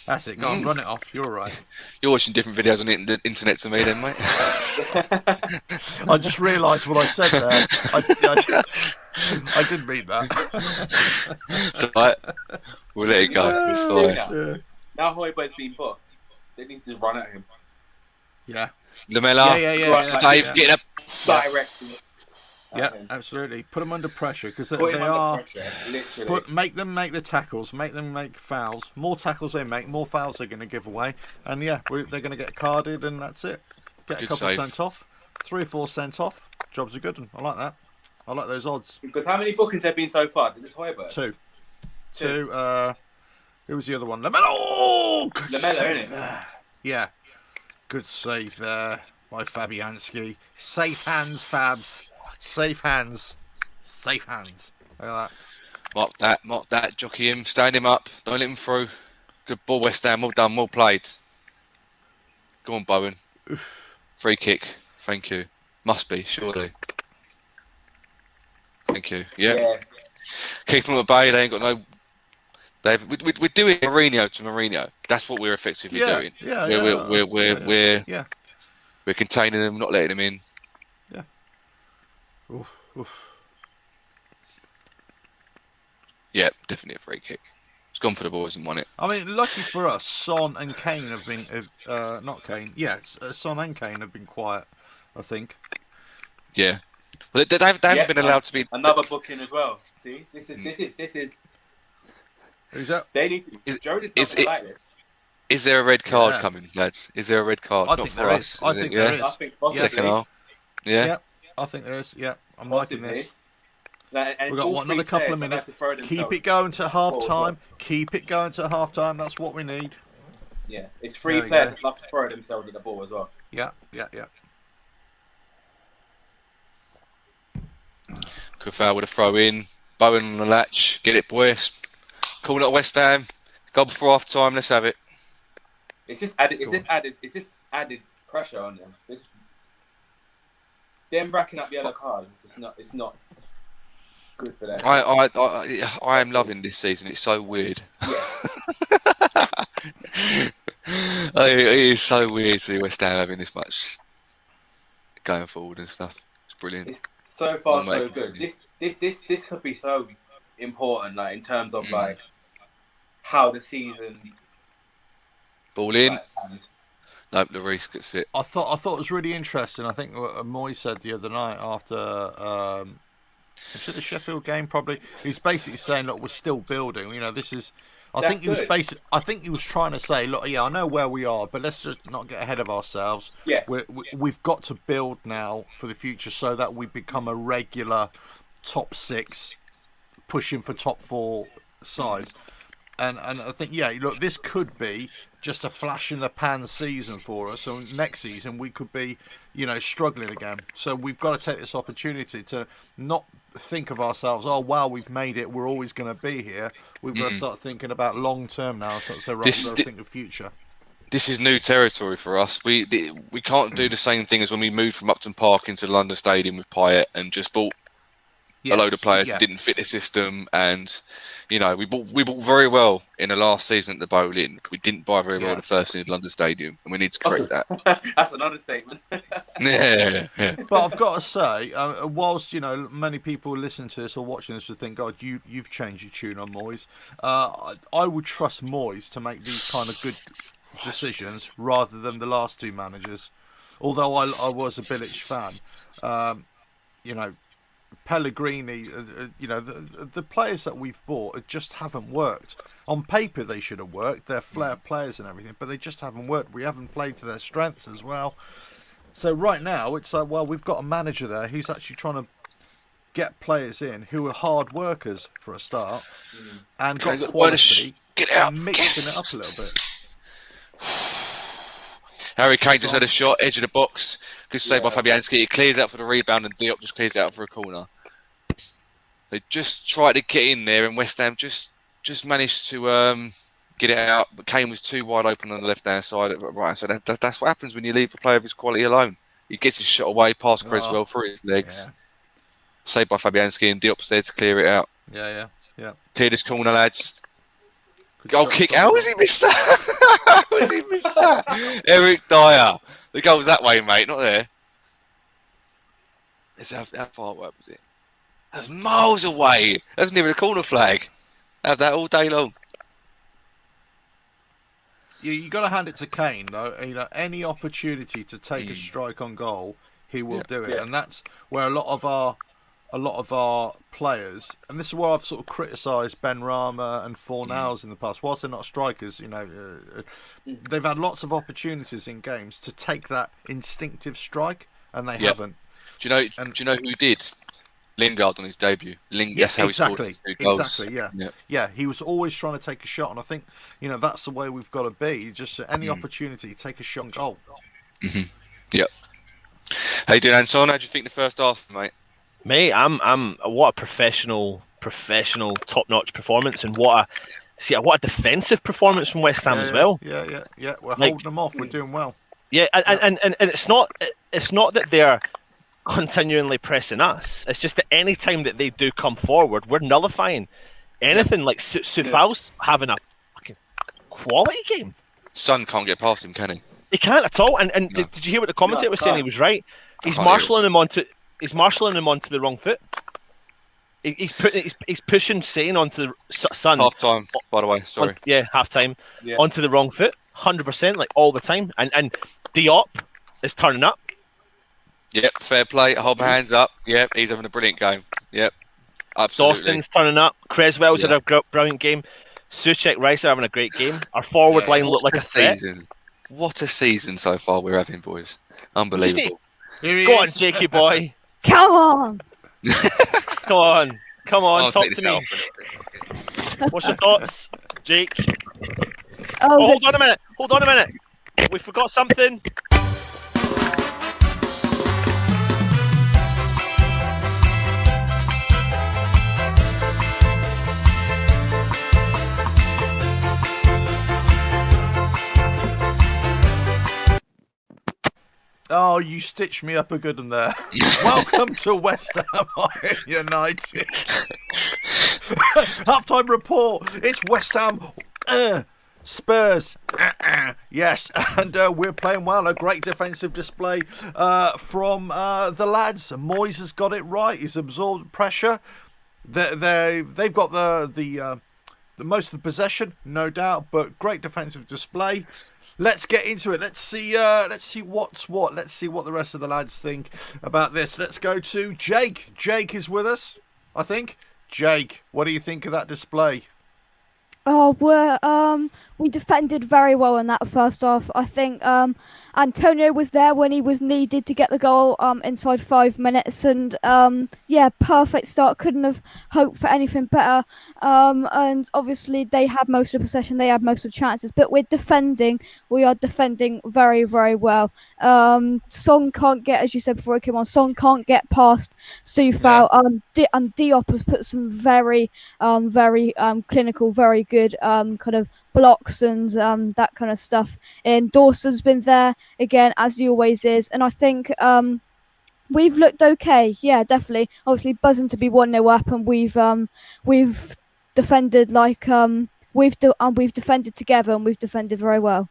That's it. Go on, run it off. You're all right. You're watching different videos on the internet to me, then, mate. I just realised what I said there. I didn't mean that. It's alright. We'll let it go. It's fine. Now Højbjerg's been booked. They need to run at him. Yeah. Lamella. Yeah. Stave, get up. Directly. Yeah, absolutely. Put them under pressure because they Put him are. under pressure, literally. Make them make the tackles. Make them make fouls. More tackles they make, more fouls they're going to give away. And yeah, they're going to get carded, and that's it. Get Good a couple save. sent off, 3 or 4 sent off. Jobs are good. I like that. I like those odds. Because how many bookings have been so far? Did this Højbjerg? 2. Who was the other one? Lamella. Oh, good Lamella, save innit? there. Yeah, good save there by Fabianski. Safe hands, Fabs. Safe hands. Safe hands. Look at that. Mark that. Jockey him. Stand him up. Don't let him through. Good ball, West Ham. Well done. Well played. Go on, Bowen. Free kick. Thank you. Must be, surely. Thank you. Yeah. Keep them at bay. They ain't got no. We're doing Mourinho to Mourinho. That's what we're effectively doing. We're containing them, not letting them in. Yeah. Oof. Yeah, definitely a free kick. It's gone for the boys and won it. I mean, lucky for us, Son and Kane have been not Kane. Yes, Son and Kane have been quiet. I think. Yeah. But they haven't been allowed to be. Another booking as well. See, this is. Who's that? They need. Jody's not like this. Is there a red card coming, lads? Is there a red card? I Not think for there us. is. I think there is. I think possibly. Second half. Yeah. Yep, I think there is. Yeah, I'm liking this. And We've got another couple of minutes. Keep it going to half time. Keep it going to half time. That's what we need. Yeah, it's 3 players that love to throw themselves at the ball as well. Yeah. Good foul with a throw in. Bowen on the latch. Get it, boys. Call it West Ham. Go before half time. Let's have it. It's just added. It's just added pressure on them. Them racking up yellow cards. It's not good for them. I am loving this season. It's so weird. Yeah. It is so weird to see West Ham having this much going forward and stuff. It's brilliant. It's so far so good. This could be so important, like in terms of like how the season. Ball in. Nope, Lloris gets it. I thought it was really interesting. I think what Moyes said the other night after the Sheffield game, probably he's basically saying, "Look, we're still building. This is." I think he was trying to say, "Look, yeah, I know where we are, but let's just not get ahead of ourselves. Yes, we've got to build now for the future so that we become a regular top 6, pushing for top 4 side." And I think, look, this could be just a flash in the pan season for us. So next season we could be, struggling again. So we've got to take this opportunity to not think of ourselves, oh wow, we've made it, we're always going to be here. We've got to start thinking about long term now. So we've got to think of future. This is new territory for us. We can't do the same thing as when we moved from Upton Park into London Stadium with Payet and just bought a load of players that didn't fit the system, and we bought very well in the last season at the Bowling. We didn't buy very well the first season at London Stadium, and we need to correct that. That's another statement. Yeah. But I've got to say, whilst many people listening to this or watching this would think, God, you've changed your tune on Moyes. I would trust Moyes to make these kind of good decisions rather than the last 2 managers. Although I was a Bilic fan, Pellegrini, the players that we've bought just haven't worked. On paper, they should have worked. They're flair players and everything, but they just haven't worked. We haven't played to their strengths as well. So right now, it's like, well, we've got a manager there who's actually trying to get players in who are hard workers for a start, and got quality, get out, and mixing it up a little bit. Harry Kane just had a shot, edge of the box. Good save by Fabianski. He clears out for the rebound, and Diop just clears out for a corner. They just tried to get in there, and West Ham just managed to get it out. But Kane was too wide open on the left-hand side. Right, so that's what happens when you leave a player of his quality alone. He gets his shot away, past Creswell through his legs. Yeah. Saved by Fabianski, and Diop's there to clear it out. Yeah. Clear this corner, lads. Goal kick. How has he missed that? How has he missed that? Eric Dyer. The goal's that way, mate, not there. How far away was it? That was miles away. That was near the corner flag. Have that all day long. You got to hand it to Kane, though. You know, any opportunity to take a strike on goal, he will do it, and that's where a lot of our players, and this is where I've sort of criticised Ben Rama and Fornals in the past. Whilst they're not strikers, you know, they've had lots of opportunities in games to take that instinctive strike, and they haven't. Do you know who did? Lingard on his debut. That's how he scored his goals. Exactly. Yeah. He was always trying to take a shot, and I think that's the way we've got to be. Just any opportunity, take a shot, goal. Yep. How you doing, Anson? How do you think the first half, mate? Mate, I'm what a professional, top-notch performance, and what a defensive performance from West Ham as well. Yeah. We're holding them off. We're doing well. Yeah, and it's not that they're continually pressing us. It's just that any time that they do come forward, we're nullifying anything. Like Sufal's having a fucking quality game. Son can't get past him, can he? He can't at all. And no. Did you hear what the commentator was saying? He was right. He's marshalling him onto the wrong foot. He's pushing Sane onto Son. Half time, by the way. Sorry. Half time. Yeah. Onto the wrong foot, 100%, like all the time. And Diop is turning up. Yep, fair play. Hold my hands up. Yep, he's having a brilliant game. Yep, absolutely. Dawson's turning up. Creswell's had a brilliant game. Suchek, Rice are having a great game. Our forward line looked like a season. What a season so far we're having, boys. Unbelievable. Go on, Jakey boy. Come on. Come on. Talk to me. What's your thoughts, Jake? Hold on a minute. We forgot something. Oh, you stitched me up a good one there. Welcome to West Ham United. Halftime report. It's West Ham. Spurs. Yes, and we're playing well. A great defensive display from the lads. Moyes has got it right. He's absorbed pressure. They've got the most of the possession, no doubt, but great defensive display. Let's get into it. Let's see what's what. Let's see what the rest of the lads think about this. Let's go to Jake. Jake is with us, I think. Jake, what do you think of that display? We defended very well in that first half. I think Antonio was there when he was needed to get the goal inside 5 minutes, and perfect start. Couldn't have hoped for anything better. And obviously they had most of the possession, they had most of the chances, but we are defending very, very well. Song can't get, as you said before he came on, Song can't get past Sufal. Diop has put some very clinical, very good kind of blocks and that kind of stuff in. Dawson's been there again, as he always is, and I think we've looked okay. Yeah, definitely. Obviously buzzing to be 1-0 up, and we've defended like we've defended together, and we've defended very well.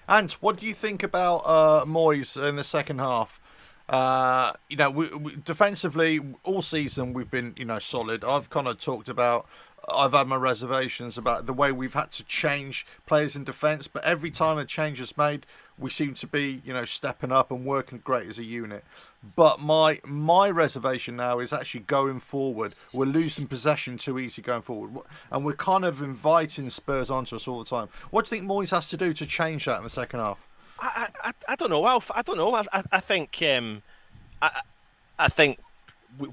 And what do you think about Moyes in the second half? We defensively all season we've been solid. I've kind of talked about, I've had my reservations about the way we've had to change players in defence, but every time a change is made, we seem to be stepping up and working great as a unit. But my reservation now is actually going forward. We're losing possession too easy going forward, and we're kind of inviting Spurs onto us all the time. What do you think Moyes has to do to change that in the second half? I don't know, Alf. I don't know. I think I think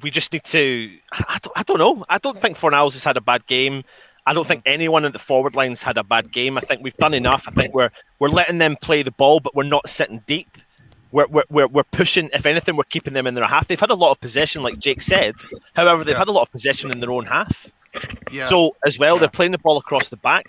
we just need to. I don't know. I don't think Fornals has had a bad game. I don't think anyone at the forward line's had a bad game. I think we've done enough. I think we're letting them play the ball, but we're not sitting deep. We're pushing. If anything, we're keeping them in their half. They've had a lot of possession, like Jake said. However, they've had a lot of possession in their own half. Yeah. So as well, they're playing the ball across the back.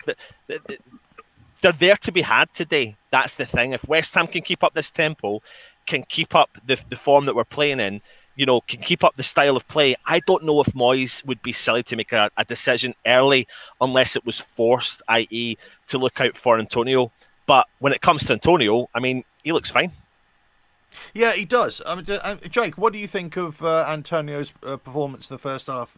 They're there to be had today. That's the thing. If West Ham can keep up this tempo, can keep up the form that we're playing in, can keep up the style of play. I don't know if Moyes would be silly to make a decision early unless it was forced, i.e. to look out for Antonio. But when it comes to Antonio, I mean, he looks fine. Yeah, he does. Jake, what do you think of Antonio's performance in the first half?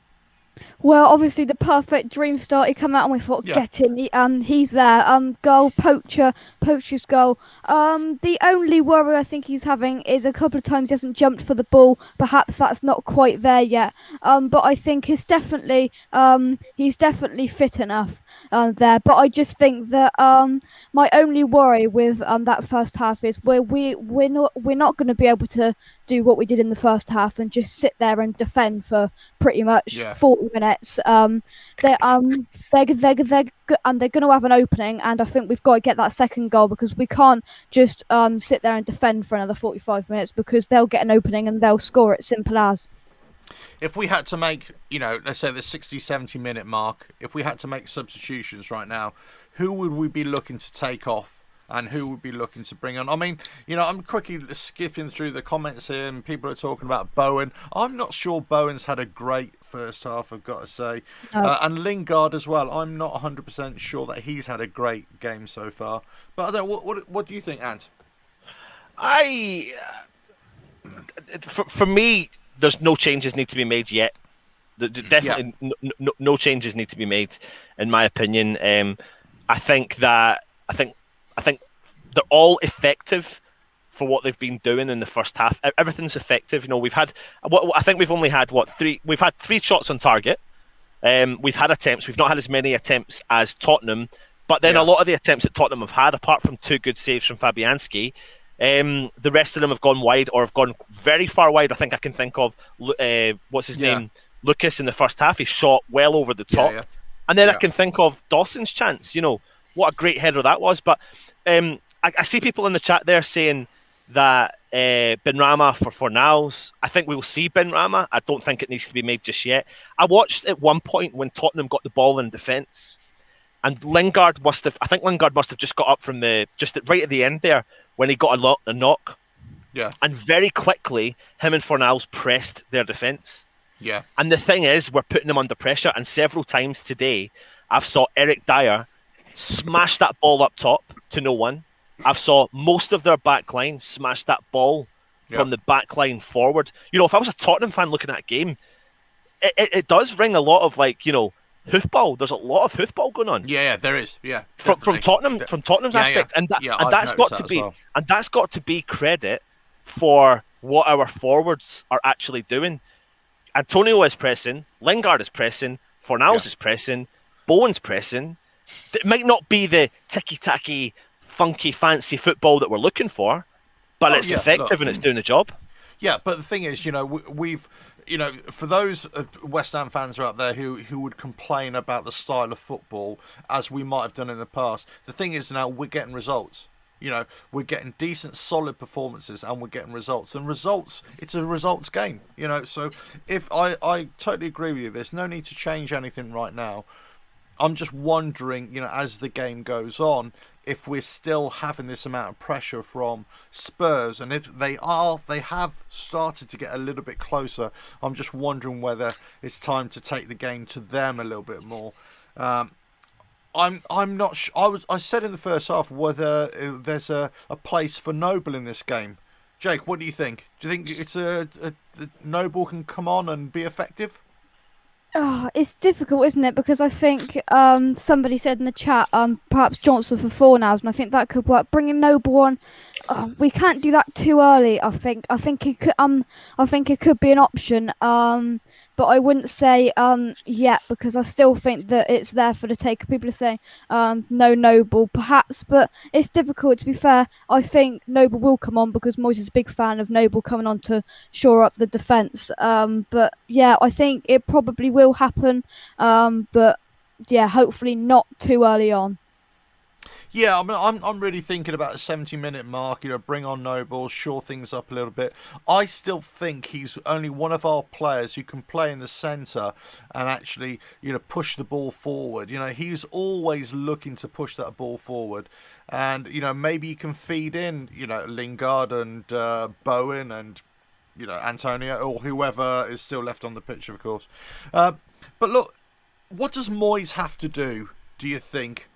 Well, obviously the perfect dream start. He come out and we thought, get in. He's there. Goal, poacher's goal. The only worry I think he's having is a couple of times he hasn't jumped for the ball. Perhaps that's not quite there yet. But I think he's definitely fit enough there. But I just think that my only worry with that first half is we're not going to be able to do what we did in the first half and just sit there and defend for pretty much 40 minutes. They're going to have an opening, and I think we've got to get that second goal because we can't just sit there and defend for another 45 minutes because they'll get an opening and they'll score it. Simple as. If we had to make, let's say the 60, 70 minute mark, if we had to make substitutions right now, who would we be looking to take off? And who would be looking to bring on? I mean, I'm quickly skipping through the comments here, and people are talking about Bowen. I'm not sure Bowen's had a great first half, I've got to say. And Lingard as well. I'm not 100% sure that he's had a great game so far. But I don't know, what do you think, Ant? For me, there's no changes need to be made yet. Definitely, no changes need to be made, in my opinion. I think they're all effective for what they've been doing in the first half. Everything's effective. We've had, I think we've only had three. We've had 3 shots on target. We've had attempts. We've not had as many attempts as Tottenham, but then a lot of the attempts that Tottenham have had, apart from 2 good saves from Fabianski, the rest of them have gone wide or have gone very far wide. I can think of what's his name, Lucas, in the first half. He shot well over the top, and then I can think of Dawson's chance. What a great header that was. But I see people in the chat there saying that Benrahma for Fornals. I think we will see Benrahma. I don't think it needs to be made just yet. I watched at one point when Tottenham got the ball in defence, and Lingard must have just got up from right at the end there when he got a knock. Yeah. And very quickly, him and Fornals pressed their defence. Yeah. And the thing is, we're putting them under pressure. And several times today, I've saw Eric Dyer smash that ball up top to no one. I've saw most of their back line smash that ball from the back line forward. If I was a Tottenham fan looking at a game, it does ring a lot of hoofball. There's a lot of hoofball going on. Yeah, there is. Yeah, from Tottenham's aspect, and that's got to be credit for what our forwards are actually doing. Antonio is pressing, Lingard is pressing, Fornals is pressing, Bowen's pressing. It might not be the ticky-tacky, funky, fancy football that we're looking for, but it's effective and it's doing the job. Yeah, but the thing is, we've, for those West Ham fans out there who would complain about the style of football as we might have done in the past, the thing is now we're getting results. We're getting decent, solid performances, and we're getting results. And results, it's a results game. So if I totally agree with you, there's no need to change anything right now. I'm just wondering, as the game goes on, if we're still having this amount of pressure from Spurs, and if they have started to get a little bit closer. I'm just wondering whether it's time to take the game to them a little bit more. I'm not sure. I said in the first half whether there's a place for Noble in this game. Jake, what do you think? Do you think it's a Noble can come on and be effective? Oh, it's difficult, isn't it? Because I think somebody said in the chat, perhaps Johnson for Fornals, and I think that could work. Bringing Noble on, we can't do that too early. I think it could be an option. but I wouldn't say yet, because I still think that it's there for the take. People are saying no Noble, perhaps, but it's difficult. To be fair, I think Noble will come on because Moyes is a big fan of Noble coming on to shore up the defence. But yeah, I think it probably will happen. But yeah, hopefully not too early on. Yeah, I mean, I'm really thinking about the 70-minute mark. Bring on Noble, shore things up a little bit. I still think he's only one of our players who can play in the centre and actually, push the ball forward. He's always looking to push that ball forward, and maybe you can feed in, Lingard and Bowen and Antonio or whoever is still left on the pitch, of course. But look, what does Moyes have to do you think,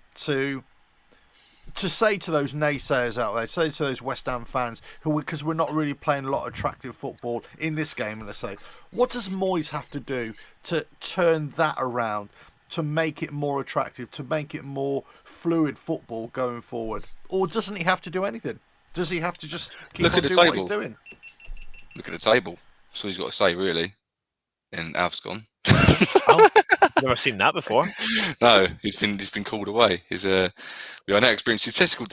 to say to those naysayers out there, say to those West Ham fans because we're not really playing a lot of attractive football in this game, let's say, what does Moyes have to do to turn that around, to make it more attractive, to make it more fluid football going forward? Or doesn't he have to do anything? Does he have to just keep on doing what he's doing? Look at the table. That's all he's got to say, really. And Alf's gone. Never seen that before. No, he's been called away. We are now experiencing technical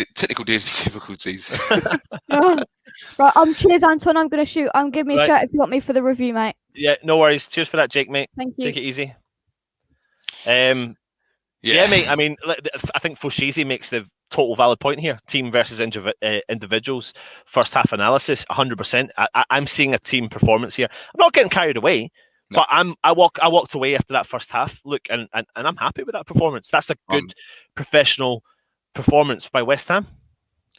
difficulties. Right, cheers, Anton. I'm gonna shoot. Give me a shout if you want me for the review, mate. Yeah, no worries. Cheers for that, Jake, mate. Thank you. Take it easy. Yeah, mate. I mean, I think Foshizi makes the total valid point here. Team versus individuals. First half analysis, 100%. I'm seeing a team performance here. I'm not getting carried away. No. But I walked away after that first half. Look, and I'm happy with that performance. That's a good professional performance by West Ham.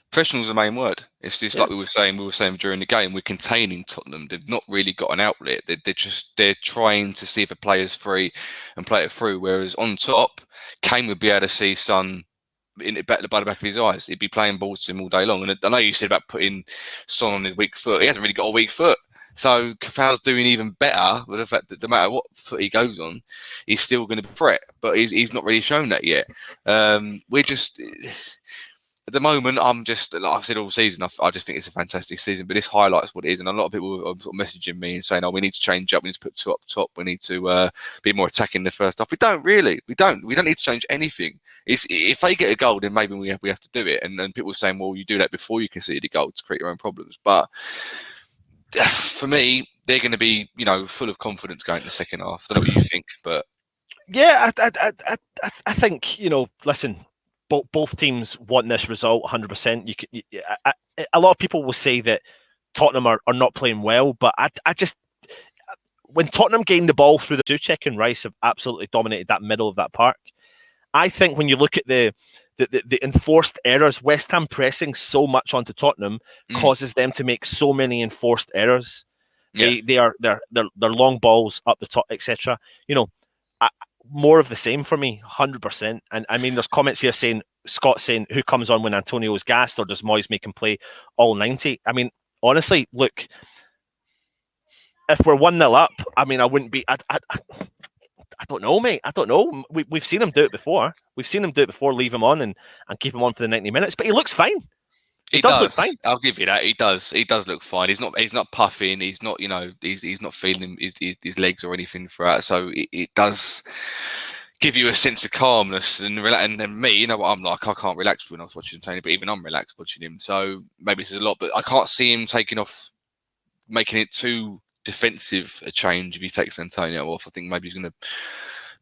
Professional is the main word. It's just like we were saying during the game. We're containing Tottenham. They've not really got an outlet. They're trying to see if a player's free and play it through. Whereas on top, Kane would be able to see Son by the back of his eyes. He'd be playing balls to him all day long. And I know you said about putting Son on his weak foot. He hasn't really got a weak foot. So Cafal's doing even better with the fact that no matter what foot he goes on, he's still going to threat. But he's not really shown that yet. We're just at the moment. I'm just, like I've said all season, I just think it's a fantastic season. But this highlights what it is, and a lot of people are sort of messaging me and saying, "Oh, we need to change up. We need to put two up top. We need to be more attacking in the first half." We don't really. We don't need to change anything. If they get a goal, then maybe we have to do it. And people are saying, "Well, you do that before you concede a goal to create your own problems." But for me, they're going to be, full of confidence going to the second half. I don't know what you think, but yeah, I think listen, both teams want this result 100%. A lot of people will say that Tottenham are not playing well, but I just, when Tottenham gained the ball through the Souček and Rice have absolutely dominated that middle of that park. I think when you look at the enforced errors, West Ham pressing so much onto Tottenham causes them to make so many enforced errors. They're long balls up the top, etc. More of the same for me, 100%. And I mean, there's comments here saying Scott saying who comes on when Antonio is gassed, or does Moyes make him play all 90? I mean, honestly, look, if we're 1-0 up, I mean, I wouldn't be. I don't know, mate. I don't know. We've seen him do it before. Leave him on and keep him on for the 90 minutes. But he looks fine. He does look fine. I'll give you that. He does look fine. He's not puffing. He's not, he's not feeling his legs or anything throughout. So it does give you a sense of calmness and me, you know what I'm like. I can't relax when I was watching Tony, but even I'm relaxed watching him. So maybe this is a lot, but I can't see him taking off, making it too defensive a change if he takes Antonio off. I think maybe he's going to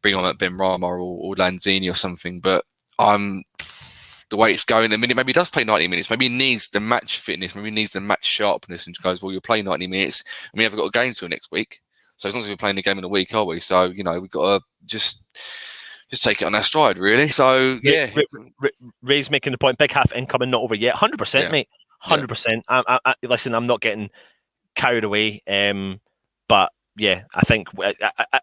bring on that Ben Rama or Lanzini or something. But the way it's going, a minute, maybe he does play 90 minutes. Maybe he needs the match fitness. Maybe he needs the match sharpness, and goes, well, you'll play 90 minutes, and we haven't got a game till next week. So as long as we're playing the game in a week, are we? So we've got to just take it on our stride, really. So yeah, Ray's making the point. Big half incoming, not over yet. 100%, mate. 100%. Listen, I'm not getting carried away, but yeah, I think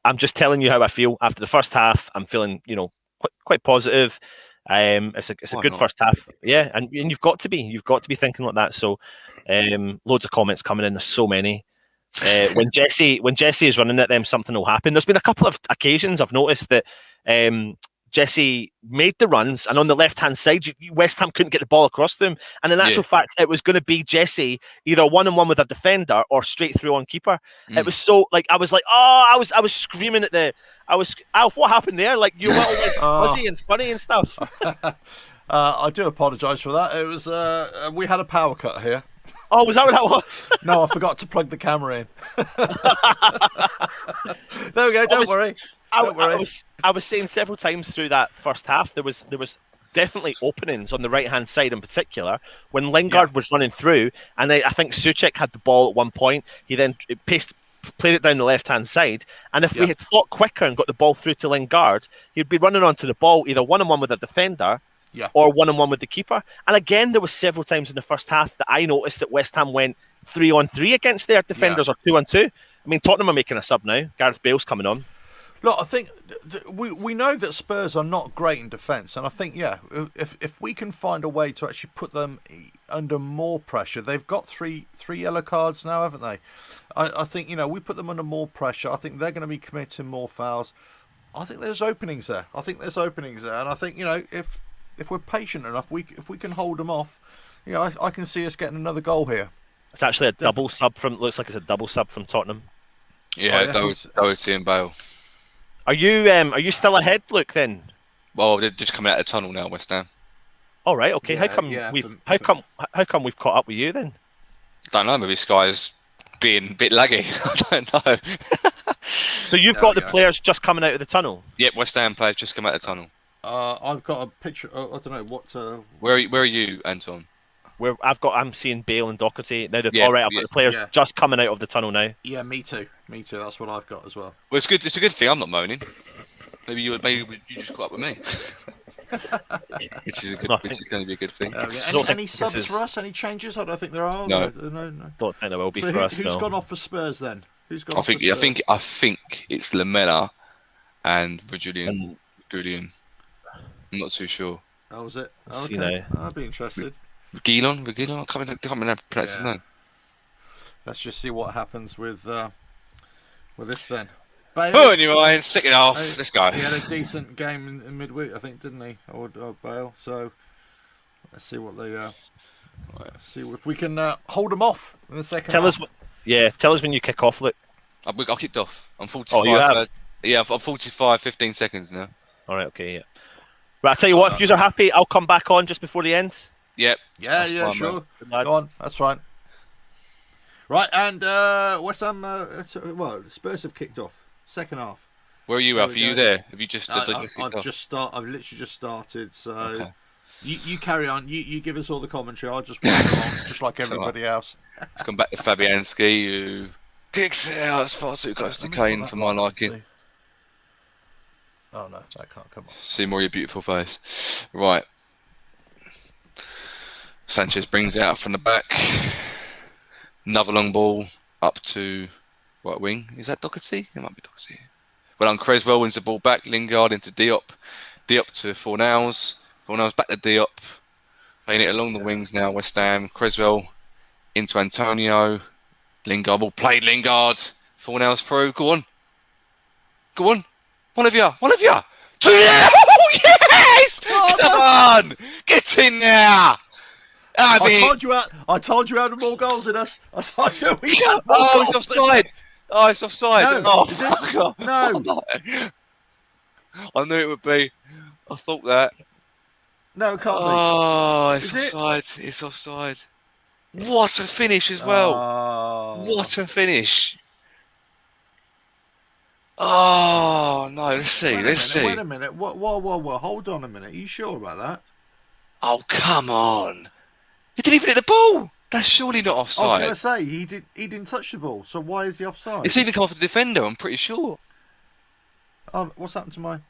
I'm just telling you how I feel after the first half. I'm feeling, quite positive. It's a good first half, yeah, and you've got to be thinking like that. So, loads of comments coming in. There's so many. When Jesse is running at them, something will happen. There's been a couple of occasions I've noticed that Jesse made the runs, and on the left-hand side, West Ham couldn't get the ball across them. And in actual fact, it was going to be Jesse either one-on-one with a defender or straight through on keeper. It was so I was like, I was screaming at Alf, what happened there? Like, you little fuzzy and funny and stuff. I do apologise for that. It was we had a power cut here. Oh, was that what that was? No, I forgot to plug the camera in. There we go. Don't worry. I was saying several times through that first half, there was definitely openings on the right-hand side in particular when Lingard was running through, and I think Souček had the ball at one point. He then played it down the left-hand side, and if we had thought quicker and got the ball through to Lingard, he'd be running onto the ball either one-on-one with a defender or one-on-one with the keeper. And again, there was several times in the first half that I noticed that West Ham went 3-on-3 against their defenders or 2-on-2. I mean, Tottenham are making a sub now. Gareth Bale's coming on. Look, I think we know that Spurs are not great in defence, and I think if we can find a way to actually put them under more pressure, they've got three yellow cards now, haven't they? I think we put them under more pressure. I think they're going to be committing more fouls. I think there's openings there. And I think if we're patient enough, if we can hold them off, I can see us getting another goal here. It's actually a double sub looks like it's a double sub from Tottenham. Yeah, Doherty and Bale. Are you still ahead, Luke? Then? Well, they're just coming out of the tunnel now, West Ham. All right, okay. How come we've caught up with you then? Don't know. Maybe Sky's being a bit laggy. I don't know. So you've got the players just coming out of the tunnel. Yep, West Ham players just come out of the tunnel. I've got a picture. I don't know what. Where are you, Anton? I'm seeing Bale and Doherty now. All right, I've got the players just coming out of the tunnel now. Yeah, me too. That's what I've got as well. Well, it's good. It's a good thing. I'm not moaning. Maybe you just caught up with me, which is going to be a good thing. Any subs for us? Any changes? I don't think there are. No. Don't think there will be for us. Who's gone off for Spurs then? I think it's Lamela and Virgilian. I'm not too sure. Oh, was it? Okay. I'd be interested. Vigilon? I can't remember pronounce his name. Let's just see what happens with this then. Bale, oh, anyway, second half. Let's go. He had a decent game in midweek, I think, didn't he? Or Bale. So let's see what they. Let's see if we can hold them off in the second half. Tell us when you kick off, Luke. I kicked off. I'm 45. Oh, you have? I'm 45, 15 seconds now. All right, okay, yeah. Right, I'll tell you what, if you are happy, I'll come back on just before the end. Yep. Yeah, sure. Go on, that's fine. Right, and West Ham, Spurs have kicked off. Second half. Where are you, Alf? Are you there? Have you just? I've literally just started. So okay. you carry on. You give us all the commentary. I'll just walk along, just like everybody else. Let's come back to Fabianski, who kicks it out. It's far too close to Kane for my liking. Oh no, that can't come on. See more of your beautiful face. Right. Sanchez brings it out from the back. Another long ball up to right wing. Is that Doherty? It might be Doherty. Well on Creswell wins the ball back. Lingard into Diop. Diop to Fornals. Fornals back to Diop. Playing it along the wings now, West Ham. Creswell into Antonio. Lingard ball played Lingard. Fornals through. Go on. One of you. 2-0. Oh, yes! Come on! Get in there! I told you had more goals in us. I told you we got more goals. It's offside. Oh, it's offside. No, fuck. No. I knew it would be. I thought that. No, it can't be. Oh, it's offside. It's offside. What a finish as well. What a finish. Oh, no. Let's see. Wait a minute. Whoa. Hold on a minute. Are you sure about that? Oh, come on. He didn't even hit the ball. That's surely not offside. I was going to say, he didn't touch the ball, so why is he offside? It's even come off the defender, I'm pretty sure. Oh, what's happened to mine?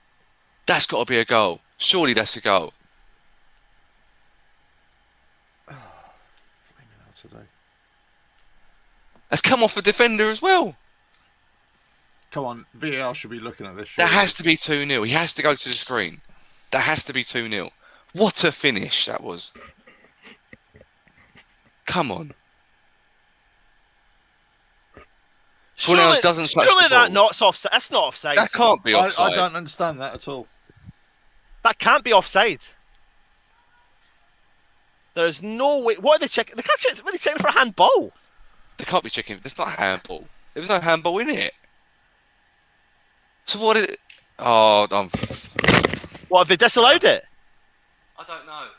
That's got to be a goal. Surely that's a goal. Flaming out today. That's come off the defender as well. Come on, VAR should be looking at this. That has to be 2-0. He has to go to the screen. That has to be 2-0. What a finish that was. Come on. Surely doesn't touch the ball. That's not offside. That can't be offside. I don't understand that at all. That can't be offside. There's no way. What are they checking? They can't check. What are they checking for a handball? They can't be checking. There's not a handball. There was no handball in it. So what is it? Oh, What, have they disallowed it? I don't know.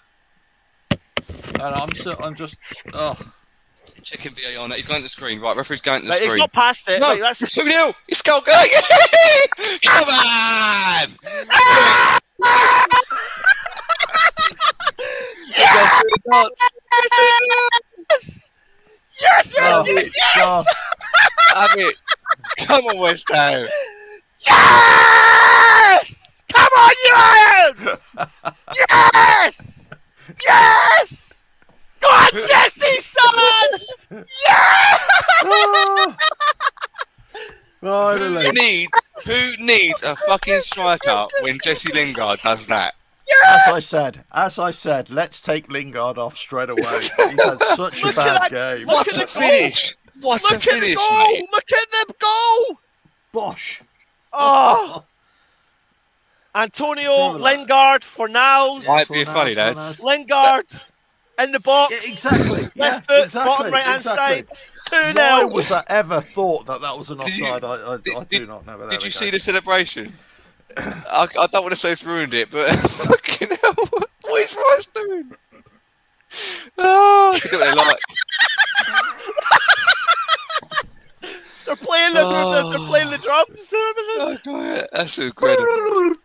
I'm just. Oh. Checking VAR on it. He's going to the screen. Right, referee's going to the Right, screen. he's not past it. No, Right, that's... it's 2-0. It's goal. Come on! Yes! Yes! Oh, Yes! God. Have it. Come on, West Ham. Yes! Come on, Lions! Yes! Yes! Go on, Jesse, son! Yes! Finally. Who needs a fucking striker when Jesse Lingard does that? As I said, let's take Lingard off straight away. He's had such a bad game. What a finish! What a finish, mate! Look at them go! Bosh. Oh! Antonio Lingard for now. Might be funny, lads. Lingard in the box. Yeah, exactly. Left foot, bottom right hand side. 2-0. Why was I ever thought that was an offside? I do not know. Did you see the celebration? I don't want to say it's ruined it, but fucking hell, what is Rice doing? Oh, they can do what they like. They're playing the drums and everything. Oh, that's incredible.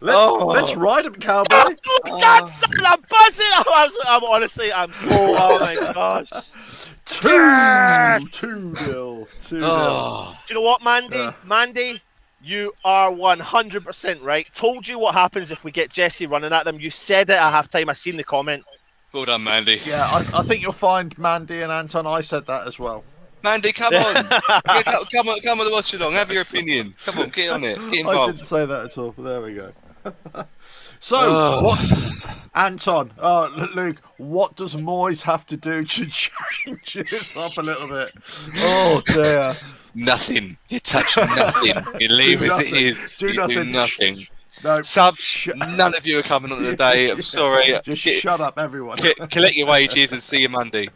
Let's ride him, cowboy. Oh, God, son, I'm buzzing. I'm honestly, I'm so. Oh my gosh. 2-0. 2-0. Do you know what, Mandy? Mandy, you are 100% right. Told you what happens if we get Jesse running at them. You said it at half time. I seen the comment. Well done, Mandy. Yeah, I think you'll find Mandy and Anton. I said that as well. Mandy, come on. Come on, watch along. Have your opinion. Come on, get on it. Get involved. I didn't say that at all, but there we go. So, what, Anton, Luke, what does Moyes have to do to change this up a little bit? Oh, dear. Nothing. You touch nothing. You leave as it is. Do nothing. Nothing. No. Subs, none of you are coming on today. I'm sorry. Just shut up, everyone. Collect your wages and see you Monday.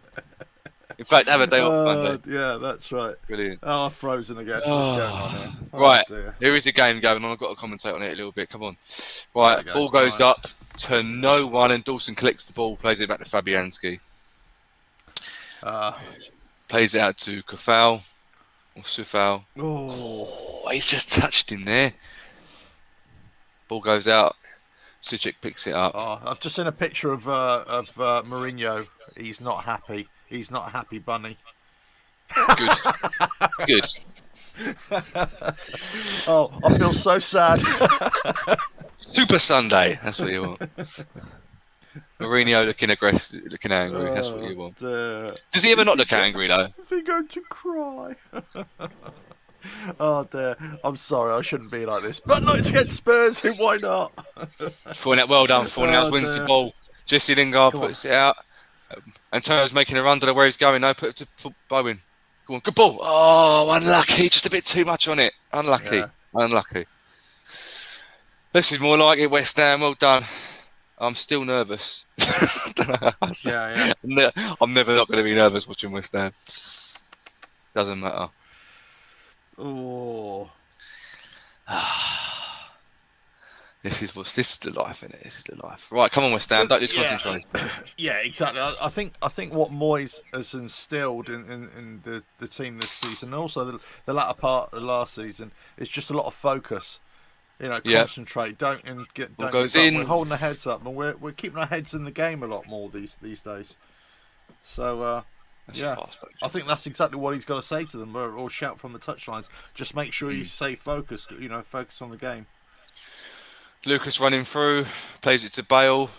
In fact, have a day off Monday. Yeah, that's right. Brilliant. Oh, I've frozen again. What's going on here? Right, dear. here is the game going on. I've got to commentate on it a little bit. Come on. Right, ball goes up to no one, and Dawson collects the ball, plays it back to Fabianski. Plays it out to Kafal or Sufal. Oh, he's just touched him there. Ball goes out. Suchek picks it up. Oh, I've just seen a picture of Mourinho. He's not happy. He's not a happy bunny. Good. Good. Oh, I feel so sad. Super Sunday. That's what you want. Mourinho looking aggressive, looking angry. That's what you want. Does he ever not look angry though? Is he going to cry? Oh dear. I'm sorry, I shouldn't be like this. But look, it's against Spurs, why not? Well done. Fornals wins the ball. Jesse Lingard puts it out. Antonio's making a run. Don't know where he's going. No, put it to Bowen. Go on, good ball. Oh, unlucky. Just a bit too much on it. Unlucky. Yeah. Unlucky. This is more like it, West Ham. Well done. I'm still nervous. Yeah. I'm never not going to be nervous watching West Ham. Doesn't matter. Oh. This is the life, isn't it? This is the life. Right, come on, West Ham. Don't lose concentration. Yeah, exactly. I think what Moyes has instilled in the team this season, and also the latter part of the last season, is just a lot of focus. You know, concentrate. Don't goes in. in. We're holding our heads up, and we're keeping our heads in the game a lot more these days. So I think that's exactly what he's got to say to them, or shout from the touchlines. Just make sure you stay focused. You know, focus on the game. Lucas running through, plays it to Bale.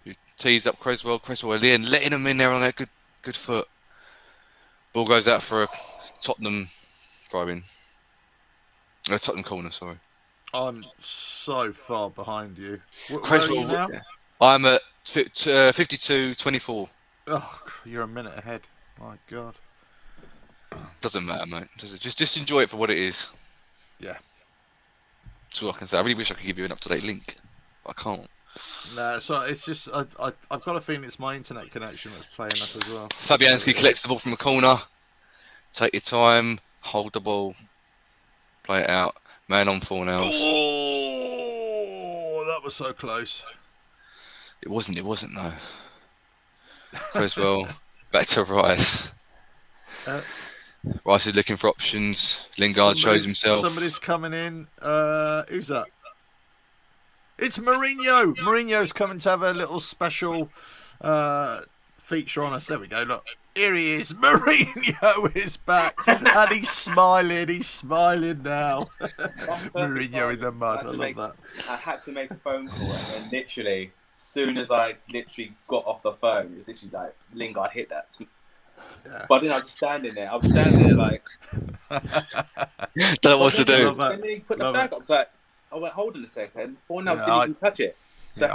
He tees up Creswell again, letting him in there on that good foot. Ball goes out for a Tottenham throw-in. Tottenham corner, sorry. I'm so far behind you. Creswell, where are you now? I'm at 52-24. Oh, you're a minute ahead. My God. Doesn't matter, mate. Just enjoy it for what it is. Yeah. That's all I can say. I really wish I could give you an up-to-date link, but I can't. No, so it's just I've got a feeling it's my internet connection that's playing up as well. Fabianski collects the ball from a corner. Take your time, hold the ball, play it out. Man on 4 now. Oh, that was so close. It wasn't though. Creswell, back to Rice. Rice is looking for options. Lingard shows himself. Somebody's coming in. Who's that? It's Mourinho. Mourinho's coming to have a little special feature on us. There we go. Look, here he is. Mourinho is back, and he's smiling. He's smiling now. Mourinho in the mud. I love that. I had to make a phone call, and then literally, as soon as I literally got off the phone, it was literally like Lingard hit that. Yeah. But then I was standing there. Like, don't know what to do. And then he put the flag up. I went, hold on a second. 4-0 didn't even touch it. So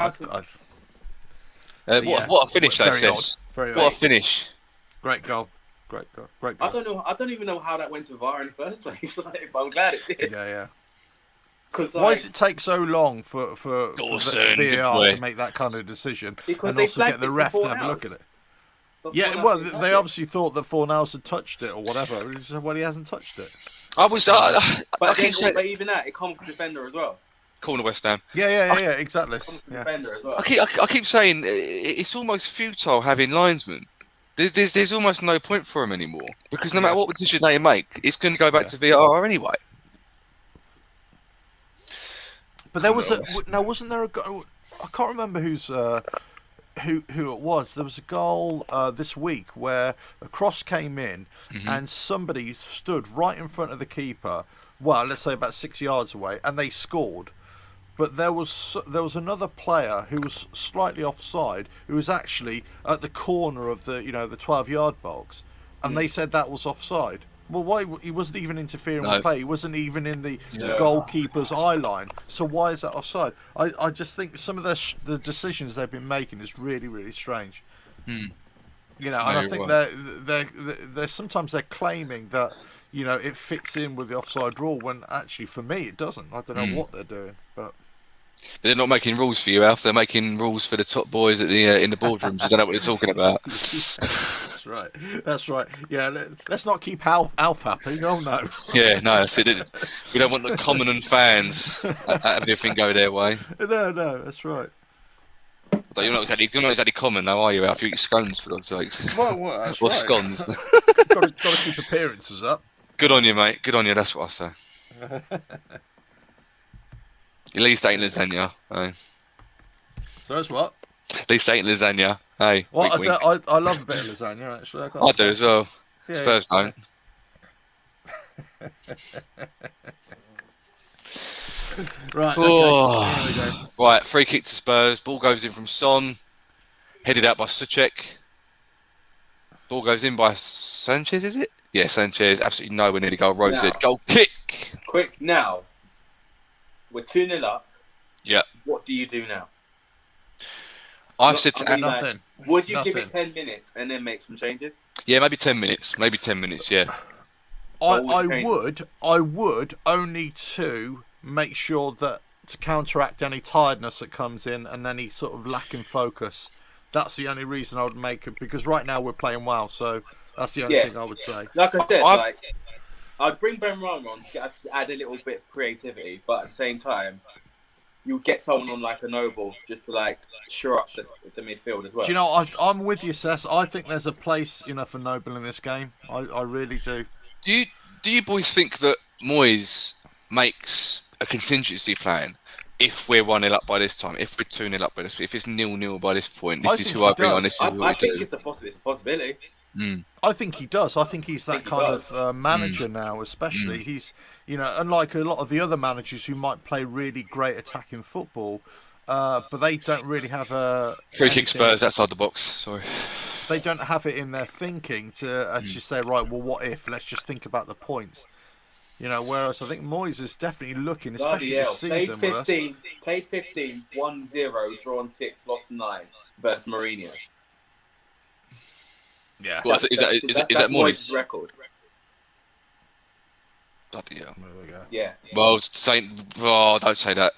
what a finish that says. What a finish. Great goal. Great goal. I don't even know how that went to VAR in the first place. Like, but I'm glad it did. Yeah. Why does it take so long for VAR to make that kind of decision, because and also get the ref to have a look at it? Yeah, well, they obviously thought that Fornals had touched it or whatever. Well, he hasn't touched it. I keep saying, but even that, it comes to defender as well. Corner West Ham. Yeah, exactly. Defender as well. I keep saying it's almost futile having linesmen. There's almost no point for him anymore, because no matter what decision they make, it's going to go back to VAR anyway. But there was wasn't there a goal? I can't remember who it was. There was a goal this week where a cross came in and somebody stood right in front of the keeper. Well, let's say about 6 yards away, and they scored. But there was another player who was slightly offside, who was actually at the corner of the 12-yard box, and they said that was offside. Well, why? He wasn't even interfering with play. He wasn't even in the goalkeeper's eye line. So why is that offside? I just think some of the decisions they've been making is really, really strange. And I think they're sometimes they're claiming that it fits in with the offside rule, when actually for me it doesn't. I don't know what they're doing, but they're not making rules for you, Alf. They're making rules for the top boys at the in the boardrooms. I don't know what they're talking about. That's right. Yeah, let's not keep Alf happy. Oh no. Yeah, no, that's it. We don't want the common and fans having everything go their way. No, that's right. But you're not exactly common, though, are you, Alf? You eat scones, for God's sakes. Well, that's or right. scones. got to keep appearances up. Good on you, mate. Good on you. That's what I say. At least ain't lasagna. Hey. So that's what? At least ain't lasagna. Hey. Well, I love a bit of lasagna, actually. I do as well. Yeah, Spurs don't. Right. Okay. Right. Free kick to Spurs. Ball goes in from Son. Headed out by Suchek. Ball goes in by Sanchez, is it? Yeah, Sanchez. Absolutely nowhere near the goal. Rose said, goal kick. Quick now. We're 2-0 up. Yeah. What do you do now? I've said to nothing. Would you give it 10 minutes and then make some changes? Yeah, maybe 10 minutes. Maybe 10 minutes, yeah. I would only to make sure that to counteract any tiredness that comes in and any sort of lack in focus. That's the only reason I would make it, because right now we're playing well, so that's the only thing I would say. Like I said, I'd bring Ben Rama on to add a little bit of creativity, but at the same time, you'll get someone on like a Noble just to shore up the midfield as well. Do you know, I'm with you, Sess. I think there's a place, for Noble in this game. I really do. Do you boys think that Moyes makes a contingency plan if we're 1-0 up by this time, if we're 2-0 up by this, if it's 0-0 by this point, this is who I bring on, this is who I do? think it's a possibility. I think he does. I think he's that kind of manager now, especially. He's, unlike a lot of the other managers who might play really great attacking football, but they don't really have a... Free kick Spurs outside the box, sorry. They don't have it in their thinking to actually say, right, well, what if? Let's just think about the points. Whereas I think Moyes is definitely looking, especially this season with us. Played 15, 1-0, drawn 6, lost 9 versus Mourinho. Yeah. Well, is that Moyes' record? Bloody hell. There we go. Yeah. Well, don't say that.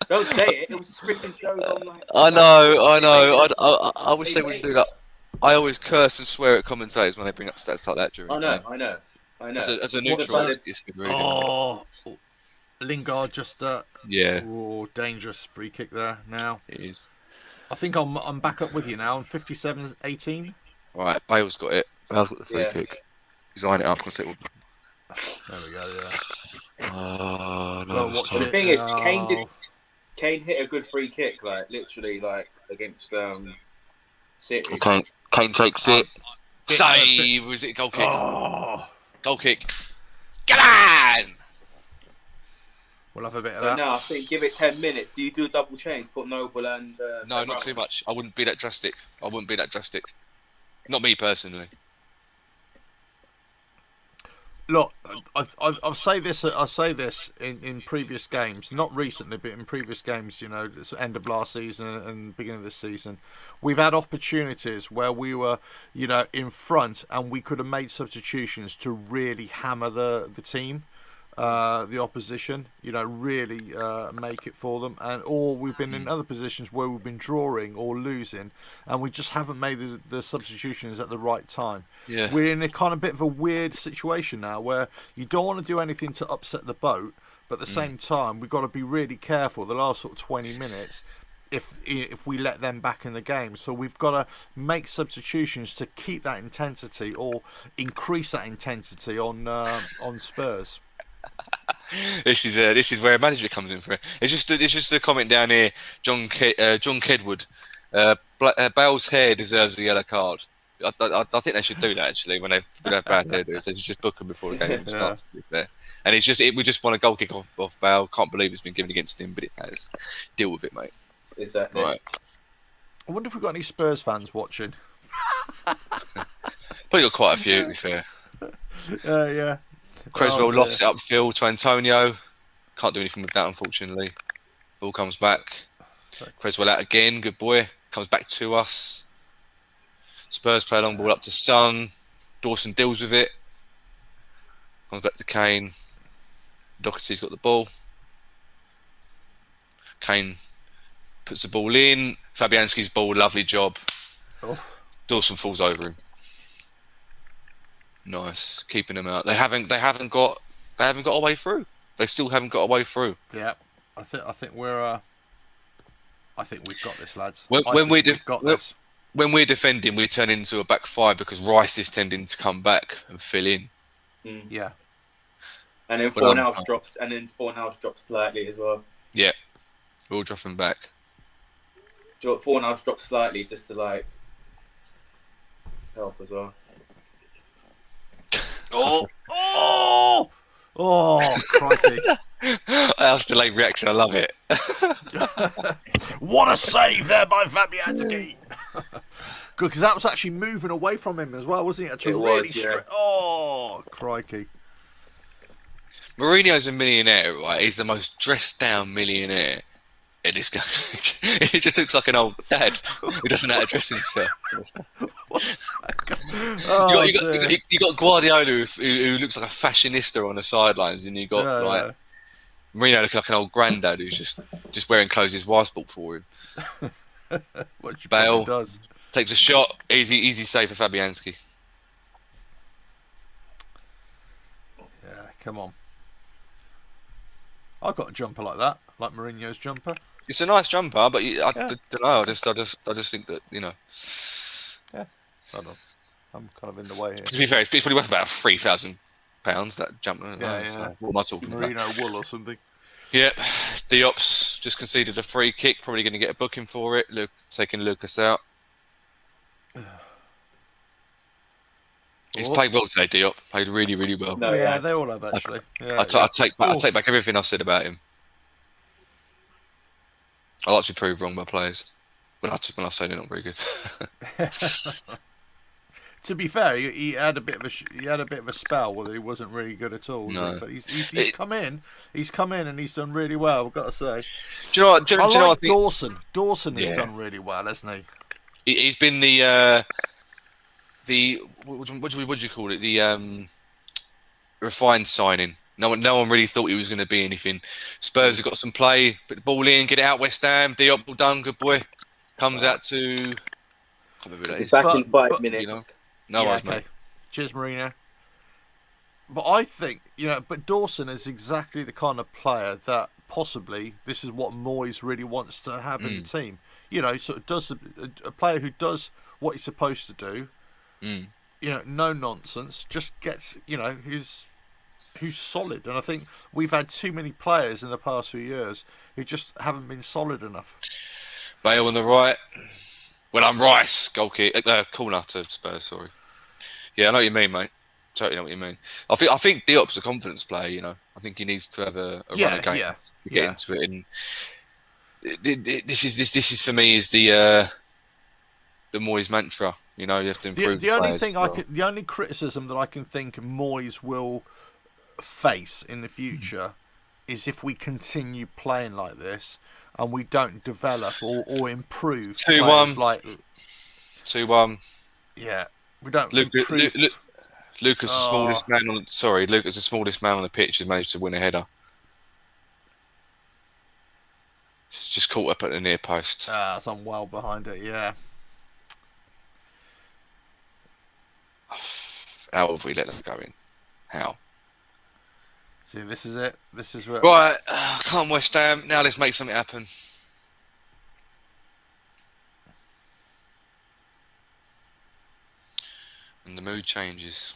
Don't say it. It was freaking shows on like. I know. I wish they wouldn't do that. I always curse and swear at commentators when they bring up stats like that during. I know. As a neutral, it's good reading. Oh, Lingard just yeah. Oh, dangerous free kick there now. It is. I think I'm back up with you now. I'm 57-18. Right, Bale's got it. Bale's got the free kick. He's lining it up. There we go. Yeah. Oh no. Well, watch The it. thing is, Kane hit a good free kick, like literally, like against City. Kane takes it. Save. Was it a goal kick? Oh. Goal kick. Come on. We'll have a bit of So that. no, I think give it 10 minutes. Do you do a double change? Put Noble and No, not too much. I wouldn't be that drastic. Not me personally. Look, I'll say this. I say this in previous games, not recently, but in previous games. You know, it's end of last season and beginning of this season, we've had opportunities where we were, you know, in front and we could have made substitutions to really hammer the team, the opposition. You know, really make it for them. Or we've been in other positions where we've been drawing or losing, and we just haven't made the substitutions at the right time. Yeah. We're in a kind of bit of a weird situation now where you don't want to do anything to upset the boat, but at the same time we've got to be really careful the last sort of 20 minutes if we let them back in the game. So we've got to make substitutions to keep that intensity or increase that intensity on Spurs. This is where a manager comes in for it. It's just a comment down here. John Kedwood. Bale's hair deserves a yellow card. I think they should do that actually when they've bad hairdos. They should just book them before the game even starts. To be fair. And we just want a goal kick off Bale. Can't believe it's been given against him, but it has. Deal with it, mate. Exactly. Right. I wonder if we've got any Spurs fans watching. Probably got quite a few, to be fair. Yeah. Creswell lofts it upfield to Antonio. Can't do anything with that, unfortunately. Ball comes back. Creswell out again. Good boy. Comes back to us. Spurs play a long ball up to Son. Dawson deals with it. Comes back to Kane. Doherty's got the ball. Kane puts the ball in. Fabianski's ball, lovely job. Oh. Dawson falls over him. Nice, keeping them out. They haven't got a way through. They still haven't got a way through. Yeah, I think we're. I think we've got this, lads. When we're defending, we turn into a back five because Rice is tending to come back and fill in. Yeah. And then Fornals drops slightly as well. Yeah, we're all dropping back. Fornals drops slightly just to like help as well. Oh, crikey. That's delayed reaction. I love it. What a save there by Fabianski. Good, because that was actually moving away from him as well, wasn't it? Oh, crikey. Mourinho's a millionaire, right? He's the most dressed down millionaire in this guy. He just looks like an old dad who doesn't know how to dress himself. You got Guardiola who looks like a fashionista on the sidelines, and you got Mourinho looking like an old granddad who's just wearing clothes his wife's bought for him. Bale does. Takes a shot, easy save for Fabianski. Yeah, come on. I've got a jumper like that, like Mourinho's jumper. It's a nice jumper, but I don't know. I just think that, you know. Yeah, I don't know. I'm kind of in the way here. To be fair, it's probably worth about £3,000. That jumper. Yeah. So what am I talking about? Merino wool or something. Yeah, Diop's just conceded a free kick. Probably going to get a booking for it. Taking Lucas out. He's played well today, Diop. Played really, really well. No, yeah, they all have actually. I take back everything I said about him. I like to be proved wrong by players, but when I say they're not very good. To be fair, he had a bit of a spell where he wasn't really good at all. No. But he's come in. He's come in and he's done really well. I've got to say. Do you know what? I think Dawson. Dawson has done really well, hasn't he? He's been the what do you call it? refined signing. No one really thought he was going to be anything. Spurs have got some play, put the ball in, get it out. West Ham, Diop, well done, good boy. Comes out to. I can't remember who that is. Back in 5 minutes. You know, no worries, mate. Cheers, Marino. But I think, but Dawson is exactly the kind of player that possibly this is what Moyes really wants to have in the team. Sort of does a player who does what he's supposed to do. No nonsense. Just gets, who's solid. And I think we've had too many players in the past few years who just haven't been solid enough. Bale on the right. Well, I'm Rice. Goal kick. Corner to Spurs, sorry. Yeah, I know what you mean, mate. Totally know what you mean. I think Diop's a confidence player, I think he needs to have a run of game to get into it. And this is for me is the Moyes mantra. You have to improve. The only criticism that I can think Moyes will face in the future is if we continue playing like this and we don't develop or improve. 2-1. 2-1. Yeah, we don't. Lucas, the smallest man on. Sorry, Lucas, the smallest man on the pitch, has managed to win a header. It's just caught up at the near post. So I'm well behind it. Yeah. How have we let them go in? How? See, this is it. This is where. Right, come on, West Ham. Now let's make something happen. And the mood changes.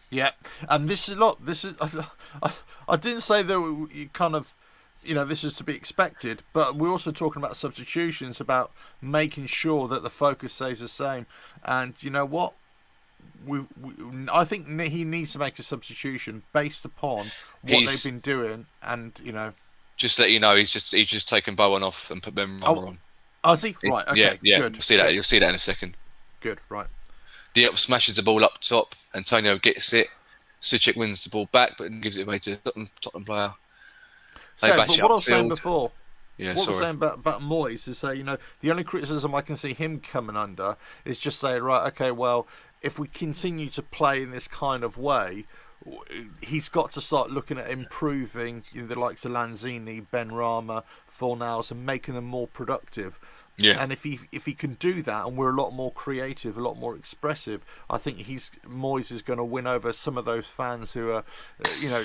Yeah, and this is I didn't say that you kind of, this is to be expected, but we're also talking about substitutions, about making sure that the focus stays the same. And you know what? I think he needs to make a substitution based upon what they've been doing, and Just to let you know, he's just taken Bowen off and put Ben Rama on. Oh, is he? Right. Okay. Yeah. Good. You'll see that in a second. Good. Right. Diop smashes the ball up top. Antonio gets it. Suchek wins the ball back, but gives it away to Tottenham player. So, but what I was saying before. Yeah, what I was saying about Moyes is say, the only criticism I can see him coming under is just saying, right, okay, well, if we continue to play in this kind of way, he's got to start looking at improving the likes of Lanzini, Ben Rama, Fornals, and making them more productive. Yeah. And if he can do that, and we're a lot more creative, a lot more expressive, I think Moyes is going to win over some of those fans who are,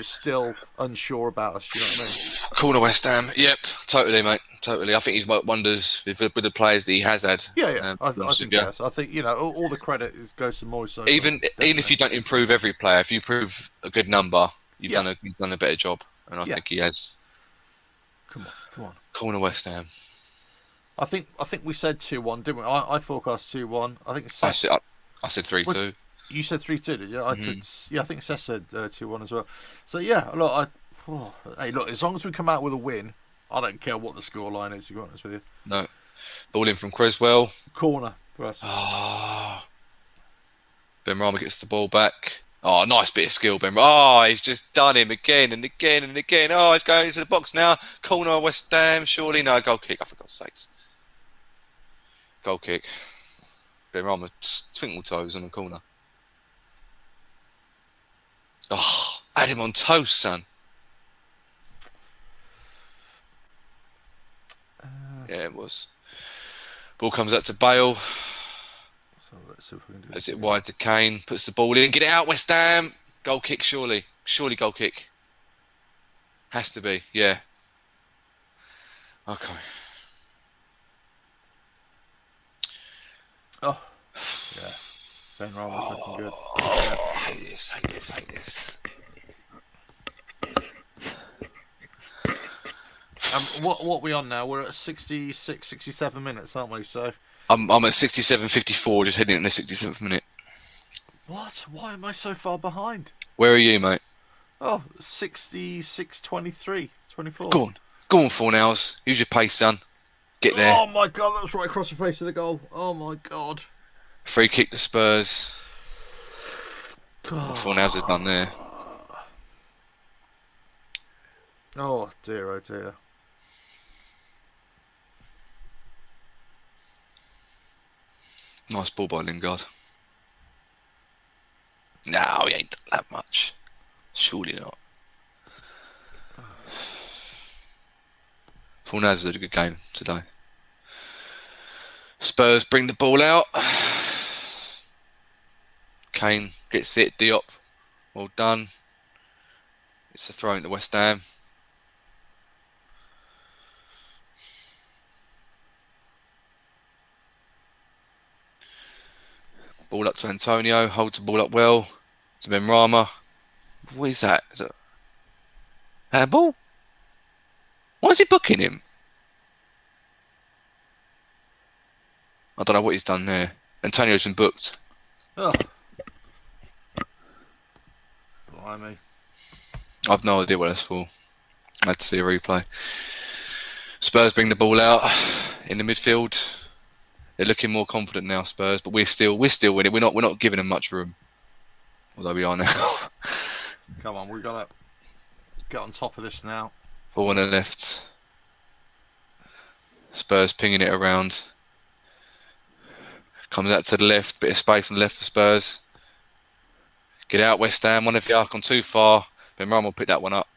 still unsure about us. You know what I mean? Corner West Ham. Yep, totally, mate. Totally. I think he's worked wonders with the players that he has had. Yeah. I think yes. I think all the credit goes to Moyes. So even if you don't improve every player, if you improve a good number, you've done a better job, and I think he has. Come on. Corner West Ham. I think we said 2-1, didn't we? I forecast 2-1. I think I said 3-2. You said 3-2, did you? I think Seth said 2-1 as well. So look, as long as we come out with a win, I don't care what the scoreline is. To be honest with you. No, ball in from Creswell. Corner for us. Ben Rama gets the ball back. Oh, nice bit of skill, Ben. Oh, he's just done him again and again and again. Oh, he's going into the box now. Corner West Ham. Surely no goal kick. Oh, for God's sakes. Goal kick. Ben Rama twinkle toes on the corner. Oh, had him on toast, son. Yeah, it was. Ball comes out to Bale. So let's see if we can do Puts it wide to Kane. Puts the ball in. Get it out, West Ham. Goal kick, surely. Surely goal kick. Has to be, yeah. Okay. Oh, yeah. Ben Rama's looking good. I hate this. What are we on now? We're at 66, 67 minutes, aren't we? So I'm at 67:54, just heading in the 67th minute. What? Why am I so far behind? Where are you, mate? Oh, 66, 23, 24. Go on, Fornals. Use your pace, son. Get there. Oh my God, that was right across the face of the goal. Oh my God. Free kick to Spurs. Fornals has done there. Oh dear, oh dear. Nice ball by Lingard. No, he ain't done that much. Surely not. Fornals did a good game today. Spurs bring the ball out. Kane gets it. Diop, well done. It's a throw into West Ham. Ball up to Antonio. Holds the ball up well. To Benrahma. What is that? Is it handball? Why is he booking him? I don't know what he's done there. Antonio's been booked. Oh. Blimey. I've no idea what that's for. I had to see a replay. Spurs bring the ball out in the midfield. They're looking more confident now, Spurs, but we're still winning. We're not giving them much room. Although we are now. Come on, we've got to get on top of this now. Ball on the left. Spurs pinging it around. Comes out to the left. Bit of space on the left for Spurs. Get out, West Ham. One of you gone too far. Benrahma will pick that one up.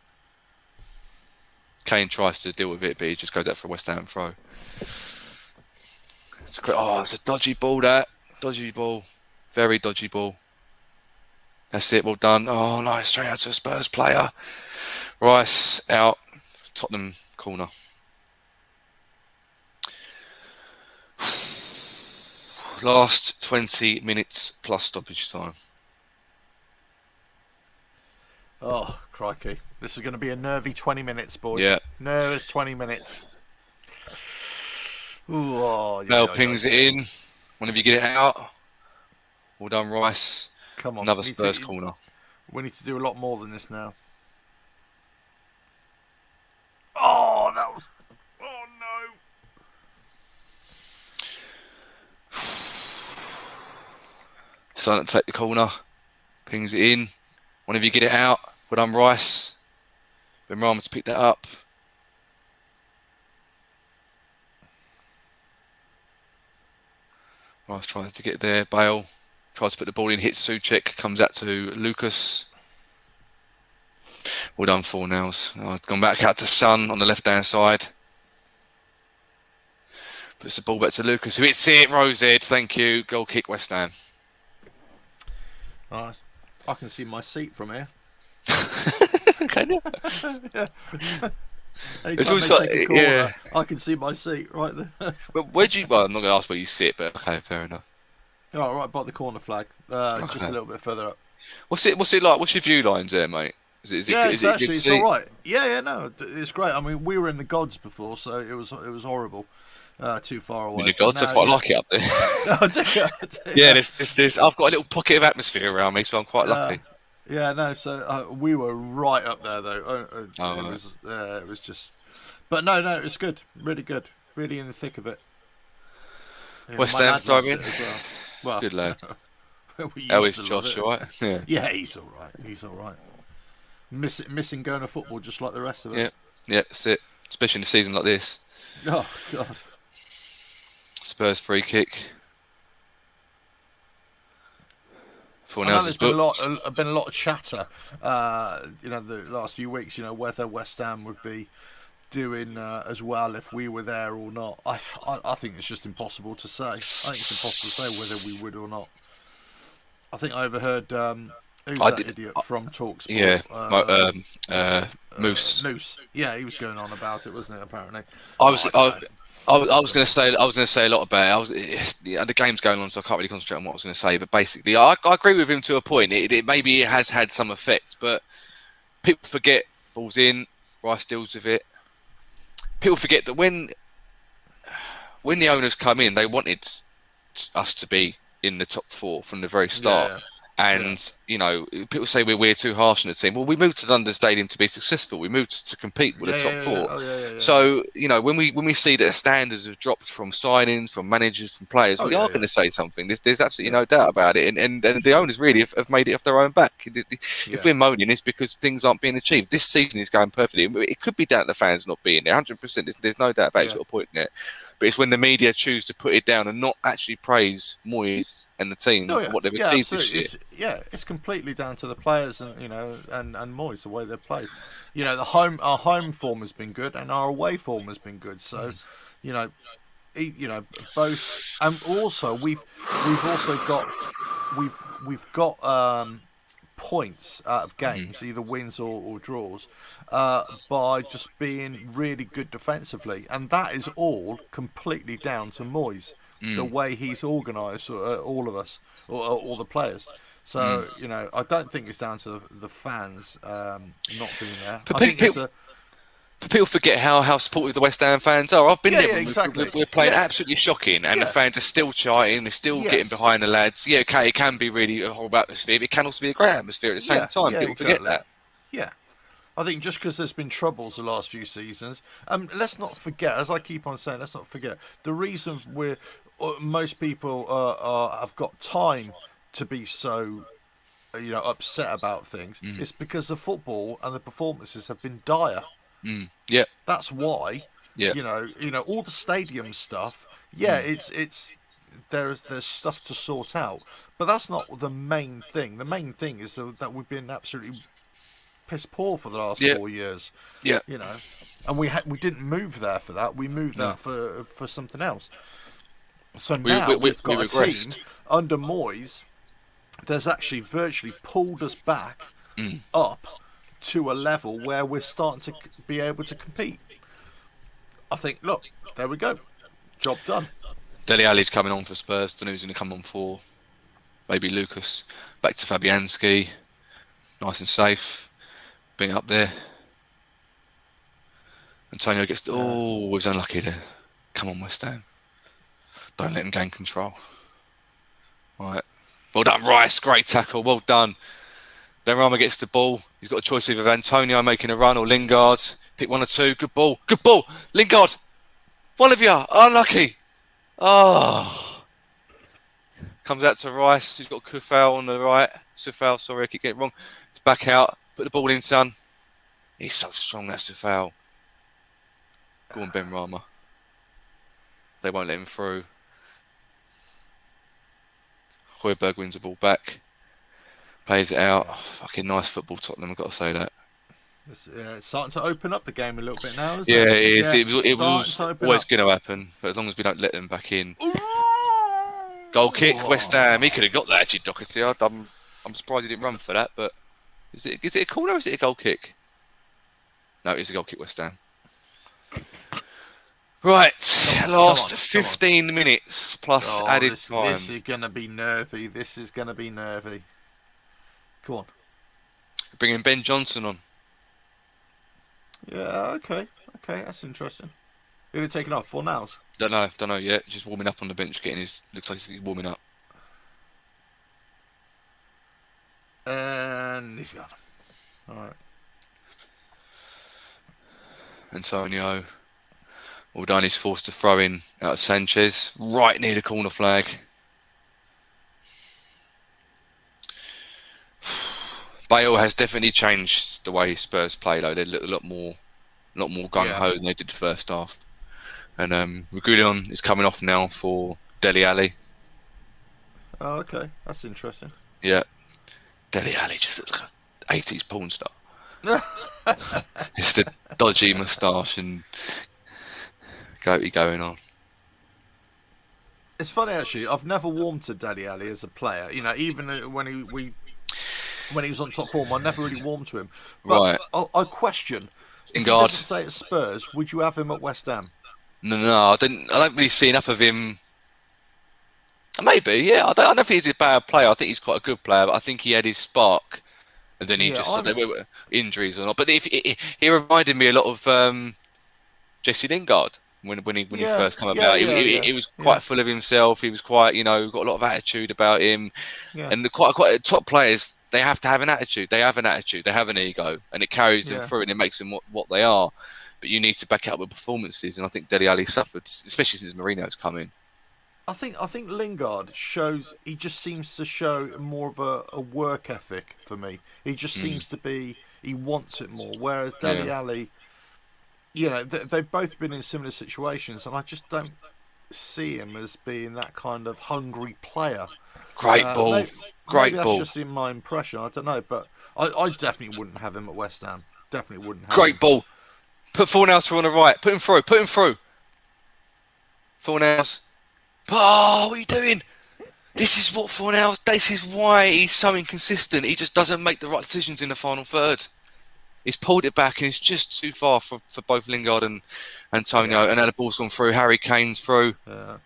Kane tries to deal with it, but he just goes out for a West Ham throw. It's a dodgy ball, that. Dodgy ball. Very dodgy ball. That's it, well done. Oh, nice. Straight out to a Spurs player. Rice out. Tottenham corner. Last 20 minutes plus stoppage time. Oh, crikey. This is going to be a nervy 20 minutes, boys. Yeah. Nervous 20 minutes. Ooh, oh, Bell pings it in. Whenever you get it out. Well done, Rice. Come on. Another Spurs corner. We need to do a lot more than this now. Oh, that was... Oh, no. Silent take the corner. Pings it in. Whenever you get it out. Well done, Rice. Benrahma to pick that up. Rice tries to get there. Bale tries to put the ball in. Hits Souček. Comes out to Lucas. Well done, Fornals. Oh, gone back out to Son on the left-hand side. Puts the ball back to Lucas, who hits it. Rosehead, thank you. Goal kick, West Ham. Nice. I can see my seat from here. Can you? Yeah. It's always got, yeah. I can see my seat right there. But where do you? Well, I'm not going to ask where you sit, but okay, fair enough. Oh, right by the corner flag, just a little bit further up. What's it like? What's your view lines there, mate? Is It's all right. Yeah, no, it's great. I mean, we were in the gods before, so it was horrible. Too far away. In the gods, I quite like it up there. Yeah, there's I've got a little pocket of atmosphere around me, so I'm quite lucky. Yeah, no. So we were right up there, though. It was just, but no, it's good. Really good. Really in the thick of it. West Ham throwing. Well, good lad. How is Josh? All right? Yeah, he's all right. He's all right. Missing going to football just like the rest of us. Yeah, that's it. Especially in a season like this. Oh God. Spurs free kick. There's been a lot of chatter, the last few weeks, whether West Ham would be doing as well if we were there or not. I think it's just impossible to say. I think it's impossible to say whether we would or not. I think I overheard who's that idiot from Talksport? Yeah, Moose. Moose. Yeah, he was going on about it, wasn't it? Apparently. I was going to say a lot about it. The game's going on, so I can't really concentrate on what I was going to say. But basically, I agree with him to a point. Maybe it has had some effect, but people forget balls in. Rice deals with it. People forget that when the owners come in, they wanted us to be in the top four from the very start. Yeah. And, people say we're too harsh on the team. Well, we moved to London Stadium to be successful. We moved to compete with the top four. Yeah. So, when we see that standards have dropped from signings, from managers, from players, we are going to say something. There's absolutely no doubt about it. And the owners really have made it off their own back. If we're moaning, it's because things aren't being achieved. This season is going perfectly. It could be down to the fans not being there, 100%. There's no doubt about it. You've got a point in it. But it's when the media choose to put it down and not actually praise Moyes and the team for what they've achieved this year. It's completely down to the players and and Moyes, the way they've played. Our home form has been good and our away form has been good. So, both, and also we've got points out of games, either wins or draws, by just being really good defensively, and that is all completely down to Moyes, the way he's organised all of us, or all the players. So I don't think it's down to the fans not being there. People forget how supportive the West Ham fans are. I've been there. Yeah, exactly. We're playing absolutely shocking, and the fans are still chanting. They're still getting behind the lads. Yeah, okay, it can be really a horrible atmosphere, but it can also be a great atmosphere at the same time. People forget that. Yeah. I think just because there's been troubles the last few seasons, let's not forget, as I keep on saying, let's not forget, the reason most people have got time to be so upset about things is because the football and the performances have been dire. Yeah, that's why. Yeah, all the stadium stuff. Yeah, it's there's stuff to sort out, but that's not the main thing. The main thing is that we've been absolutely piss poor for the last 4 years. Yeah, and we didn't move there for that. We moved there for something else. So now we've got a team under Moyes that's actually virtually pulled us back up to a level where we're starting to be able to compete. I think, look, there we go. Job done. Dele Alli's coming on for Spurs. Don't know who's going to come on for. Maybe Lucas. Back to Fabianski. Nice and safe. Being up there. Antonio gets... was unlucky there. Come on, West Ham. Don't let him gain control. Right. Well done, Rice. Great tackle. Well done. Benrahma gets the ball. He's got a choice either of Antonio making a run or Lingard. Pick one or two. Good ball. Good ball. Lingard. One of you. Unlucky. Oh. Comes out to Rice. He's got Kufal on the right. Sufal, sorry, I keep getting it wrong. It's back out. Put the ball in, son. He's so strong, that Sufal. Go on, Benrahma. They won't let him through. Højbjerg wins the ball back. Plays it out. Oh, fucking nice football, Tottenham, I've got to say that. It's starting to open up the game a little bit now, isn't it? Yeah, it is. It was always going to happen, but as long as we don't let them back in. Goal kick, West Ham. He could have got that, actually, Doherty. I'm surprised he didn't run for that, but is it a corner or is it a goal kick? No, it's a goal kick, West Ham. Right, last 15 minutes plus added time. This is going to be nervy. Come on. Bringing Ben Johnson on. Yeah, okay, that's interesting. Who are they taking off? Fornals? Don't know yet. Just warming up on the bench, looks like he's warming up. And he's gone. Alright. Antonio. All done, he's forced to throw in out of Sanchez, right near the corner flag. Bale has definitely changed the way Spurs play, though. They look a lot more gung-ho than they did the first half. And Reguilon is coming off now for Dele Alli. Oh, okay. That's interesting. Yeah. Dele Alli just looks like an 80s porn star. It's the dodgy moustache and goatee going on. It's funny, actually. I've never warmed to Dele Alli as a player. Even when he was on top form, I never really warmed to him. But right. I question. If he doesn't say at Spurs, would you have him at West Ham? No, I don't really see enough of him. Maybe, yeah. I don't think he's a bad player. I think he's quite a good player, but I think he had his spark, and then he there were injuries or not. But he reminded me a lot of Jesse Lingard when he first came about. He was quite full of himself. He was quite, got a lot of attitude about him. Yeah. And the quite top players, they have to have an attitude. They have an attitude. They have an ego, and it carries them through, and it makes them what they are. But you need to back it up with performances, and I think Dele Alli suffered, especially since Mourinho's come in. I think Lingard shows. He just seems to show more of a work ethic for me. He just seems to be. He wants it more. Whereas Dele Alli, they've both been in similar situations, and I just don't see him as being that kind of hungry player. Great ball. Maybe that's just in my impression. I don't know, but I definitely wouldn't have him at West Ham. Definitely wouldn't have him. Great ball. Put Fornals through on the right. Put him through. Fornals. Oh, what are you doing? This is what Fornals. This is why he's so inconsistent. He just doesn't make the right decisions in the final third. He's pulled it back and it's just too far for both Lingard and Antonio. Yeah. And now the ball's gone through. Harry Kane's through. Yeah.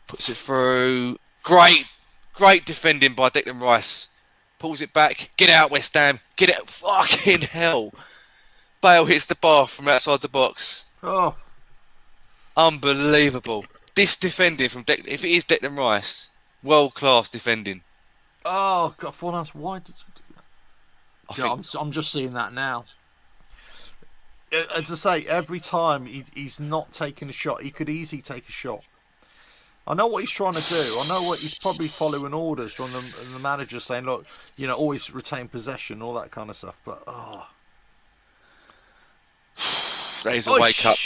Puts it through. Great defending by Declan Rice. Pulls it back. Get out, West Ham. Get out. Fucking hell. Bale hits the bar from outside the box. Oh. Unbelievable. This defending from if it is Declan Rice, world-class defending. Oh, God, Fornals, why did you do that? I'm just seeing that now. As I say, every time he's not taking a shot, he could easily take a shot. I know what he's trying to do. I know what he's probably following orders from the manager saying, look, always retain possession, all that kind of stuff. But, that is a wake up.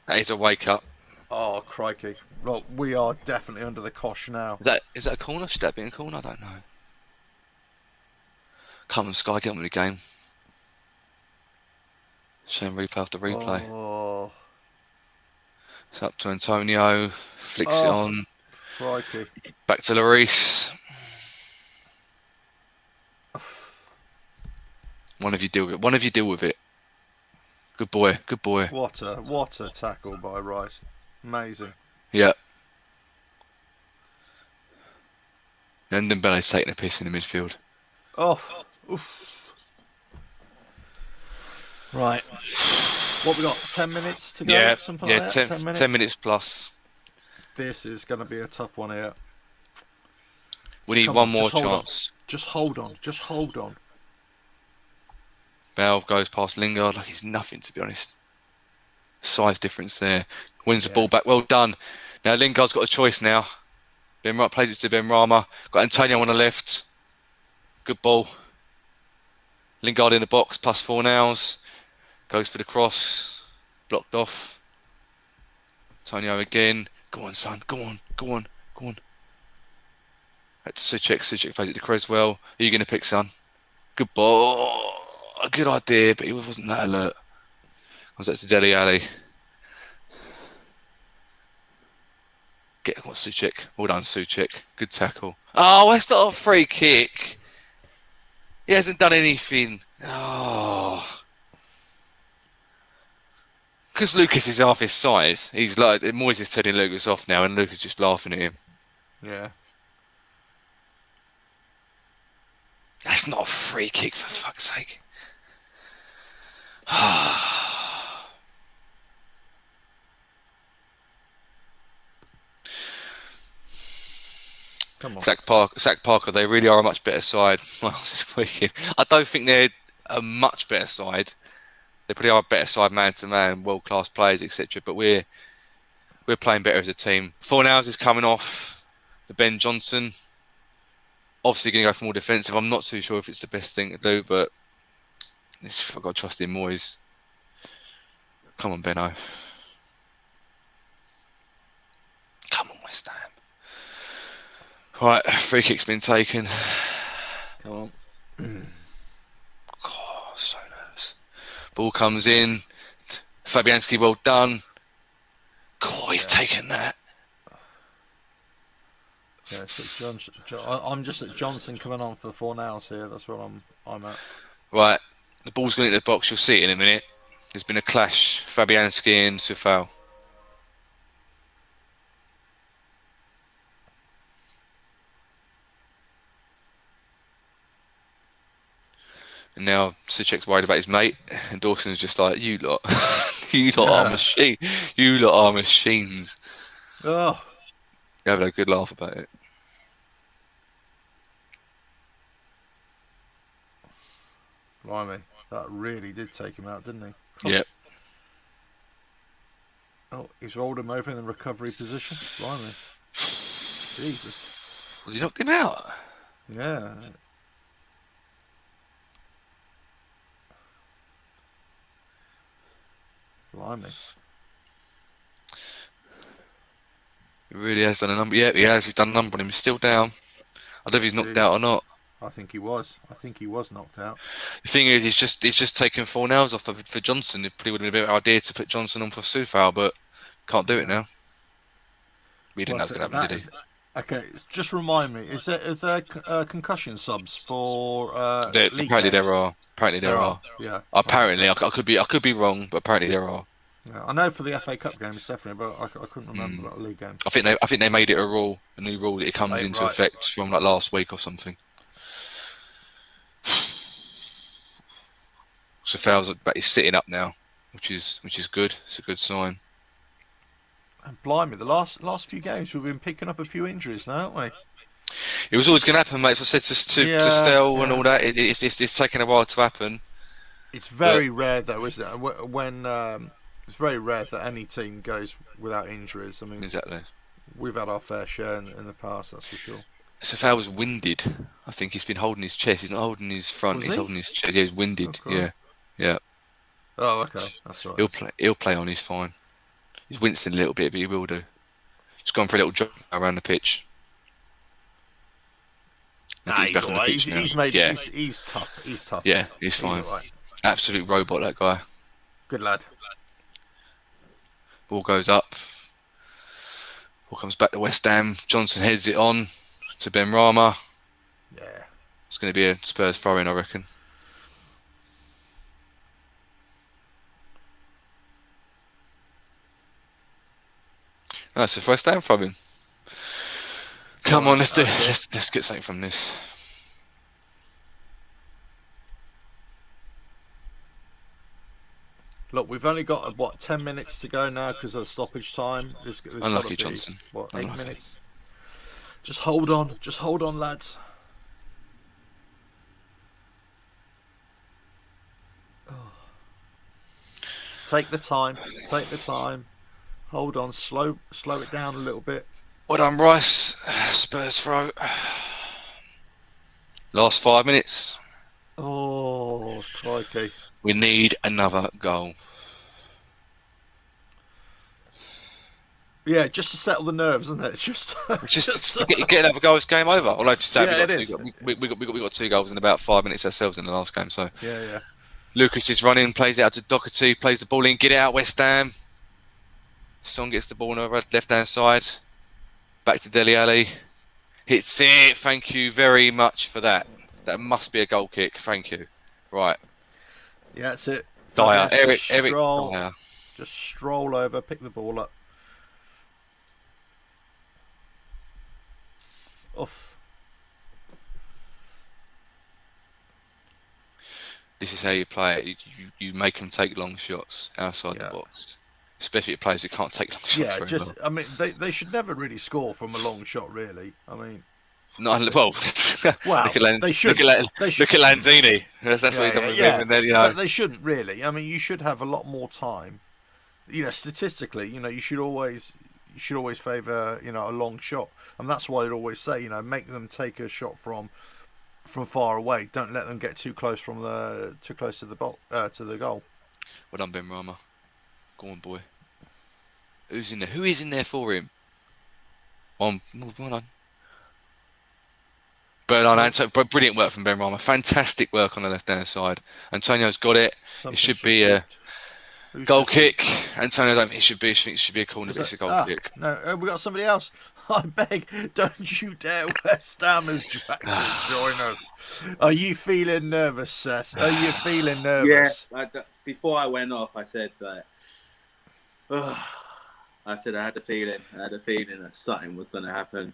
That is a wake up. Oh, crikey. Look, we are definitely under the cosh now. Is that a corner? Should that be a corner? I don't know. Come on, Sky, get on with the game. Showing replay after replay. Oh. It's up to Antonio. Flicks it on. Crikey. Back to Lloris. One of you deal with it. Good boy. What a tackle by Rice. Amazing. Yeah. And then Dembele's taking a piss in the midfield. Oh. Oof. Right. What we got? 10 minutes to go? Yeah. Something like that? 10 minutes? 10 minutes plus. This is going to be a tough one here. We need one more chance. Just hold on. Bale goes past Lingard like he's nothing, to be honest. Size difference there. Wins the ball back. Well done. Now Lingard's got a choice now. Benrahma plays it to Benrahma. Got Antonio on the left. Good ball. Lingard in the box, plus Fornals. Goes for the cross. Blocked off. Antonio again. Go on, son. Go on. That's Suchek plays it to Creswell. Who are you going to pick, son? Good ball. A good idea, but he wasn't that alert. Was that to Dele Alli? Get on, Suchek. Well done, Suchek. Good tackle. Oh, that's not a free kick. He hasn't done anything. Oh. Because Lucas is half his size. He's like, Moyes is turning Lucas off now, and Lucas is just laughing at him. Yeah. That's not a free kick, for fuck's sake. Come on. Zach Parker, they really are a much better side. I was just thinking, I don't think they're a much better side. They probably are a better side man to man, world class players, etc. But we're playing better as a team. Fornals is coming off the Ben Johnson. Obviously going to go for more defensive. I'm not too sure if it's the best thing to do, but I've got to trust in Moyes. Come on, Benno. Come on, West Ham. Right, free kick's been taken. Come on. Oh, so nervous. Ball comes in. Fabianski, well done. God, he's taken that. Yeah, I'm just at Johnson coming on for Fornals here. That's what I'm at. Right, the ball's going into the box. You'll see it in a minute. There's been a clash. Fabianski and Sufal. And now Suchek's worried about his mate, and Dawson's just like, you lot, you lot are machines. Oh. You're having a good laugh about it. Blimey, that really did take him out, didn't he? Yep. Oh, he's rolled him over in the recovery position. Blimey. Jesus. Was he knocked him out? Yeah. Blimey. He really has done a number. Yeah, he has. He's done a number on him. He's still down. I don't know if he's knocked out or not. I think he was. I think he was knocked out. The thing is, he's just taken 4 nails off for Johnson. It probably would have been a better idea to put Johnson on for Sufal, but can't do it now. We didn't know it was going to happen, did he? Okay, just remind me. Is there concussion subs for? Apparently there are. Apparently there are. Yeah. Apparently, I could be wrong, but apparently there are. Yeah, I know for the FA Cup games definitely, but I couldn't remember about the league games. I think they made it a new rule that it comes into effect from like last week or something. So Fowles but he's sitting up now, which is good. It's a good sign. And blimey, the last few games we've been picking up a few injuries now, haven't we? It was always going to happen, mate. So I said to Stell and all that. It's taken a while to happen. It's very rare, though, isn't it? When it's very rare that any team goes without injuries. I mean, exactly. We've had our fair share in the past, that's for sure. So Fowles was winded. I think he's been holding his chest. He's not holding his front. He's holding his chest. Yeah, he's winded. Okay. Yeah. Oh, okay. That's all right. He'll play on. He's fine. He's wincing a little bit, but he will do. He's gone for a little jog around the pitch. He's back on the pitch now. He's tough. He's tough. Yeah, he's fine. Right. Absolute robot, that guy. Good lad. Ball goes up. Ball comes back to West Ham. Johnson heads it on to Ben Rama. Yeah. It's going to be a Spurs throw-in, I reckon. That's the first time from him. Come on, let's get something from this. Look, we've only got 10 minutes to go now because of the stoppage time. This Unlucky Johnson. 8 minutes? Just hold on, lads. Oh. Take the time. Hold on, slow it down a little bit. Well done, Rice. Spurs throw. Last 5 minutes. Oh, crikey. We need another goal. Yeah, just to settle the nerves, isn't it? It's just get another goal. It's game over. Although to say we got 2 goals in about 5 minutes ourselves in the last game. So yeah. Lucas is running, plays it out to Doherty, plays the ball in, get it out West Ham. Son gets the ball on the left-hand side. Back to Dele Alli. Hits it. Thank you very much for that. That must be a goal kick. Thank you. Right. Yeah, that's it. Dyer. Eric stroll, Dyer. Just stroll over, pick the ball up. Oof. This is how you play it. You make them take long shots outside the box. Especially at players who can't take long shots. Yeah, I mean, they should never really score from a long shot, really. I mean, well, look at Lanzini. That's what he's done with him. And then, they shouldn't really. I mean, you should have a lot more time. Statistically, you should always favour, a long shot, and that's why I'd always say, make them take a shot from far away. Don't let them get too close to the goal. Well done, Ben Rama. Go on, boy. Who's in there? Who is in there for him? Well done. Brilliant work from Ben Rama. Fantastic work on the left-hand side. Antonio's got it. It should be a goal kick. Antonio, I don't think it should be a corner, but it's a goal kick. No, we got somebody else. I beg, don't you dare West Hamers join us. Are you feeling nervous, Seth? Are you feeling nervous? Yeah. Before I went off, I said that. I had a feeling that something was going to happen.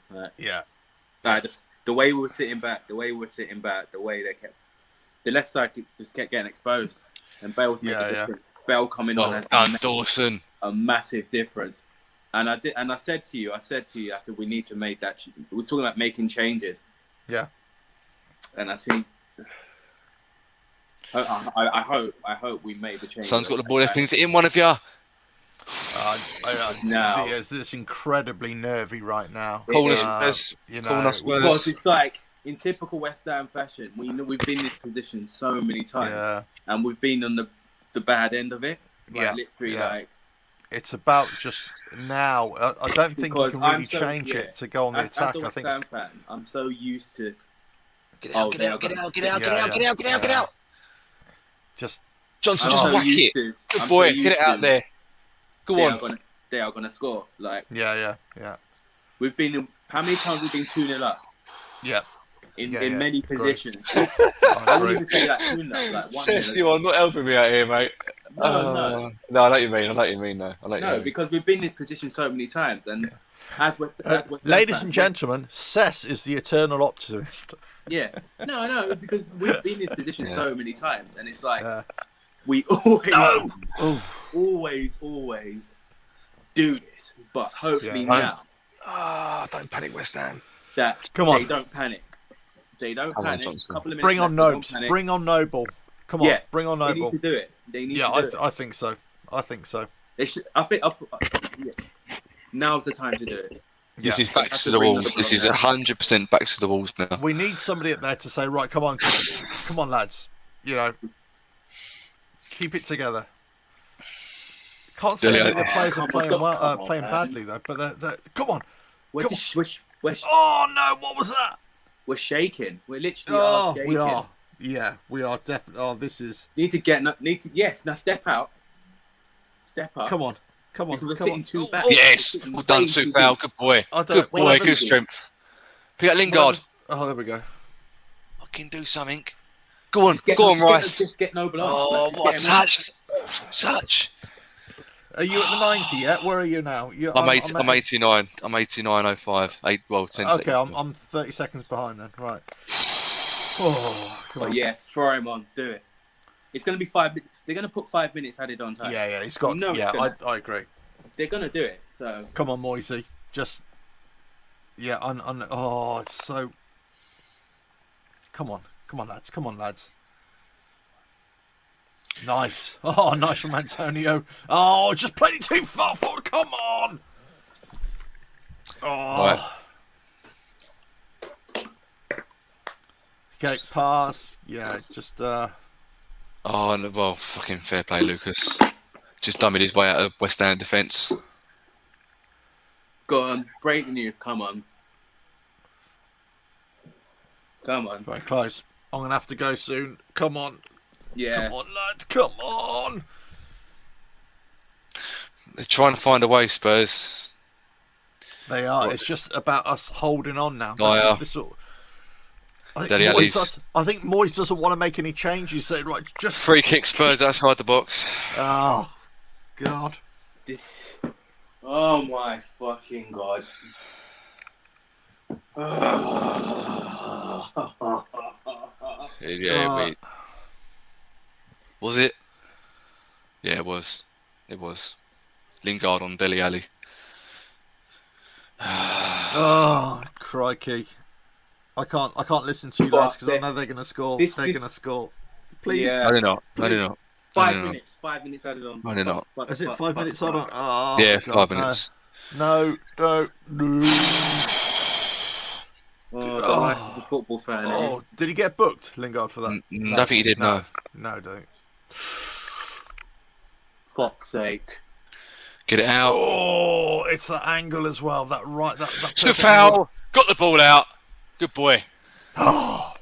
The way we were sitting back, the way they kept, the left side just kept getting exposed, and Bale was making a difference. Bale coming on, and Dawson, a massive difference. And I said to you, we need to make that. We're talking about making changes. Yeah. And I think. I hope we made the change. Son's got the ball. Let's ping it in, one of you. No, it's incredibly nervy right now. Because it's like in typical West Ham fashion. We've been in this position so many times, and we've been on the bad end of it. Like, literally, like. It's about just now. I don't think you can really change it to go on the attack. As a I think. West Ham fan, I'm so used to. Get out! Just Johnson, just whack it. Good boy, get it out there. Go on. They are gonna score. Like. Yeah. We've been. How many times we've been 2-0 up? Yeah. In many positions. I wouldn't even say like 2-0. Like 1-0. Says you are not helping me out here, mate. No, I know what you mean. No, because we've been in this position so many times, and as ladies and gentlemen, Cess is the eternal optimist. Yeah, no, because we've been in this position so many times, and it's like we always do this, but hopefully now. Don't panic, West Ham. They don't panic. They don't panic. Bring on Nobes. Bring on Noble. Come on, bring on Noble. They need to do it. They need to do it. I think so. They should. I think now's the time to do it. This is back to the walls. This is 100% back to the walls now. We need somebody up there to say, right, come on, lads. You know, keep it together. Can't say that the players are playing badly though, but they're come on. Oh no! What was that? We're shaking. We're literally shaking. We are. Yeah, we are definitely. Oh, this is. Yes. Now step out. Step up. Come on. We're sitting too back. Yes. Well done, Tufal. Good boy. Good boy. Good strength. Pick up Lingard. Oh, there we go. I can do something. Go on, Rice. Just get Noble on. Oh, what a touch! That's an awful touch. Are you at the 90 yet? Where are you now? I'm 89. I'm 89.05. 10 seconds. Okay, I'm 30 seconds behind then. Right. Oh, come on. Yeah, throw him on. Do it. It's going to be 5 minutes. They're going to put 5 minutes added on time. Yeah, he's got. I agree. They're going to do it. So come on, Moisey. Just. Yeah, oh, it's so. Come on, lads. Nice. Oh, nice from Antonio. Oh, just played it too far forward. Come on. Oh. Right. Okay, pass. Yeah, just. Oh, well, fucking fair play, Lucas. Just dummied his way out of West Ham defence. Go on, breaking news. Come on. Very close. I'm gonna have to go soon. Come on. Yeah. Come on, lads. Come on. They're trying to find a way, Spurs. They are. It's just about us holding on now. I think Moyes doesn't want to make any changes. So, right, just free kick Spurs outside the box. Oh, God. Oh, my fucking God. Was it? Yeah, it was. Lingard on Dele Alli. Oh, crikey. I can't listen to you guys because I know they're going to score. They're going to score. Please. Yeah. No, they're not. 5 minutes. 5 minutes added on. No, they're not. Is it 5 minutes added on? Oh, yeah, God, 5 minutes. No. Like a football fan. Oh, did he get booked, Lingard, for that? I don't think he did. No, don't. Fuck's sake! Get it out. Oh, it's that angle as well. That so foul. Got the ball out. Good boy. Oh.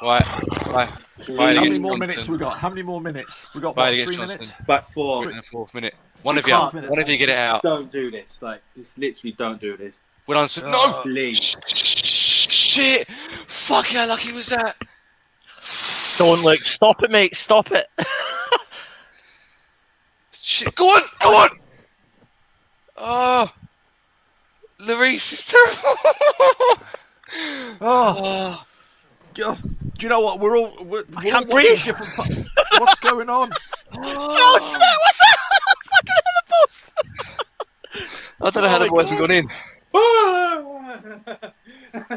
Right. How many more minutes we got? We got what, 3 minutes? Back 4. In the 4th minute. One of you get it out. Don't do this. Just literally don't do this. We're on. No. Please. Shit. Fuck, how lucky was that? Don't look. Stop it, mate. Stop it. Shit. Go on. Oh. Lloris is terrible. Oh. God. Do you know what? We're all can't breathe. Different what's going on? Oh, what's that? Fucking in the post. I don't know how the boys have gone in.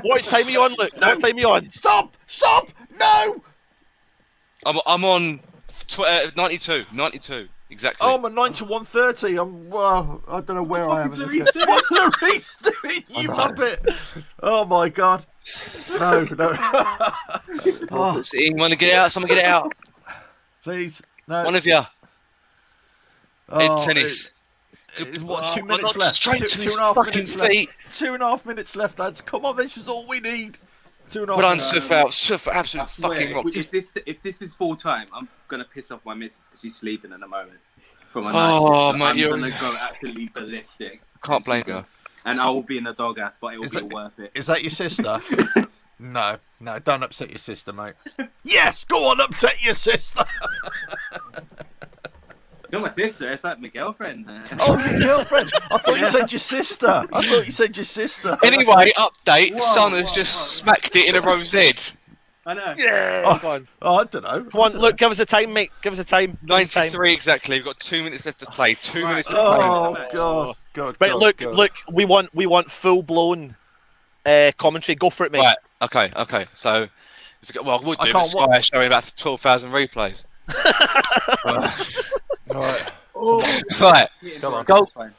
What time are you on, Luke? What time are you on? Stop! No! I'm on 92 exactly. Oh, I'm at 9 to 1:30. I don't know where I am in this game. What Lloris doing? You muppet! Oh my God! No. Oh. Want to get it out? Someone get it out. Please, no. One of you. tennis. It's what, 2 not minutes left? straight to Two his and a half fucking minutes left. feet. 2.5 minutes left, lads. Come on, this is all we need. 2.5 Put on minutes. Suf, absolute fucking rock. If this is full time, I'm gonna piss off my missus because she's sleeping at the moment. From a Oh, night mate, I'm gonna go absolutely ballistic. Can't blame you. And I will be in the doghouse, but it will be worth it. Is that your sister? No, don't upset your sister, mate. Yes, go on, upset your sister. Not my sister, it's like my girlfriend. Oh, your girlfriend. I thought you said your sister. Anyway, update. Son has just smacked it in a rosette. I know. Yeah. Come on. Oh, I don't know. Come on, look, give us a time, mate. Give us a time. 93 exactly. We've got 2 minutes left to play. 2 minutes to play. Oh, God. Right, look. We want full blown commentary. Go for it, mate. Right. Okay. So, well, we'll do. Sky showing about 12,000 replays. Right. Right.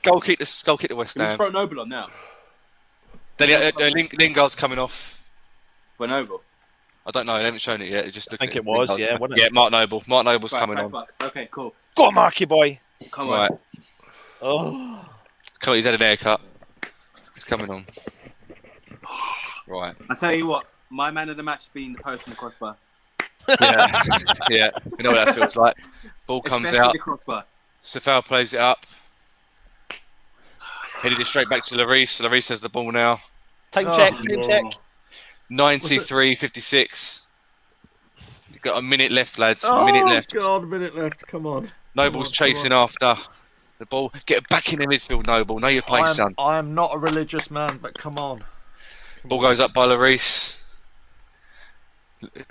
Goal kick the West Ham. Throw Noble on now. Then Lingard's coming off. For Noble. I don't know. They haven't shown it yet. I think it was. Yeah. Wasn't it? Yeah. Mark Noble. Mark Noble's coming on. Okay. Cool. Go on, Marky boy. Come on. Oh. Come on. He's had an haircut. He's coming on. Right. I tell you what. My man of the match being the post and the crossbar. Yeah. You know what that feels like. Ball comes out. Safal plays it up. Headed it straight back to Lloris. Lloris has the ball now. Time check. 93-56. You've got a minute left, lads. Oh, a minute left. God, a minute left. Come on. Noble's chasing after the ball. Get back in the midfield, Noble. Know your place, son. I am not a religious man, but come on. Ball goes up by Lloris.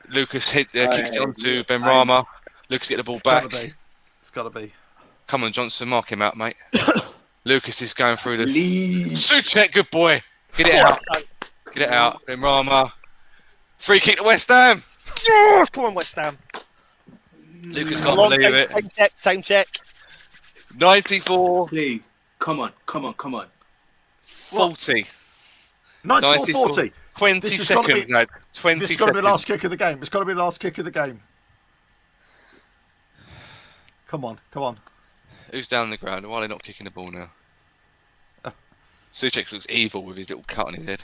Lucas kicks it onto Benrahma. Lucas get the ball back. It's got to be. Come on, Johnson. Mark him out, mate. Lucas is going through the... Souček, good boy. Get it out. Get it out. Benrahma. Free kick to West Ham. Come on, West Ham. Lucas can't believe it. Time check. 94. Please. Come on. 40. 94-40. 20 seconds, lad. 20 This has got to be the last kick of the game. It's got to be the last kick of the game. Come on. Who's down on the ground? Why are they not kicking the ball now? Souček looks evil with his little cut on his head.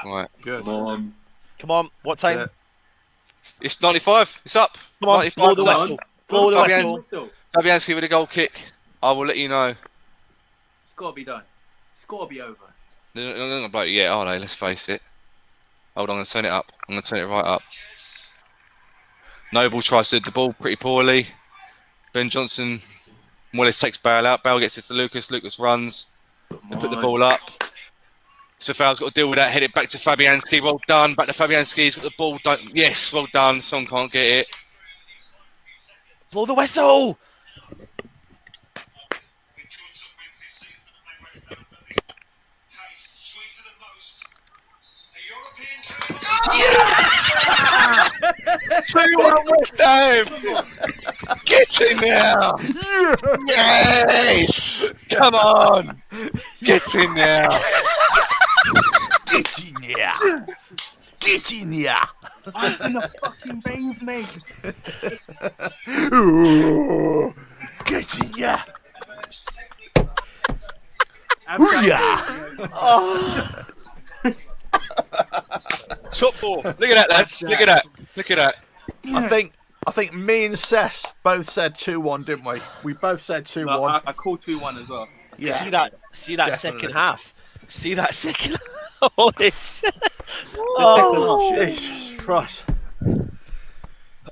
Right. Good. Come on. What time? It's 95. It's up. Come on. 95. Blow the whistle. Blow the whistle. Fabianski with a goal kick. I will let you know. It's got to be done. It's got to be over. They're not going to blow it yet, are they? Let's face it. Hold on, I'm going to turn it up. I'm going to turn it right up. Noble tries to hit the ball pretty poorly. Ben Johnson, Moyes takes Bale out. Bale gets it to Lucas. Lucas runs. They put the ball up. Safal's got to deal with that. Head it back to Fabianski. Well done. Back to Fabianski. He's got the ball. Yes, well done. Son can't get it. Blow the whistle. Yeah! 2-1 West Ham! Get in now! Yes! Come on! Get in now! Get in here! Get in here! I'm in the fucking veins, mate. Get in here! Top four. Look at that, lads. Look at that. Look at that. I think me and Cess both said 2-1, didn't we? We both said 2-1. No, I called 2-1 as well. Yeah. See that second half. See that second half. Holy shit. Oh, Jesus Christ.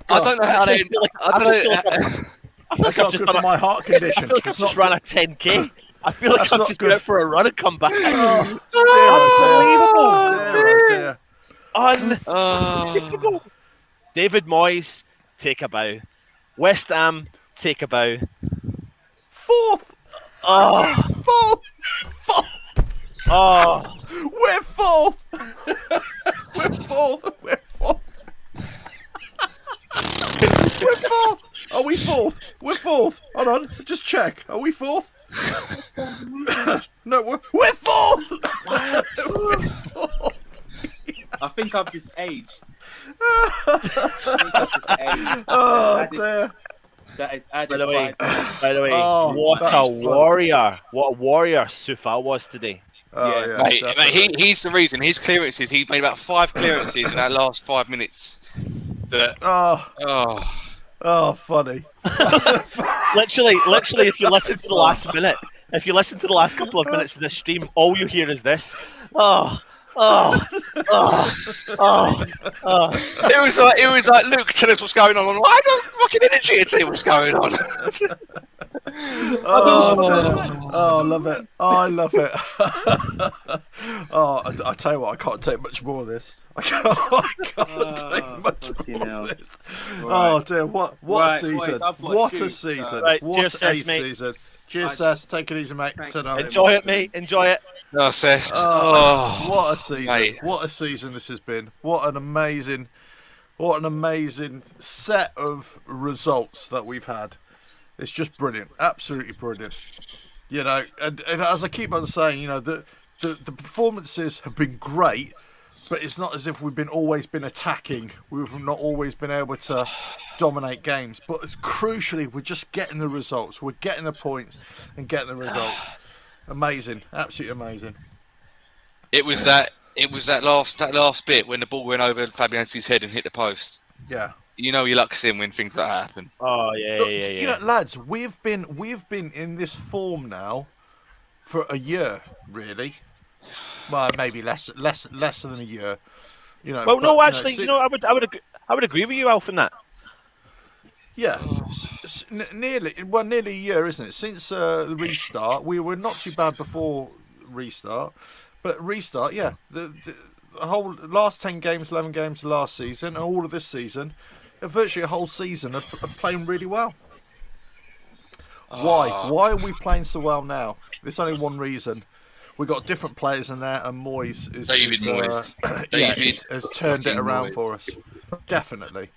I don't know how they... That's not good for my heart condition. I feel like I've just ran a 10k. I feel like I'm just going out for a run and come back. Unbelievable. David Moyes, take a bow. West Ham, take a bow. Fourth. Oh. We're fourth. We're fourth. Are we fourth? We're fourth. Hold on, just check. Are we fourth? No, we're fourth. I think I've just aged. Oh dear. That is added. By the way, 5 minutes. what a warrior! What a warrior Sufal was today. Yeah. Mate, he's the reason. His clearances, he made about 5 clearances in that last 5 minutes. Funny. literally, if you listen to the last minute, if you listen to the last couple of minutes of this stream, all you hear is this. It was like Luke, tell us what's going on. I got fucking energy to tell you what's going on. I love it. I love it. I tell you what, I can't take much more of this. I can't take much more of this. Right. Oh dear, what a season! What a season! What a season! Cheers, Sess. Take it easy, mate. Enjoy it, mate. Enjoy it. No, Sess. What a season! Mate. What a season this has been! What an amazing set of results that we've had. It's just brilliant, absolutely brilliant. You know, and as I keep on saying, the performances have been great, but it's not as if we've always been attacking. We've not always been able to dominate games. But crucially, we're just getting the results. We're getting the points and getting the results. Amazing, absolutely amazing. It was that last bit when the ball went over Fabianski's head and hit the post. Yeah. You know your luck's in when things like that happen. Oh yeah. You know, lads, we've been in this form now for a year, really. Well, maybe less than a year. You know. Well, no, actually, I would agree with you, Alf, in that. Yeah, nearly a year, isn't it? Since the restart, we were not too bad before restart, but restart, yeah, the whole last 10 games, 11 games last season, and all of this season, virtually a whole season of playing really well. Why? Why are we playing so well now? There's only one reason. We've got different players in there, and Moyes has turned it around for us. Definitely.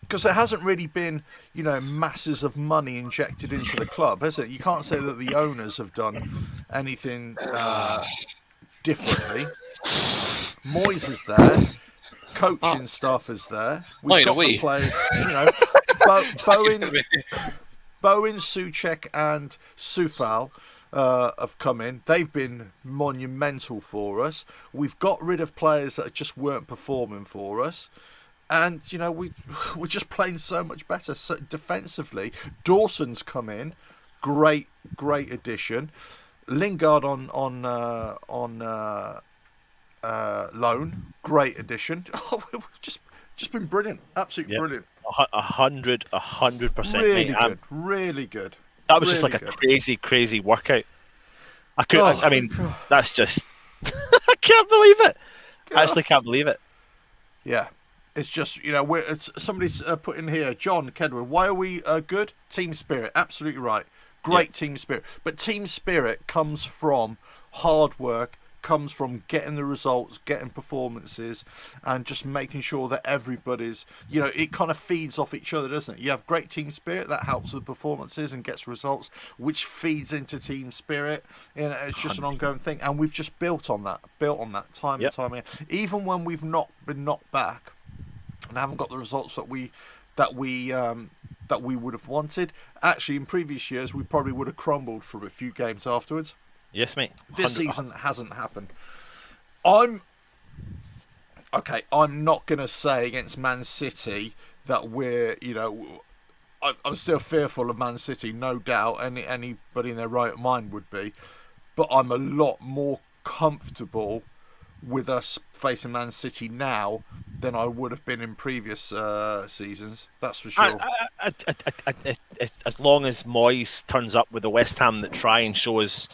Because there hasn't really been, masses of money injected into the club, has it? You can't say that the owners have done anything differently. Moyes is there. Coaching staff is there. We've got the players, Bowen, Souček and Sufal have come in. They've been monumental for us. We've got rid of players that just weren't performing for us. And, we're just playing so much better defensively. Dawson's come in. Great addition. Lingard on loan. Great addition. We've just been brilliant. Absolutely brilliant. 100%. Really mate. good. Really good. That was just like a crazy workout. That's just... I can't believe it. I actually can't believe it. Yeah. It's just, somebody's put in here, John Kedward, why are we good? Team spirit. Absolutely right. Great team spirit. But team spirit comes from hard work, comes from getting the results, getting performances, and just making sure that everybody's, it kind of feeds off each other, doesn't it? You have great team spirit, that helps with performances and gets results, which feeds into team spirit. It's just an ongoing thing. And we've just built on that time and time again. Even when we've not been knocked back, and haven't got the results that we would have wanted. Actually, in previous years, we probably would have crumbled for a few games afterwards. Yes, mate. This season hasn't happened. I'm not going to say against Man City that we're, I'm still fearful of Man City, no doubt. Anybody in their right mind would be. But I'm a lot more comfortable with us facing Man City now than I would have been in previous seasons. That's for sure. As long as Moyes turns up with the West Ham that try and show us,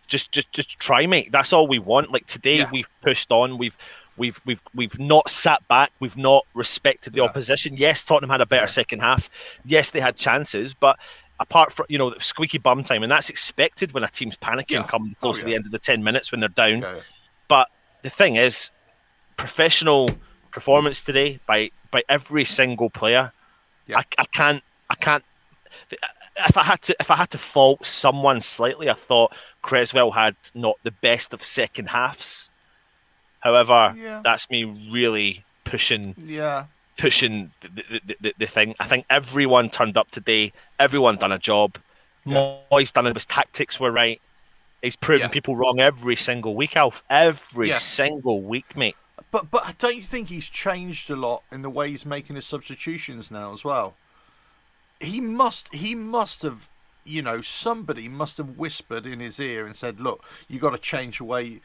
just try, mate. That's all we want. Like today, we've pushed on. We've not sat back. We've not respected the opposition. Yes, Tottenham had a better second half. Yes, they had chances, but apart from squeaky bum time, and that's expected when a team's panicking come close to the end of the 10 minutes when they're down. But the thing is, professional performance today by every single player. I can't. If I had to fault someone slightly, I thought Creswell had not the best of second halves. However, that's me really pushing pushing the thing. I think everyone turned up today. Everyone done a job. Moyes done it. His tactics were right. He's proven people wrong every single week, Alf. Every single week, mate. But don't you think he's changed a lot in the way he's making his substitutions now as well? He must have, you know, somebody must have whispered in his ear and said, "Look, you got to change your way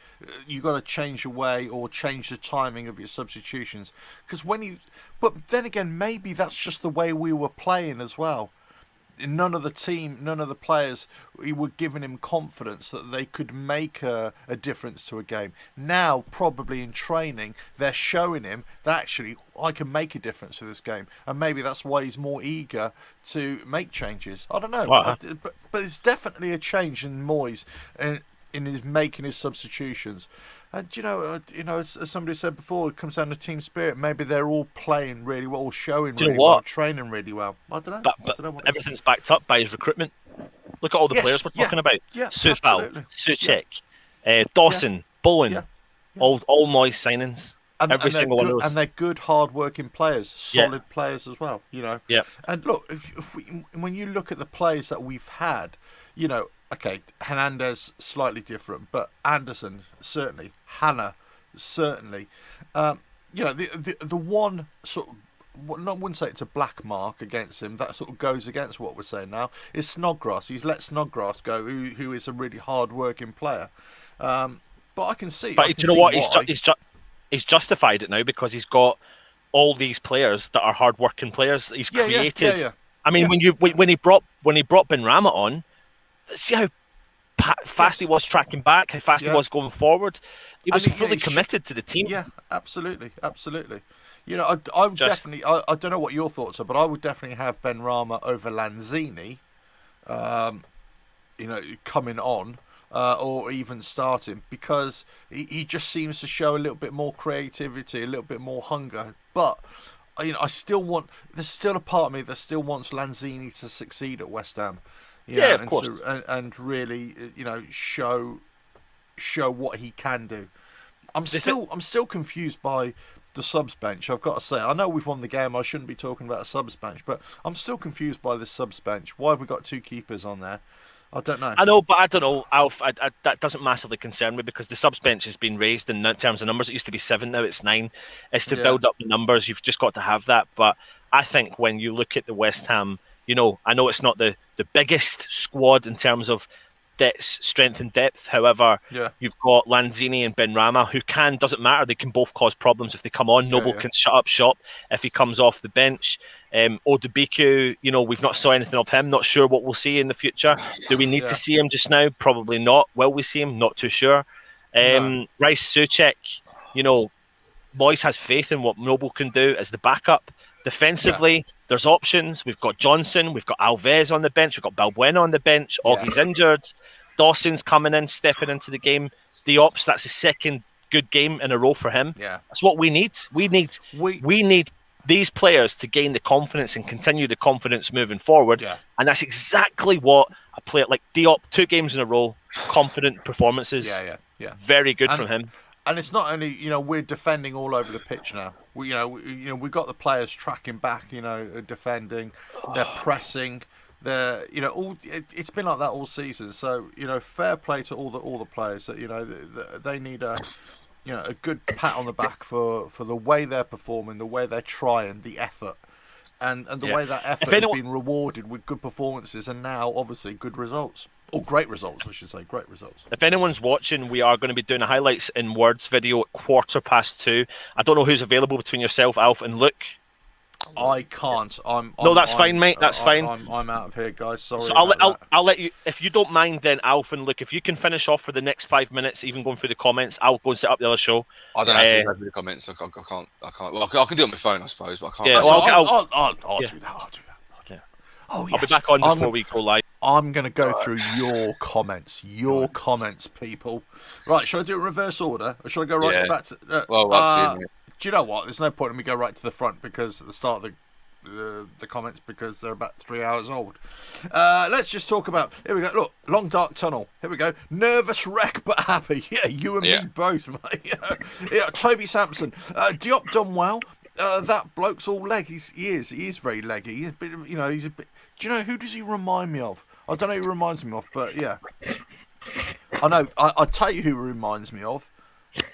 or change the timing of your substitutions." Because but then again, maybe that's just the way we were playing as well. None of the players were giving him confidence that they could make a difference to a game. Now, probably in training, they're showing him that actually I can make a difference to this game, and maybe that's why he's more eager to make changes. I don't know, but it's definitely a change in Moyes in his making his substitutions. And you know, as somebody said before, it comes down to team spirit. Maybe they're all playing really well, showing really well, training really well. I don't know. But everything's backed up by his recruitment. Look at all the players we're talking about. Soufal, Soucek, Dawson, Bowen, all Moyes signings. Every single one of those. And they're good, hard-working players, solid players as well. You know. Yeah. And look, when you look at the players that we've had, you know. Okay, Hernandez slightly different, but Anderson certainly, Hannah certainly. You know, the one sort of, I wouldn't say it's a black mark against him. That sort of goes against what we're saying now. Is Snodgrass? He's let Snodgrass go, who is a really hard-working player. But I can see. But you know what? He's justified it now because he's got all these players that are hard-working players. He's created. Yeah. I mean, when he brought Benrahma on. See how fast he was tracking back, how fast he was going forward. He was fully committed to the team. Yeah, absolutely. You know, I would definitely. I don't know what your thoughts are, but I would definitely have Benrahma over Lanzini. You know, coming on or even starting because he just seems to show a little bit more creativity, a little bit more hunger. But you know, there's still a part of me that still wants Lanzini to succeed at West Ham. Of course. And really, you know, show what he can do. I'm still confused by the subs bench. I've got to say, I know we've won the game. I shouldn't be talking about a subs bench, but I'm still confused by this subs bench. Why have we got two keepers on there? I don't know. I know, but I don't know, Alf. That doesn't massively concern me because the subs bench has been raised in terms of numbers. It used to be 7, now it's 9. It's to build up the numbers. You've just got to have that. But I think when you look at the West Ham, you know, I know it's not the biggest squad in terms of strength and depth. However, you've got Lanzini and Benrahma who doesn't matter. They can both cause problems if they come on. Noble can shut up shop if he comes off the bench. Odubiku, you know, we've not saw anything of him. Not sure what we'll see in the future. Do we need to see him just now? Probably not. Will we see him? Not too sure. Rice Soucek, you know, Moyes has faith in what Noble can do as the backup. Defensively, there's options. We've got Johnson, we've got Alves on the bench, we've got Balbuena on the bench. Augie's injured. Dawson's coming in, stepping into the game. Diop's, that's his second good game in a row for him. Yeah, that's what we need. We need these players to gain the confidence and continue the confidence moving forward. Yeah. And that's exactly what a player like Diop, 2 games in a row, confident performances. Yeah. Very good from him. And it's not only, you know, we're defending all over the pitch now. We've got the players tracking back, you know, defending, they're pressing, it's been like that all season. So, you know, fair play to all the players that, you know, they need a good pat on the back for the way they're performing, the way they're trying, the effort. And the way that effort has been rewarded with good performances and now obviously good results. Oh, great results, I should say. Great results. If anyone's watching, we are going to be doing a highlights in words video at 2:15. I don't know who's available between yourself, Alf, and Luke. I can't. That's fine, mate. That's fine. I'm out of here, guys. Sorry. So I'll let you, if you don't mind, then Alf and Luke, if you can finish off for the next 5 minutes, even going through the comments, I'll go and set up the other show. I don't actually go through the comments. I can't. Well, I can do it on my phone, I suppose, but I can't. Yeah, I'll do that. Oh, yes. I'll be back on before we go live. I'm going to go through your comments. Your comments, people. Right, should I do it in reverse order? Or should I go right back to... do you know what? There's no point in me go right to the front because at the start of the comments because they're about 3 hours old. Let's just talk about... Here we go. Look, long dark tunnel. Here we go. Nervous wreck but happy. Yeah, you and me both, mate. Yeah, Toby Sampson. Diop done well. that bloke's all leg. He is very leggy. He's a bit, he's a bit. Do you know who does he remind me of? I don't know who he reminds me of, but yeah. I know. I tell you who he reminds me of,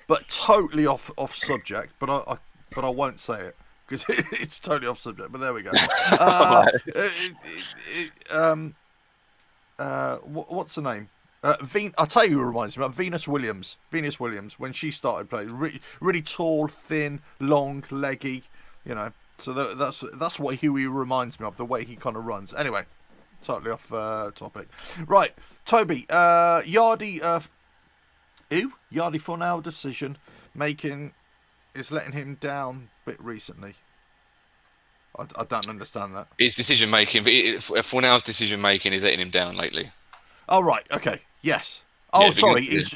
but totally off subject. But I won't say it because it's totally off subject. But there we go. What's the name? I'll tell you who reminds me of Venus Williams. Venus Williams, when she started playing, really tall, thin, long, leggy. So that's what he reminds me of. The way he kind of runs. Anyway. Totally off topic. Right, Toby, Yardy Fornal decision making is letting him down a bit recently. I don't understand that. His decision making, Fornal's decision making is letting him down lately. Oh right, okay, yes. Yeah,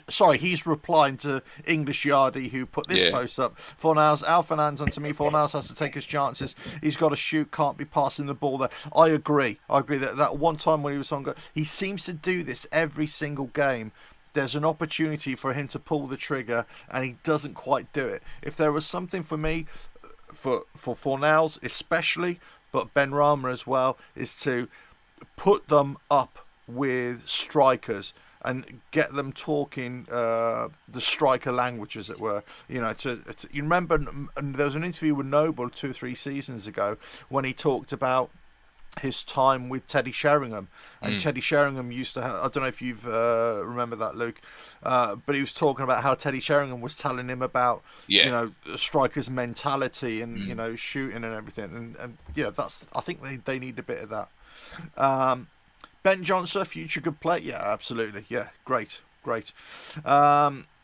sorry. He's replying to English Yardy, who put this post up. Fornals, Al Fernandez onto me. Fornals has to take his chances. He's got to shoot. Can't be passing the ball there. I agree that one time when he was on, he seems to do this every single game. There's an opportunity for him to pull the trigger, and he doesn't quite do it. If there was something for me, for Fornals especially, but Ben Rama as well, is to put them up with strikers. And get them talking the striker language, as it were. You remember there was an interview with Noble 2 or 3 seasons ago when he talked about his time with Teddy Sheringham, and Teddy Sheringham used to have, I don't know if you've remember that, Luke, but he was talking about how Teddy Sheringham was telling him about striker's mentality and shooting and everything, and that's, I think they need a bit of that. Ben Johnson, future good play. Yeah, absolutely. Yeah, great.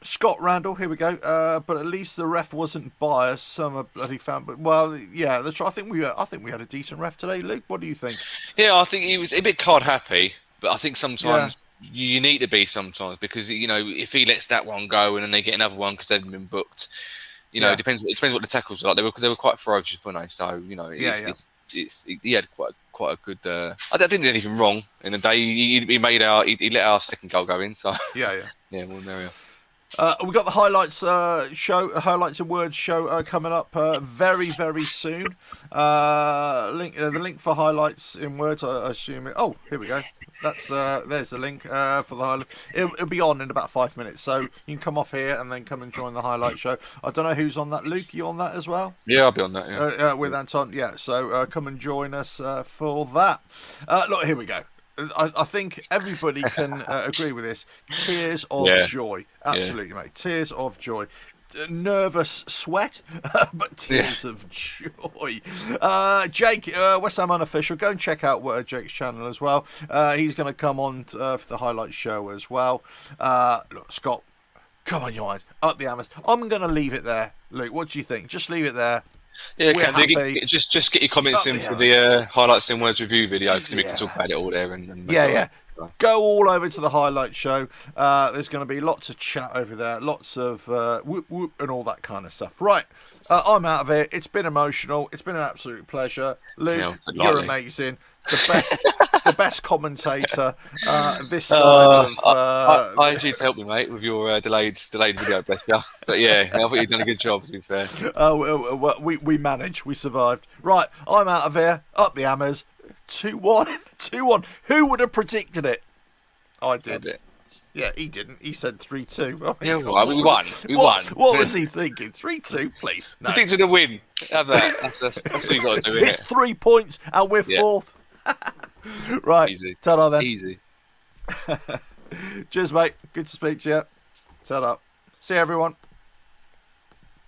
Scott Randall, here we go. But at least the ref wasn't biased. Some are bloody fan, but that's right. I think we had a decent ref today, Luke. What do you think? Yeah, I think he was a bit card happy, but I think sometimes you need to be sometimes because if he lets that one go and then they get another one because they've been booked, it depends what the tackles were like. They were quite ferocious, weren't they? So he had quite a good. I didn't do anything wrong in the day. He let our second goal go in. So yeah, more than there we are. We got the highlights highlights and words show coming up very, very soon. The link for highlights in words, I assume. Oh, here we go. There's the link for the highlight. It'll be on in about 5 minutes, so you can come off here and then come and join the highlight show. I don't know who's on that. Luke, you on that as well? Yeah, I'll be on that. Yeah, with Anton. Yeah, so come and join us for that. Look, here we go. I think everybody can agree with this. Tears of joy. Absolutely, mate. Tears of joy. Nervous sweat, but tears of joy. Jake, West Ham Unofficial, go and check out Jake's channel as well. He's going to come on for the highlight show as well. Look, Scott, come on, you guys. Up the hammers. I'm going to leave it there. Luke, what do you think? Just leave it there. Yeah, just get your comments in for the highlights and words review video because we can talk about it all there. Go all over to the highlight show. There's going to be lots of chat over there, lots of whoop whoop and all that kind of stuff. Right, I'm out of here. It's been emotional. It's been an absolute pleasure. Luke, you're amazing. The best commentator this side of... I need you to help me, mate, with your delayed video, bless you. But yeah, I think you've done a good job, to be fair. We managed. We survived. Right, I'm out of here. Up the hammers. 2-1. 2-1. Who would have predicted it? I did. Yeah, he didn't. He said 3-2. Oh, yeah, well, we won. What was he thinking? 3-2, please. No. Predicted a win. Have that. That's what you got to do, isn't it? It's 3 points and we're fourth. Right. Easy. Ta-da then. Easy. Cheers, mate. Good to speak to you. Ta-da. See you, everyone.